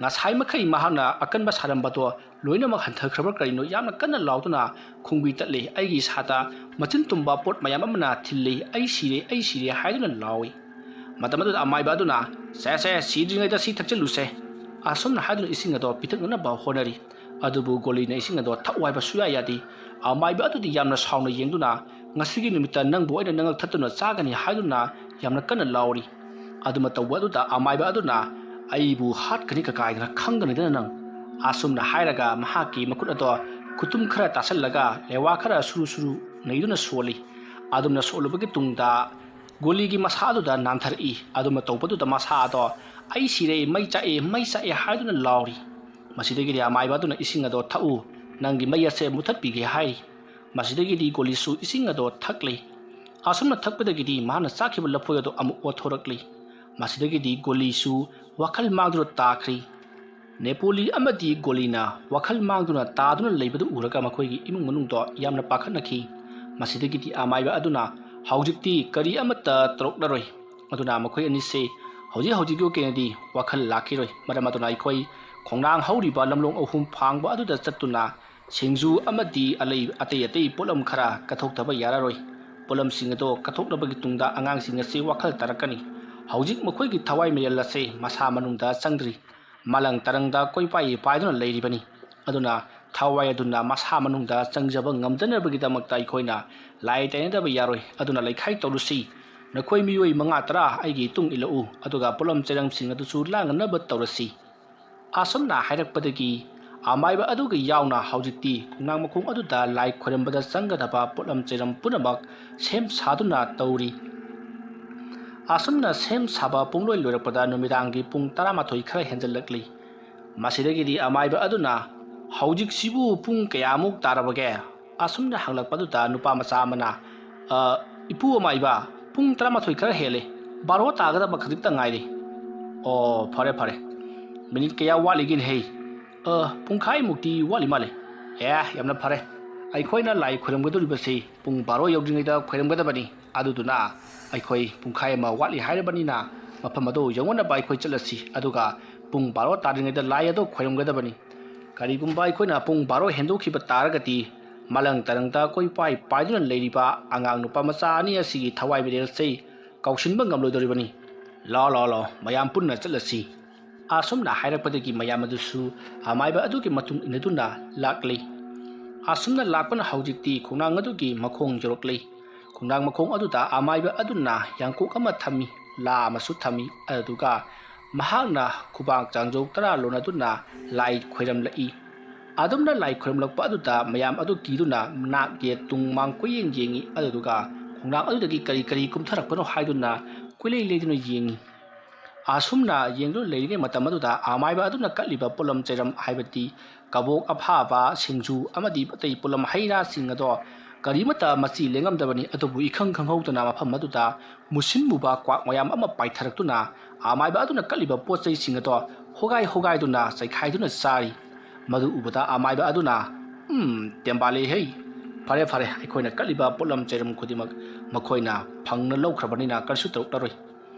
ngasai makhai mahana akanba sarambato loinama hanthakhraba karino yamna kanna lauduna khungbi tatle aigi sata machin tumba pot mayam amana thilli ai sire haiduna lawi matamadu amai baduna se sidringai da si thakcheluse asomna haiduna isinga do pitakna ba honari adubu goli na isinga do thawai ba suya yadi amai ba adu yamna sauna yengduna ngasigi numita nangbo ina nangal thatuna chagani haiduna ꯌꯥꯝꯅ ꯀꯟꯅ ꯂꯥꯎꯔꯤ ꯑꯗꯨꯃ ꯇꯧꯕ ꯑꯗꯨꯗ ꯑꯃꯥꯏꯕ ꯑꯗꯨꯅ ꯑꯩꯕꯨ ꯍꯥꯠꯀꯅꯤ ꯀꯀꯥꯏꯗꯅ ꯈꯪꯒꯅꯤꯗꯅ ꯅꯪ ꯑꯁꯨꯝꯅ ꯍꯥꯏꯔꯒ ꯃꯍꯥꯛꯀꯤ ꯃꯈꯨꯠ ꯑꯗꯣ ꯈꯨꯇꯨꯝ ꯈꯔ ꯇꯥꯁꯜꯂꯒ ꯂꯩꯋꯥ ꯈꯔ ꯁꯨꯔꯨ ꯁꯨꯔꯨ ꯅꯩꯗꯨꯅ ꯁꯣꯜꯂꯤ ꯑꯗꯨꯝꯅ ꯁꯣꯜꯂꯨꯕꯒꯤ ꯇꯨꯡꯗ ꯒꯣꯂꯤꯒꯤ ꯃꯁꯥ ꯑꯗꯨꯗ ꯅꯥꯟꯊꯔꯛꯏ ꯑꯗꯨꯃ ꯇꯧꯕꯗꯨꯗ ꯃꯁꯥ ꯑꯗꯣ ꯑꯩ ꯁꯤꯔꯦ ꯃꯩ ꯆꯥꯛꯑꯦ ꯍꯥꯏꯗꯨꯅ ꯂꯥꯎꯔꯤ ꯃꯁꯤꯗꯒꯤꯗꯤ ꯑꯃꯥꯏꯕ ꯑꯗꯨꯅ ꯏꯁꯤꯡ ꯑꯗꯣ ꯊꯛꯎ ꯅꯪꯒꯤ ꯃꯩ ꯑꯁꯦ ꯃꯨꯊꯠꯄꯤꯒꯦ ꯍꯥꯏꯔꯤ ꯃꯁꯤꯗꯒꯤꯗꯤ ꯒꯣꯂꯤꯁꯨ ꯏꯁꯤꯡ ꯑꯗꯣ ꯊꯛꯂꯤ ꯑꯁꯨꯝꯅ ꯊꯛꯄꯗꯒꯤꯗꯤ ꯃꯍꯥꯛꯅ ꯆꯥꯈꯤꯕ ꯂꯐꯣꯏ ꯑꯗꯣ ꯑꯃꯨꯛ ꯑꯣꯊꯣꯔꯛꯂꯤ ꯃꯁꯤꯗꯒꯤꯗꯤ ꯒꯣꯂꯤꯁꯨ ꯋꯥꯈꯜ ꯃꯥꯡꯗꯨꯅ ꯇꯥꯈ꯭ꯔꯤ ꯅꯦꯄꯣꯂꯤ ꯑꯃꯗꯤ ꯒꯣꯂꯤꯅ ꯋꯥꯈꯜ ꯃꯥꯡꯗꯨꯅ ꯇꯥꯗꯨꯅ ꯂꯩꯕꯗꯨ ꯎꯔꯒ ꯃꯈꯣꯏꯒꯤ ꯏꯃꯨꯡ ꯃꯅꯨꯡꯗꯣ ꯌꯥꯝꯅ ꯄꯥꯈꯠꯅꯈꯤ ꯃꯁꯤꯗꯒꯤꯗꯤ ꯑꯃꯥꯏꯕ ꯑꯗꯨꯅ ꯍꯧꯖꯤꯛꯇꯤ ꯀꯔꯤ ꯑꯃꯠꯇ ꯇꯧꯔꯛꯂꯔꯣꯏ ꯑꯗꯨꯅ ꯃꯈꯣꯏ ꯑꯅꯤꯁꯦ ꯍꯧꯖꯤꯛꯀꯤ ꯑꯣꯏꯅꯗꯤ ꯋꯥꯈꯜ ꯂꯥꯛꯈꯤꯔꯣꯏ ꯃꯔꯝ ꯑꯗꯨꯅ ꯑꯩꯈꯣꯏ ꯈꯣꯡꯅꯥꯡ ꯍꯧꯔꯤꯕ ꯂꯝꯂꯣꯡ ꯑꯍꯨꯝ ꯐꯥꯡꯕ ꯑꯗꯨꯗ ꯆꯠꯇꯨꯅ ꯁꯤꯡꯖꯨ ꯑꯃꯗꯤ ꯑꯇꯩ ꯄꯣꯠꯂꯝ ꯈꯔ ꯀꯠꯊꯣꯛꯇꯕ ꯌꯥꯔꯔꯣꯏ ꯄꯣꯠꯂꯝꯁꯤꯡ ꯑꯗꯣ ꯀꯠꯊꯣꯛꯂꯕꯒꯤ ꯇꯨꯡꯗ ꯑꯉꯥꯡꯁꯤꯡ ꯑꯁꯤ ꯋꯥꯈꯜ ꯇꯥꯔꯛꯀꯅꯤ ꯍꯧꯖꯤꯛ ꯃꯈꯣꯏꯒꯤ ꯊꯋꯥꯏ ꯃꯤꯔꯦꯜ ꯑꯁꯤ ꯃꯁꯥ ꯃꯅꯨꯡꯗ ꯆꯪꯗ꯭ꯔꯤ ꯃꯥꯂꯪ ꯇꯔꯪꯗ ꯀꯣꯏꯄꯥꯏ ꯄꯥꯏꯗꯨꯅ ꯂꯩꯔꯤꯕꯅꯤ ꯑꯗꯨꯅ ꯊꯋꯥꯏ ꯑꯗꯨꯅ ꯃꯁꯥ ꯃꯅꯨꯡꯗ ꯆꯪꯖꯕ ꯉꯝꯖꯅꯕꯒꯤꯗꯃꯛꯇ ꯑꯩꯈꯣꯏꯅ ꯂꯥꯏ ꯇꯩꯅꯗꯕ ꯌꯥꯔꯣꯏ ꯑꯗꯨꯅ ꯂꯩꯈꯥꯏ ꯇꯧꯔꯨꯁꯤ ꯅꯈꯣꯏ ꯃꯤꯑꯣꯏ 5-10 ꯑꯩꯒꯤ ꯇꯨꯡ ꯏꯜꯂꯛꯎ ꯑꯗꯨꯒ ꯄꯣꯠꯂꯝ ꯆꯩꯔꯝꯁꯤꯡ ꯑꯗꯨꯁꯨ ꯂꯥꯡꯅꯅꯕ ꯇꯧꯔꯁꯤ ꯑꯁꯨꯝꯅ ꯍꯥꯏꯔꯛꯄꯗꯒꯤ ꯑꯃꯥꯏꯕ ꯑꯗꯨꯒ ꯌꯥꯎꯅ ꯍꯧꯖꯤꯛꯇꯤ ꯈꯣꯡꯅꯥꯡ ꯃꯈꯣꯡ ꯑꯗꯨꯗ ꯂꯥꯏ ꯈꯣꯏꯔꯝꯕꯗ ꯆꯪꯒꯗꯕ ꯄꯣꯠꯂꯝ ꯆꯩꯔꯝ ꯄꯨꯝꯅꯃꯛ ꯁꯦꯝ ꯁꯥꯗꯨꯅ ꯇꯧꯔꯤ ꯑꯁꯨꯝꯅ ꯁꯦꯝ ꯁꯥꯕ ꯄꯨꯡꯂꯣꯏ ꯂꯣꯏꯔꯛꯄꯗ ꯅꯨꯃꯤꯗꯥꯡꯒꯤ ꯄꯨꯡ 12 ꯈꯔ ꯍꯦꯟꯖꯜꯂꯛꯂꯤ ꯃꯁꯤꯗꯒꯤꯗꯤ ꯑꯃꯥꯏꯕ ꯑꯗꯨꯅ ꯍꯧꯖꯤꯛꯁꯤꯕꯨ ꯄꯨꯡ ꯀꯌꯥꯃꯨꯛ ꯇꯥꯔꯕꯒꯦ ꯑꯁꯨꯝꯅ ꯍꯪꯂꯛꯄꯗꯨꯗ ꯅꯨꯄꯥ ꯃꯆꯥ ꯑꯃꯅ ꯏꯄꯨ ꯑꯃꯥꯏꯕ ꯄꯨꯡ 12 ꯈꯔ ꯍꯦꯜꯂꯦ 12 ꯇꯥꯒꯗꯕ ꯈꯖꯤꯛꯇ ꯉꯥꯏꯔꯤ ꯑꯣ ꯐꯔꯦ ꯃꯤꯅꯤꯠ ꯀꯌꯥ ꯋꯥꯠꯂꯤꯒꯦꯅꯦꯍꯦ ꯄꯨꯡꯈꯥꯏꯃꯨꯛꯇꯤ ꯋꯥꯠꯂꯤ ꯃꯥꯜꯂꯦ ꯌꯥꯝꯅ ꯐꯔꯦ ꯑꯩꯈꯣꯏꯅ ꯂꯥꯏ ꯈꯣꯏꯔꯝꯒꯗꯧꯔꯤꯕꯁꯤ ꯄꯨꯡ 12 ꯌꯧꯗ꯭ꯔꯤꯉꯩꯗ ꯈꯣꯏꯔꯝꯒꯗꯕꯅꯤ ꯑꯗꯨꯗꯨꯅ ꯑꯩꯈꯣꯏ ꯄꯨꯡꯈꯥꯏ ꯑꯃ ꯋꯥꯠꯂꯤ ꯍꯥꯏꯔꯕꯅꯤꯅ ꯃꯐꯝ ꯑꯗꯨ ꯌꯧꯅꯅꯕ ꯑꯩꯈꯣꯏ ꯆꯠꯂꯁꯤ ꯑꯗꯨꯒ ꯄꯨꯡ 12 ꯇꯥꯗ꯭ꯔꯤꯉꯩꯗ ꯂꯥꯏ ꯑꯗꯨ ꯈꯣꯏꯔꯝꯒꯗꯕꯅꯤ ꯀꯔꯤꯒꯨꯝꯕ ꯑꯩꯈꯣꯏꯅ ꯄꯨꯡ 12 ꯍꯦꯟꯗꯣꯛꯈꯤꯕ ꯇꯥꯔꯒꯗꯤ ꯃꯥꯂꯪ ꯇꯔꯪꯗ ꯀꯣꯏꯄꯥꯏ ꯄꯥꯏꯗꯨꯅ ꯂꯩꯔꯤꯕ ꯑꯉꯥꯡ ꯅꯨꯄꯥ ꯃꯆꯥ ꯑꯅꯤ ꯑꯁꯤꯒꯤ ꯊꯋꯥꯏ ꯃꯤꯔꯦꯜꯁꯤ ꯀꯥꯎꯁꯤꯟꯕ ꯉꯝꯂꯣꯏꯗꯧꯔꯤꯕꯅꯤ ꯂꯥꯎ ꯃꯌꯥꯝ ꯄꯨꯟꯅ ꯆꯠꯂꯁꯤ ꯑꯁꯨꯝꯅ ꯍꯥꯏꯔꯛꯄꯗꯒꯤ ꯃꯌꯥꯝ ꯑꯗꯨꯁꯨ ꯑꯃꯥꯏꯕ ꯑꯗꯨꯒꯤ ꯃꯇꯨꯡ ꯏꯟꯅꯗꯨꯅ ꯂꯥꯛꯂꯤ ꯑꯁꯨꯝꯅ ꯂꯥꯛꯄꯅ ꯍꯧꯖꯤꯛꯇꯤ ꯈꯣꯡꯅꯥꯡ ꯑꯗꯨꯒꯤ ꯃꯈꯣꯡ ꯌꯧꯔꯛꯂꯤ ꯈꯣꯡꯅꯥꯡ ꯃꯈꯣꯡ ꯑꯗꯨꯗ ꯑꯃꯥꯏꯕ ꯑꯗꯨꯅ ꯌꯥꯡꯀꯣꯛ ꯑꯃ ꯊꯝꯃꯤ ꯂꯥ ꯑꯃꯁꯨ ꯊꯝꯃꯤ ꯑꯗꯨꯒ ꯃꯍꯥꯛꯅ ꯈꯨꯕꯥꯛ ꯆꯥꯡꯖꯧ 10 ꯂꯣꯟꯅꯗꯨꯅ ꯂꯥꯏ ꯈꯣꯏꯔꯝꯂꯛꯏ ꯑꯗꯨꯝꯅ ꯂꯥꯏ ꯈꯣꯏꯔꯝꯂꯛꯄ ꯑꯗꯨꯗ ꯃꯌꯥꯝ ꯑꯗꯨ ꯀꯤꯗꯨꯅ ꯅꯥꯛ ꯌꯦꯠ ꯇꯨꯡ ꯃꯥꯡ ꯀꯣꯏꯌꯦꯡ ꯌꯦꯡꯉꯤ ꯑꯗꯨꯒ ꯈꯣꯡꯅꯥꯡ ꯑꯗꯨꯗꯒꯤ ꯀꯔꯤ ꯀꯨꯝꯊꯔꯛꯄꯅꯣ ꯍꯥꯏꯗꯨꯅ ꯀꯣꯏꯂꯩ ꯂꯩꯗꯨꯅ ꯌꯦꯡꯉꯤ ꯑꯁꯨꯝꯅ ꯌꯦꯡꯗꯨꯅ ꯂꯩꯔꯤꯉꯩ ꯃꯇꯝ ꯑꯗꯨꯗ ꯑꯃꯥꯏꯕ ꯑꯗꯨꯅ ꯀꯠꯂꯤꯕ ꯄꯣꯠꯂꯝ ꯆꯩꯔꯝ ꯍꯥꯏꯕꯗꯤ ꯀꯕꯣꯛ ꯑꯐꯥꯕ ꯁꯤꯡꯖꯨ ꯑꯃꯗꯤ ꯑꯇꯩ ꯄꯣꯠꯂꯝ ꯍꯩ ꯔꯥꯁꯤꯡ ꯑꯗꯣ ꯀꯔꯤꯃꯠꯇ ꯃꯆꯤ ꯂꯦꯡꯉꯝꯗꯕꯅꯤ ꯑꯗꯨꯕꯨ ꯏꯈꯪ ꯈꯪꯍꯧꯗꯅ ꯃꯐꯝ ꯑꯗꯨꯗ ꯃꯨꯁꯤꯟ ꯃꯨꯕ ꯀ꯭ꯋꯥꯛ ꯃꯌꯥꯝ ꯑꯃ ꯄꯥꯏꯊꯔꯛꯇꯨꯅ ꯑꯃꯥꯏꯕ ꯑꯗꯨꯅ ꯀꯠꯂꯤꯕ ꯄꯣꯠ ꯆꯩꯁꯤꯡ ꯑꯗꯣ ꯍꯣꯒꯥꯏꯗꯨꯅ ꯆꯩꯈꯥꯏꯗꯨꯅ ꯆꯥꯔꯤ ꯃꯗꯨ ꯎꯕꯗ ꯑꯃꯥꯏꯕ ꯑꯗꯨꯅ ꯇꯦꯝꯕꯥꯂꯦꯍꯩ ꯐꯔꯦ ꯑꯩꯈꯣꯏꯅ ꯀꯠꯂꯤꯕ ꯄꯣꯠꯂꯝ ꯆꯩꯔꯝ ꯈꯨꯗꯤꯡꯃꯛ ꯃꯈꯣꯏꯅ ꯐꯪꯅ ꯂꯧꯈ꯭ꯔꯕꯅꯤꯅ ꯀꯔꯤꯁꯨ ꯇꯧꯔꯛꯂꯔꯣꯏ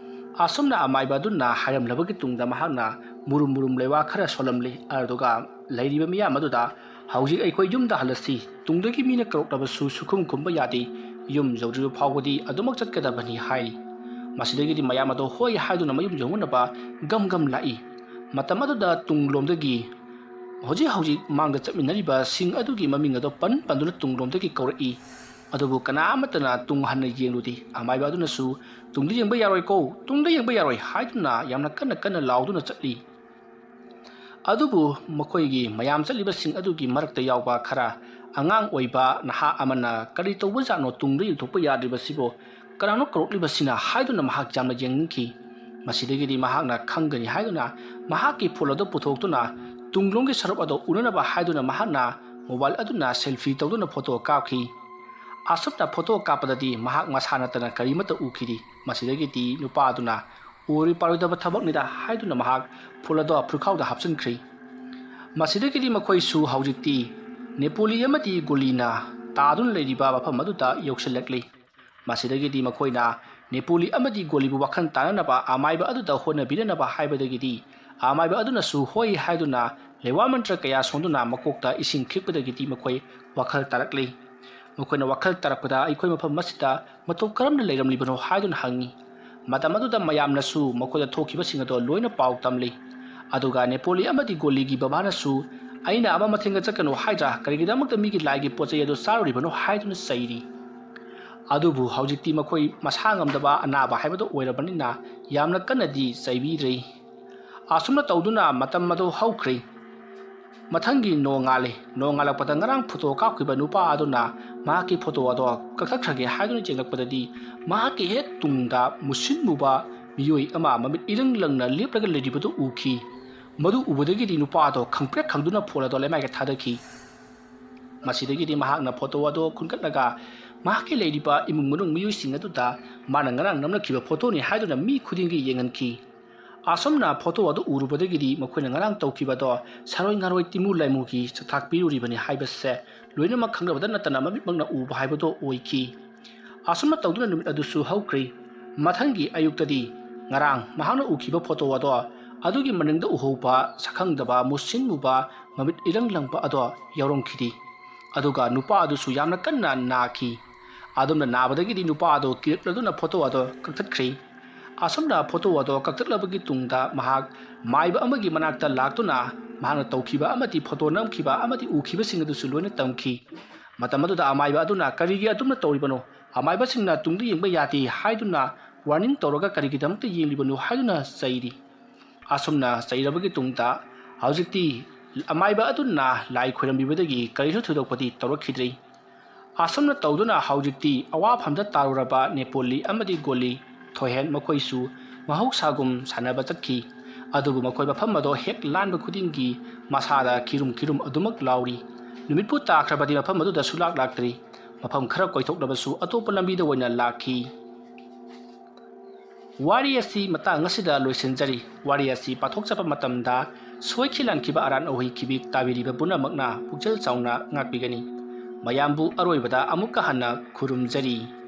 ꯑꯁꯨꯝꯅ ꯑꯃꯥꯏꯕ ꯑꯗꯨꯅ ꯍꯥꯏꯔꯝꯂꯕꯒꯤ ꯇꯨꯡꯗ ꯃꯍꯥꯛꯅ ꯃꯨꯔꯨꯝ ꯂꯩꯋꯥ ꯈꯔ ꯁꯣꯜꯂꯝꯂꯤ ꯑꯗꯨꯒ ꯂꯩꯔꯤꯕ ꯃꯤꯌꯥꯝ ꯑꯗꯨꯗ ꯍꯧꯖꯤꯛ ꯑꯩꯈꯣꯏ ꯌꯨꯝꯗ ꯍꯜꯂꯁꯤ ꯇꯨꯡꯗꯒꯤ ꯃꯤꯅ ꯀꯧꯔꯛꯂꯕꯁꯨ ꯁꯨꯈꯨꯝ ꯈꯨꯝꯕ ꯌꯥꯗꯦ ꯌꯨꯝ ꯌꯧꯗ꯭ꯔꯤꯕ ꯐꯥꯎꯕꯗꯤ ꯑꯗꯨꯃꯛ ꯆꯠꯀꯗꯕꯅꯤ ꯍꯥꯏꯔꯤ ꯃꯁꯤꯗꯒꯤꯗꯤ ꯃꯌꯥꯝ ꯑꯗꯣ ꯍꯣꯏ ꯍꯥꯏꯗꯨꯅ ꯃꯌꯨꯝ ꯌꯧꯅꯅꯕ ꯒꯝ ꯂꯥꯛꯏ ꯃꯇꯝ ꯑꯗꯨꯗ ꯇꯨꯡꯂꯣꯝꯗꯒꯤ ꯍꯧꯖꯤꯛ ꯃꯥꯡꯗ ꯆꯠꯃꯤꯟꯅꯔꯤꯕ ꯁꯤꯡ ꯑꯗꯨꯒꯤ ꯃꯃꯤꯡ ꯑꯗꯣ ꯄꯟꯗꯨꯅ ꯇꯨꯡꯂꯣꯝꯗꯒꯤ ꯀꯧꯔꯛꯏ ꯑꯗꯨꯕꯨ ꯀꯅꯥ ꯑꯃꯠꯇꯅ ꯇꯨꯡ ꯍꯟꯅ ꯌꯦꯡꯂꯨꯗꯦ ꯑꯃꯥꯏꯕ ꯑꯗꯨꯅꯁꯨ ꯇꯨꯡꯗ ꯌꯦꯡꯕ ꯌꯥꯔꯣꯏꯀꯣ ꯇꯨꯡꯗ ꯌꯦꯡꯕ ꯌꯥꯔꯣꯏ ꯍꯥꯏꯗꯨꯅ ꯌꯥꯝꯅ ꯀꯟꯅ ꯂꯥꯎꯗꯨꯅ ꯆꯠꯂꯤ ꯑꯗꯨꯕꯨ ꯃꯈꯣꯏꯒꯤ ꯃꯌꯥꯝ ꯆꯠꯂꯤꯕꯁꯤꯡ ꯑꯗꯨꯒꯤ ꯃꯔꯛꯇ ꯌꯥꯎꯕ ꯈꯔ ꯑꯉꯥꯡ ꯑꯣꯏꯕ ꯅꯍꯥ ꯑꯃꯅ ꯀꯔꯤ ꯇꯧꯕꯖꯥꯠꯅꯣ ꯇꯨꯡꯗ ꯌꯦꯡꯊꯣꯛꯄ ꯌꯥꯗ꯭ꯔꯤꯕꯁꯤꯕꯨ ꯀꯅꯥꯅꯣ ꯀꯧꯔꯛꯂꯤꯕꯁꯤꯅ ꯍꯥꯏꯗꯨꯅ ꯃꯍꯥꯛ ꯌꯥꯝꯅ ꯌꯦꯡꯅꯤꯡꯈꯤ ꯃꯁꯤꯗꯒꯤꯗꯤ ꯃꯍꯥꯛꯅ ꯈꯪꯒꯅꯤ ꯍꯥꯏꯗꯨꯅ ꯃꯍꯥꯛꯀꯤ ꯐꯣꯟ ꯑꯗꯨ ꯄꯨꯊꯣꯛꯇꯨꯅ ꯇꯨꯡꯂꯣꯝꯒꯤ ꯁꯔꯨꯛ ꯑꯗꯨ ꯎꯅꯅꯕ ꯍꯥꯏꯗꯨꯅ ꯃꯍꯥꯛꯅ ꯃꯣꯕꯥꯏꯜ ꯑꯗꯨꯅ ꯁꯦꯜꯐꯤ ꯇꯧꯗꯨꯅ ꯐꯣꯇꯣ ꯀꯥꯞꯈꯤ ꯑꯁꯨꯝꯅ ꯐꯣꯇꯣ ꯀꯥꯞꯄꯗꯗꯤ ꯃꯍꯥꯛ ꯃꯁꯥ ꯅꯠꯇꯅ ꯀꯔꯤꯃꯠꯇ ꯎꯈꯤꯗꯦ ꯃꯁꯤꯗꯒꯤꯗꯤ ꯅꯨꯄꯥ ꯑꯗꯨꯅ ꯑꯣꯏꯔꯣꯏ ꯄꯥꯔꯣꯏꯗꯕ ꯊꯕꯛꯅꯤꯗ ꯍꯥꯏꯗꯨꯅ ꯃꯍꯥꯛ ꯐꯣꯟ ꯑꯗꯨ ꯐꯨꯔꯈꯥꯎꯗ ꯍꯥꯞꯆꯤꯟꯈ꯭ꯔꯤ ꯃꯁꯤꯗꯒꯤꯗꯤ ꯃꯈꯣꯏꯁꯨ ꯍꯧꯖꯤꯛꯇꯤ ꯅꯦꯄꯣꯂꯤ ꯑꯃꯗꯤ ꯒꯣꯂꯤꯅ ꯇꯥꯗꯨꯅ ꯂꯩꯔꯤꯕ ꯃꯐꯝ ꯑꯗꯨꯗ ꯌꯧꯁꯤꯜꯂꯛꯂꯤ ꯃꯁꯤꯗꯒꯤꯗꯤ ꯃꯈꯣꯏꯅ ꯅꯦꯄꯣꯂꯤ ꯑꯃꯗꯤ ꯒꯣꯂꯤꯕꯨ ꯋꯥꯈꯜ ꯇꯥꯅꯅꯕ ꯑꯃꯥꯏꯕ ꯑꯗꯨꯗ ꯍꯣꯠꯅꯕꯤꯅꯅꯕ ꯍꯥꯏꯕꯗꯒꯤꯗꯤ ꯑꯃꯥꯏꯕ ꯑꯗꯨꯅꯁꯨ ꯍꯣꯏ ꯍꯥꯏꯗꯨꯅ ꯂꯩꯋꯥ ꯃꯟꯇ꯭ꯔ ꯀꯌꯥ ꯁꯣꯟꯗꯨꯅ ꯃꯀꯣꯛꯇ ꯏꯁꯤꯡ ꯈꯤꯛꯄꯗꯒꯤꯗꯤ ꯃꯈꯣꯏ ꯋꯥꯈꯜ ꯇꯥꯔꯛꯂꯤ ꯃꯈꯣꯏꯅ ꯋꯥꯈꯜ ꯇꯥꯔꯛꯄꯗ ꯑꯩꯈꯣꯏ ꯃꯐꯝ ꯑꯁꯤꯗ ꯃꯇꯧ ꯀꯔꯝꯅ ꯂꯩꯔꯝꯂꯤꯕꯅꯣ ꯍꯥꯏꯗꯨꯅ ꯍꯪꯉꯤ ꯃꯇꯝ ꯑꯗꯨꯗ ꯃꯌꯥꯝꯅꯁꯨ ꯃꯈꯣꯏꯗ ꯊꯣꯛꯈꯤꯕꯁꯤꯡ ꯑꯗꯨ ꯂꯣꯏꯅ ꯄꯥꯎ ꯇꯝꯂꯤ ꯑꯗꯨꯒ ꯅꯦꯄꯣꯂꯤ ꯑꯃꯗꯤ ꯒꯣꯂꯤꯒꯤ ꯕꯕꯥꯅꯁꯨ ꯑꯩꯅ ꯑꯃ ꯃꯊꯦꯡꯒ ꯆꯠꯀꯅꯨ ꯍꯥꯏꯗ꯭ꯔꯥ ꯀꯔꯤꯒꯤꯗꯃꯛꯇ ꯃꯤꯒꯤ ꯂꯥꯏꯒꯤ ꯄꯣꯠ ꯆꯩ ꯑꯗꯨ ꯆꯥꯔꯨꯔꯤꯕꯅꯣ ꯍꯥꯏꯗꯨꯅ ꯆꯩꯔꯤ ꯑꯗꯨꯕꯨ ꯍꯧꯖꯤꯛꯇꯤ ꯃꯈꯣꯏ ꯃꯁꯥ ꯉꯝꯗꯕ ꯑꯅꯥꯕ ꯍꯥꯏꯕꯗꯨ ꯑꯣꯏꯔꯕꯅꯤꯅ ꯌꯥꯝꯅ ꯀꯟꯅꯗꯤ ꯆꯩꯕꯤꯗ꯭ꯔꯤ꯫ ꯑꯁꯨꯝꯅ ꯇꯧꯗꯨꯅ ꯃꯇꯝ ꯑꯗꯨ ꯍꯧꯈ꯭ꯔꯦ꯫ ꯃꯊꯪꯒꯤ ꯅꯣꯡꯉꯥꯜꯂꯦ꯫ ꯅꯣꯡꯉꯥꯜꯂꯛꯄꯗ ꯉꯔꯥꯡ ꯐꯣꯇꯣ ꯀꯥꯞꯈꯤꯕ ꯅꯨꯄꯥ ꯑꯗꯨꯅ ꯃꯍꯥꯛꯀꯤ ꯐꯣꯇꯣ ꯑꯗꯨ ꯀꯛꯊꯠꯈ꯭ꯔꯒꯦ ꯍꯥꯏꯗꯨꯅ ꯆꯦꯜꯂꯛꯄꯗꯗꯤ ꯃꯍꯥꯛꯀꯤ ꯍꯦꯛ ꯇꯨꯡꯗ ꯃꯨꯁꯤꯟ ꯃꯨꯕ ꯃꯤꯑꯣꯏ ꯑꯃ ꯃꯃꯤꯠ ꯏꯔꯪ ꯂꯪꯅ ꯂꯦꯞꯂꯒ ꯂꯩꯔꯤꯕꯗꯨ ꯎꯈꯤ꯫ ꯃꯗꯨ ꯎꯕꯗꯒꯤꯗꯤ ꯅꯨꯄꯥ ꯑꯗꯨ ꯈꯪꯄ꯭ꯔꯦꯛ ꯈꯪꯗꯨꯅ ꯐꯣꯟ ꯑꯗꯨ ꯂꯩꯃꯥꯏꯗ ꯊꯥꯗꯈꯤ꯫ ꯃꯁꯤꯗꯒꯤꯗꯤ ꯃꯍꯥꯛꯅ ꯐꯣꯇꯣ ꯑꯗꯨ ꯈꯨꯟꯒꯠꯂꯒ ꯃꯍꯥꯛꯀꯤ ꯂꯩꯔꯤꯕ ꯏꯃꯨꯡ ꯃꯅꯨꯡ ꯃꯤꯑꯣꯏꯁꯤꯡ ꯑꯗꯨꯗ ꯃꯥꯅ ꯉꯔꯥꯡ ꯅꯝꯂꯛꯈꯤꯕ ꯐꯣꯇꯣꯅꯤ ꯍꯥꯏꯗꯨꯅ ꯃꯤ ꯈꯨꯗꯤꯡꯒꯤ ꯌꯦꯡꯍꯟꯈꯤ꯫ ꯑꯁꯨꯝꯅ ꯐꯣꯇꯣ ꯑꯗꯨ ꯎꯔꯨꯕꯗꯒꯤꯗꯤ ꯃꯈꯣꯏꯅ ꯉꯔꯥꯡ ꯇꯧꯈꯤꯕꯗꯣ ꯁꯔꯣꯏ ꯉꯥꯔꯣꯏ ꯇꯤꯃꯨ ꯂꯩꯃꯨꯒꯤ ꯆꯊꯥꯛ ꯄꯤꯔꯨꯔꯤꯕꯅꯤ ꯍꯥꯏꯕꯁꯦ ꯂꯣꯏꯅꯃꯛ ꯈꯪꯅꯕꯗ ꯅꯠꯇꯅ ꯃꯃꯤꯠꯃꯛꯅ ꯎꯕ ꯍꯥꯏꯕꯗꯣ ꯑꯣꯏꯈꯤ꯫ ꯑꯁꯨꯝꯅ ꯇꯧꯗꯨꯅ ꯅꯨꯃꯤꯠ ꯑꯗꯨꯁꯨ ꯍꯧꯈ꯭ꯔꯦ꯫ ꯃꯊꯪꯒꯤ ꯑꯌꯨꯛꯇꯗꯤ ꯉꯔꯥꯡ ꯃꯍꯥꯛꯅ ꯎꯈꯤꯕ ꯐꯣꯇꯣ ꯑꯗꯣ ꯑꯗꯨꯒꯤ ꯃꯅꯤꯡꯗ ꯎꯍꯧꯕ ꯁꯛꯈꯪꯗꯕ ꯃꯨꯁꯤꯟ ꯃꯨꯕ ꯃꯃꯤꯠ ꯏꯔꯪ ꯂꯪꯕ ꯑꯗꯣ ꯌꯥꯎꯔꯝꯈꯤꯗꯦ꯫ ꯑꯗꯨꯒ ꯅꯨꯄꯥ ꯑꯗꯨꯁꯨ ꯌꯥꯝꯅ ꯀꯟꯅ ꯅꯥꯈꯤ꯫ ꯑꯗꯨꯝꯅ ꯅꯥꯕꯗꯒꯤꯗꯤ ꯅꯨꯄꯥ ꯑꯗꯨ ꯀꯤꯔꯛꯂꯗꯨꯅ ꯐꯣꯇꯣ ꯑꯗꯨ ꯀꯛꯊꯠꯈ꯭ꯔꯦ꯫ ꯑꯁꯨꯝꯅ ꯐꯣꯇꯣ ꯑꯗꯨ ꯀꯛꯊꯠꯂꯕꯒꯤ ꯇꯨꯡꯗ ꯃꯍꯥꯛ ꯃꯥꯏꯕ ꯑꯃꯒꯤ ꯃꯅꯥꯛꯇ ꯂꯥꯛꯇꯨꯅ ꯃꯍꯥꯛꯅ ꯇꯧꯈꯤꯕ ꯑꯃꯗꯤ ꯐꯣꯇꯣ ꯅꯝꯈꯤꯕ ꯑꯃꯗꯤ ꯎꯈꯤꯕꯁꯤꯡ ꯑꯗꯨꯁꯨ ꯂꯣꯏꯅ ꯇꯝꯈꯤ꯫ ꯃꯇꯝ ꯑꯗꯨꯗ ꯑꯃꯥꯏꯕ ꯑꯗꯨꯅ ꯀꯔꯤꯒꯤ ꯑꯗꯨꯝꯅ ꯇꯧꯔꯤꯕꯅꯣ? ꯑꯃꯥꯏꯕꯁꯤꯡꯅ ꯇꯨꯡꯗ ꯌꯦꯡꯕ ꯌꯥꯗꯦ ꯍꯥꯏꯗꯨꯅ ꯋꯥꯔꯅꯤꯡ ꯇꯧꯔꯒ ꯀꯔꯤꯒꯤꯗꯃꯛꯇ ꯌꯦꯡꯂꯤꯕꯅꯣ ꯍꯥꯏꯗꯨꯅ ꯆꯩꯔꯤ꯫ ꯑꯁꯨꯝꯅ ꯆꯩꯔꯕꯒꯤ ꯇꯨꯡꯗ ꯍꯧꯖꯤꯛꯇꯤ ꯑꯃꯥꯏꯕ ꯑꯗꯨꯅ ꯂꯥꯏ ꯈꯣꯏꯔꯝꯕꯤꯕꯗꯒꯤ ꯀꯔꯤꯁꯨ ꯊꯣꯏꯗꯣꯛꯄꯗꯤ ꯇꯧꯔꯛꯈꯤꯗ꯭ꯔꯦ꯫ ꯑꯁꯨꯝꯅ ꯇꯧꯗꯨꯅ ꯍꯧꯖꯤꯛꯇꯤ ꯑꯋꯥꯐꯝꯗ ꯇꯥꯔꯨꯔꯕ ꯅꯦꯄꯣꯂꯤ ꯑꯃꯗꯤ ꯒꯣꯂꯤ ꯊꯣꯏꯍꯦꯟ ꯃꯈꯣꯏꯁꯨ ꯃꯍꯧꯁꯥꯒꯨꯝ ꯁꯥꯟꯅꯕ ꯆꯠꯈꯤ꯫ ꯑꯗꯨꯕꯨ ꯃꯈꯣꯏ ꯃꯐꯝ ꯑꯗꯨ ꯍꯦꯛ ꯂꯥꯟꯕ ꯈꯨꯗꯤꯡꯒꯤ ꯃꯁꯥꯗ ꯀꯤꯔꯨꯝ ꯀꯤꯔꯨꯝ ꯑꯗꯨꯃꯛ ꯂꯥꯎꯔꯤ꯫ ꯅꯨꯃꯤꯠꯄꯨ ꯇꯥꯈ꯭ꯔꯕꯗꯤ ꯃꯐꯝ ꯑꯗꯨꯗ ꯁꯨꯂꯥꯛ ꯂꯥꯛꯇ꯭ꯔꯤ꯫ ꯃꯐꯝ ꯈꯔ ꯀꯣꯏꯊꯣꯛꯂꯕꯁꯨ ꯑꯇꯣꯞꯄ ꯂꯝꯕꯤꯗ ꯑꯣꯏꯅ ꯂꯥꯛꯈꯤ꯫ ꯋꯥꯔꯤ ꯑꯁꯤ ꯃꯇꯥꯡ ꯑꯁꯤꯗ ꯂꯣꯏꯁꯤꯟꯖꯔꯤ꯫ ꯋꯥꯔꯤ ꯑꯁꯤ ꯄꯥꯊꯣꯛꯆꯕ ꯃꯇꯝꯗ ꯁꯣꯏꯈꯤ ꯂꯥꯟꯈꯤꯕ ꯑꯔꯥꯟ ꯑꯍꯣꯏꯈꯤꯕꯤ ꯇꯥꯕꯤꯔꯤꯕ ꯄꯨꯝꯅꯃꯛꯅ ꯄꯨꯛꯆꯦꯜ ꯆꯥꯎꯅ ꯉꯥꯛꯄꯤꯒꯅꯤ꯫ ꯃꯌꯥꯝꯕꯨ ꯑꯔꯣꯏꯕꯗ ꯑꯃꯨꯛꯀ ꯍꯟꯅ ꯈꯨꯔꯨꯝꯖꯔꯤ꯫